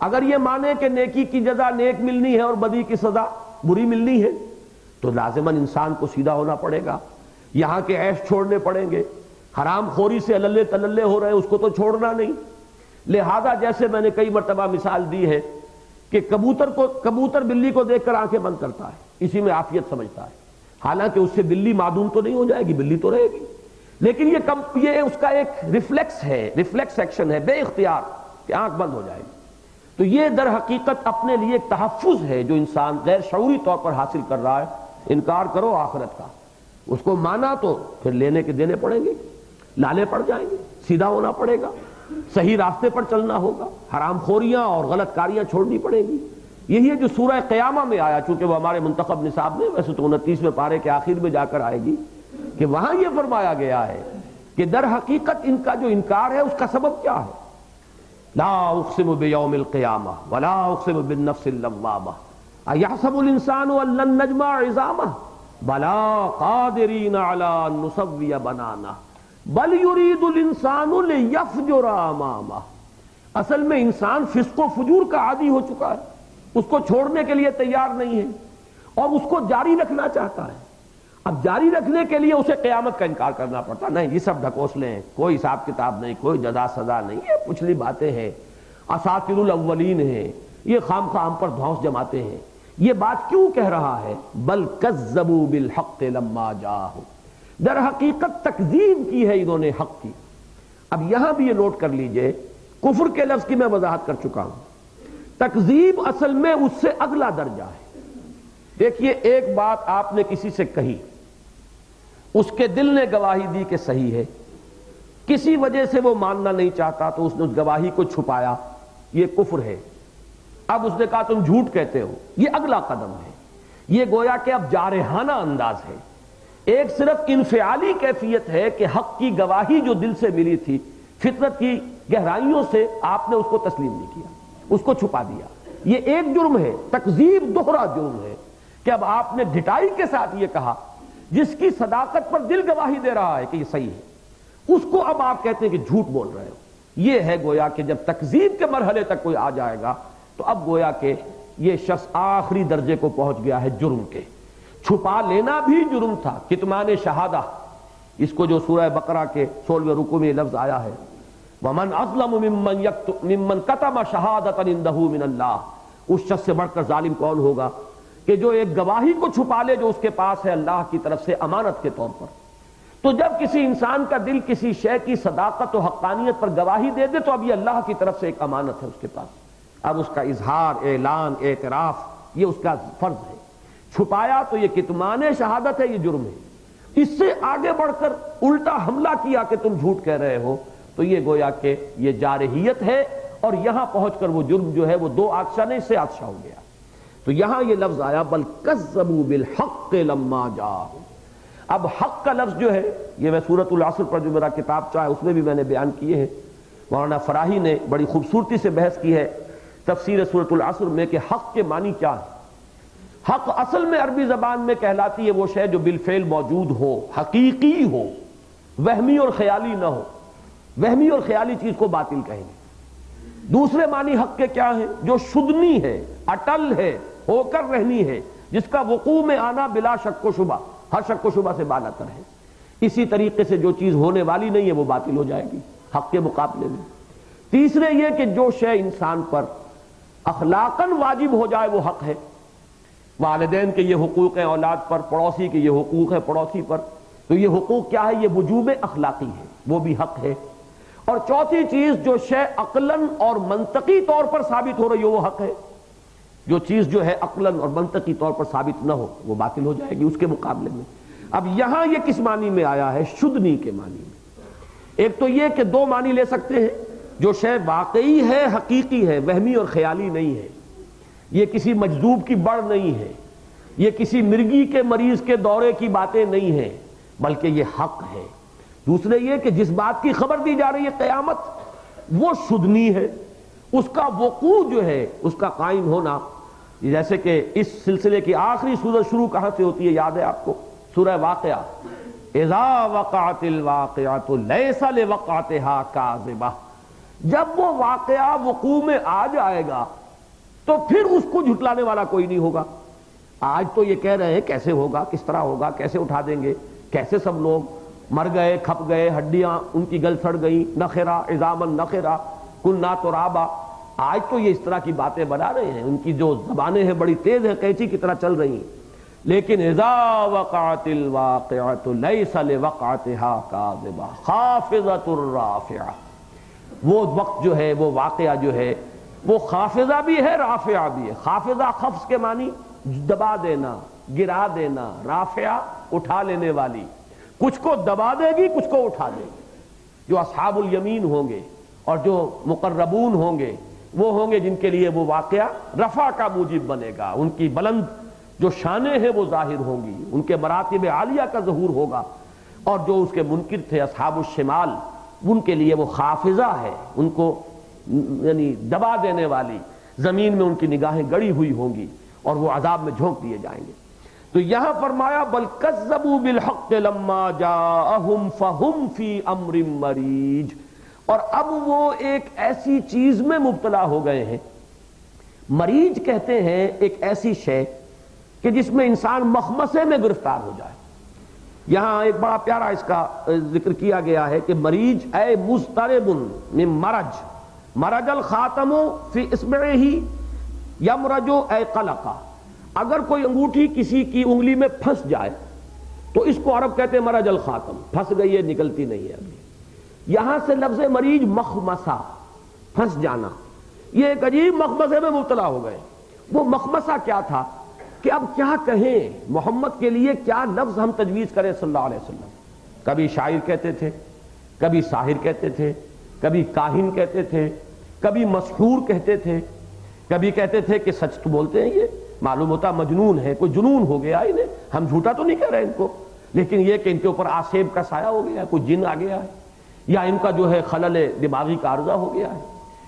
اگر یہ مانے کہ نیکی کی جزا نیک ملنی ہے اور بدی کی سزا بری ملنی ہے تو لازماً انسان کو سیدھا ہونا پڑے گا، یہاں کے عیش چھوڑنے پڑیں گے، حرام خوری سے اللے تللے ہو رہے ہیں اس کو تو چھوڑنا نہیں۔ لہذا جیسے میں نے کئی مرتبہ مثال دی ہے کہ کبوتر بلی کو دیکھ کر آنکھیں بند کرتا ہے، اسی میں عافیت سمجھتا ہے، حالانکہ اس سے بلی معدوم تو نہیں ہو جائے گی، بلی تو رہے گی، لیکن یہ اس کا ایک ریفلیکس ہے، ریفلیکس ایکشن ہے، بے اختیار کہ آنکھ بند ہو جائے گی۔ تو یہ در حقیقت اپنے لیے ایک تحفظ ہے جو انسان غیر شعوری طور پر حاصل کر رہا ہے۔ انکار کرو آخرت کا، اس کو مانا تو پھر لینے کے دینے پڑیں گے، لالے پڑ جائیں گے، سیدھا ہونا پڑے گا، صحیح راستے پر چلنا ہوگا، حرام خوریاں اور غلط کاریاں چھوڑنی پڑیں گی۔ یہی ہے جو سورہ قیامہ میں آیا، چونکہ وہ ہمارے منتخب نصاب میں ویسے تو 29ویں پارے کے آخر میں جا کر آئے گی، کہ وہاں یہ فرمایا گیا ہے کہ در حقیقت ان کا جو انکار ہے اس کا سبب کیا ہے؟ لا اقسم بیوم القیامہ ولا اقسم بالنفس اللوامہ ایحسب الانسان ان لن نجمع عظامہ بلا قادرین علی ان نسوی بنانہ بل یرید الانسان لیفجر امامہ۔ اصل میں انسان فسق و فجور کا عادی ہو چکا ہے، اس کو چھوڑنے کے لیے تیار نہیں ہے اور اس کو جاری رکھنا چاہتا ہے۔ اب جاری رکھنے کے لیے اسے قیامت کا انکار کرنا پڑتا، نہیں یہ سب ڈھکوسلے ہیں، کوئی حساب کتاب نہیں، کوئی جزا سزا نہیں، یہ پچھلی باتیں ہیں، اساطیر الاولین ہیں، یہ خام خواہ ہم پر دھونس جماتے ہیں۔ یہ بات کیوں کہہ رہا ہے؟ بل کذبوا بالحق لما جاءہم، در حقیقت تکذیب کی ہے انہوں نے حق کی۔ اب یہاں بھی یہ نوٹ کر لیجئے، کفر کے لفظ کی میں وضاحت کر چکا ہوں، تکذیب اصل میں اس سے اگلا درجہ ہے۔ دیکھیے ایک بات آپ نے کسی سے کہی، اس کے دل نے گواہی دی کہ صحیح ہے، کسی وجہ سے وہ ماننا نہیں چاہتا تو اس نے اس گواہی کو چھپایا، یہ کفر ہے۔ اب اس نے کہا تم جھوٹ کہتے ہو، یہ اگلا قدم ہے، یہ گویا کہ اب جارحانہ انداز ہے۔ ایک صرف انفعالی کیفیت ہے کہ حق کی گواہی جو دل سے ملی تھی، فطرت کی گہرائیوں سے آپ نے اس کو تسلیم نہیں کیا، اس کو چھپا دیا۔ یہ ایک جرم ہے، تکذیب دوہرا جرم ہے کہ اب آپ نے ڈھٹائی کے ساتھ یہ کہا، جس کی صداقت پر دل گواہی دے رہا ہے کہ یہ صحیح ہے، اس کو اب آپ کہتے ہیں کہ جھوٹ بول رہے ہو۔ یہ ہے گویا کہ جب تکذیب کے مرحلے تک کوئی آ جائے گا تو اب گویا کہ یہ شخص آخری درجے کو پہنچ گیا ہے جرم کے. چھپا لینا بھی جرم تھا. کتمان شہادہ، اس کو جو سورہ بقرہ کے 16ویں رکوع میں یہ لفظ آیا ہے، وَمَنْ أَظْلَمُ مِمَّنْ كَتَمَ شَهَادَةً عِنْدَهُ مِنَ اللَّهِ. اس شخص سے بڑھ کر ظالم کون ہوگا کہ جو ایک گواہی کو چھپا لے جو اس کے پاس ہے اللہ کی طرف سے امانت کے طور پر. تو جب کسی انسان کا دل کسی شے کی صداقت و حقانیت پر گواہی دے دے تو اب یہ اللہ کی طرف سے ایک امانت ہے اس کے پاس. اب اس کا اظہار، اعلان، اعتراف یہ اس کا فرض ہے. چھپایا تو یہ کتمان شہادت ہے، یہ جرم ہے. اس سے آگے بڑھ کر الٹا حملہ کیا کہ تم جھوٹ کہہ رہے ہو تو یہ گویا کہ یہ جارحیت ہے، اور یہاں پہنچ کر وہ جرم جو ہے وہ دو آدشہ نہیں سے آدشہ ہو گیا. تو یہاں یہ لفظ آیا بل کذبوا بالحق لما جاءہم. اب حق کا لفظ جو ہے یہ میں سورۃ العصر پر جو میرا کتاب چاہے اس میں بھی میں نے بیان کیے ہیں. مولانا فراہی نے بڑی خوبصورتی سے بحث کی ہے تفسیر سورۃ العصر میں کہ حق کے معنی کیا ہے. حق اصل میں عربی زبان میں کہلاتی ہے وہ شے جو بالفعل موجود ہو، حقیقی ہو، وہمی اور خیالی نہ ہو. وہمی اور خیالی چیز کو باطل کہیں گے. دوسرے معنی حق کے کیا ہیں؟ جو شدنی ہے، اٹل ہے، ہو کر رہنی ہے، جس کا وقوع میں آنا بلا شک و شبہ، ہر شک و شبہ سے بالا تر ہے. اسی طریقے سے جو چیز ہونے والی نہیں ہے وہ باطل ہو جائے گی حق کے مقابلے میں. تیسرے یہ کہ جو شے انسان پر اخلاقاً واجب ہو جائے وہ حق ہے. والدین کے یہ حقوق ہیں اولاد پر، پڑوسی کے یہ حقوق ہیں پڑوسی پر، تو یہ حقوق کیا ہے؟ یہ وجوب اخلاقی ہے، وہ بھی حق ہے. اور چوتھی چیز جو شے عقلاً اور منطقی طور پر ثابت ہو رہی ہو وہ حق ہے. جو چیز جو ہے عقلاً اور منطقی طور پر ثابت نہ ہو وہ باطل ہو جائے گی اس کے مقابلے میں. اب یہاں یہ کس معنی میں آیا ہے؟ شدنی کے معنی میں. ایک تو یہ کہ دو معنی لے سکتے ہیں، جو شے واقعی ہے، حقیقی ہے، وہمی اور خیالی نہیں ہے، یہ کسی مجذوب کی بڑھ نہیں ہے، یہ کسی مرگی کے مریض کے دورے کی باتیں نہیں ہیں، بلکہ یہ حق ہے. دوسرے یہ کہ جس بات کی خبر دی جا رہی ہے قیامت وہ شدنی ہے، اس کا وقوع جو ہے اس کا قائم ہونا. جیسے کہ اس سلسلے کی آخری سورت شروع کہاں سے ہوتی ہے یاد ہے آپ کو؟ سورہ واقعہ. اذا وقعت الواقعۃ لیس لوقعتها کاذبہ. جب وہ واقعہ وقوع میں آ جائے گا تو پھر اس کو جھٹلانے والا کوئی نہیں ہوگا. آج تو یہ کہہ رہے ہیں کیسے ہوگا، کس طرح ہوگا، کیسے اٹھا دیں گے، کیسے سب لوگ مر گئے، کھپ گئے، ہڈیاں ان کی گل سڑ گئیں، نخرا عظاما نخرا کنا ترابا. آج تو یہ اس طرح کی باتیں بنا رہے ہیں، ان کی جو زبانیں ہیں بڑی تیز ہیں، قینچی کی طرح چل رہی ہیں. لیکن اذا وقعت الواقعۃ لیس لوقعتها کاذبہ خافضۃ الرافعہ. وہ وقت جو ہے، وہ واقعہ جو ہے وہ خافضہ بھی ہے، رافعہ بھی ہے. خافضہ خفض کے معنی دبا دینا، گرا دینا، رافعہ اٹھا لینے والی. کچھ کو دبا دے گی، کچھ کو اٹھا دے گی. جو اصحاب الیمین ہوں گے اور جو مقربون ہوں گے وہ ہوں گے جن کے لیے وہ واقعہ رفع کا موجب بنے گا. ان کی بلند جو شانیں ہیں وہ ظاہر ہوں گی، ان کے مراتب عالیہ کا ظہور ہوگا. اور جو اس کے منکر تھے اصحاب الشمال ان کے لیے وہ خافضہ ہے، ان کو یعنی دبا دینے والی، زمین میں ان کی نگاہیں گڑی ہوئی ہوں گی اور وہ عذاب میں جھونک دیے جائیں گے. تو یہاں فرمایا بل کذبوا بالحق لما جاءہم فہم فی امر مریج. اور اب وہ ایک ایسی چیز میں مبتلا ہو گئے ہیں. مریج کہتے ہیں ایک ایسی شے کہ جس میں انسان مخمصے میں گرفتار ہو جائے. یہاں ایک بڑا پیارا اس کا ذکر کیا گیا ہے کہ مریج اے مضطرب من مرج، مرج الخاتم فی اصبعہ یمرج اے قلقہ. اگر کوئی انگوٹھی کسی کی انگلی میں پھنس جائے تو اس کو عرب کہتے ہیں مرج الخاتم، پھنس گئی ہے، نکلتی نہیں ہے ابھی. یہاں سے لفظ مریج مخمصہ، پھنس جانا. یہ ایک عجیب مخمصے میں مبتلا ہو گئے. وہ مخمصہ کیا تھا کہ اب کیا کہیں محمد کے لیے، کیا لفظ ہم تجویز کریں صلی اللہ علیہ وسلم. کبھی شاعر کہتے تھے، کبھی ساحر کہتے تھے، کبھی کاہن کہتے تھے، کبھی مسحور کہتے تھے، کبھی کہتے تھے کہ سچ تو بولتے ہیں، یہ معلوم ہوتا مجنون ہے، کوئی جنون ہو گیا انہیں، ہم جھوٹا تو نہیں کہہ رہے ان کو، لیکن یہ کہ ان کے اوپر آسیب کا سایہ ہو گیا ہے، کوئی جن آ گیا ہے، یا ان کا جو ہے خلل دماغی کا عارضہ ہو گیا ہے.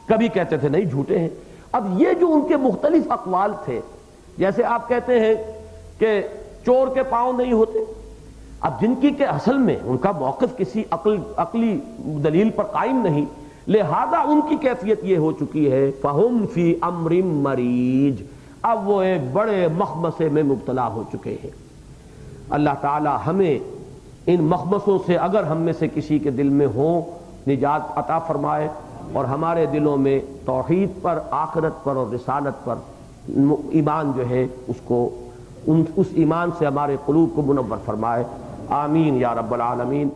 کبھی کہتے تھے نہیں جھوٹے ہیں. اب یہ جو ان کے مختلف اقوال تھے، جیسے آپ کہتے ہیں کہ چور کے پاؤں نہیں ہوتے، اب جن کی کہ اصل میں ان کا موقف کسی عقلی دلیل پر قائم نہیں، لہذا ان کی کیفیت یہ ہو چکی ہے فہم فی امر مریج. اب وہ ایک بڑے مخمصے میں مبتلا ہو چکے ہیں۔ اللہ تعالی ہمیں ان مخمصوں سے اگر ہم میں سے کسی کے دل میں ہو نجات عطا فرمائے، اور ہمارے دلوں میں توحید پر، آخرت پر اور رسالت پر ایمان جو ہے اس ایمان سے ہمارے قلوب کو منور فرمائے۔ آمین یا رب العالمین۔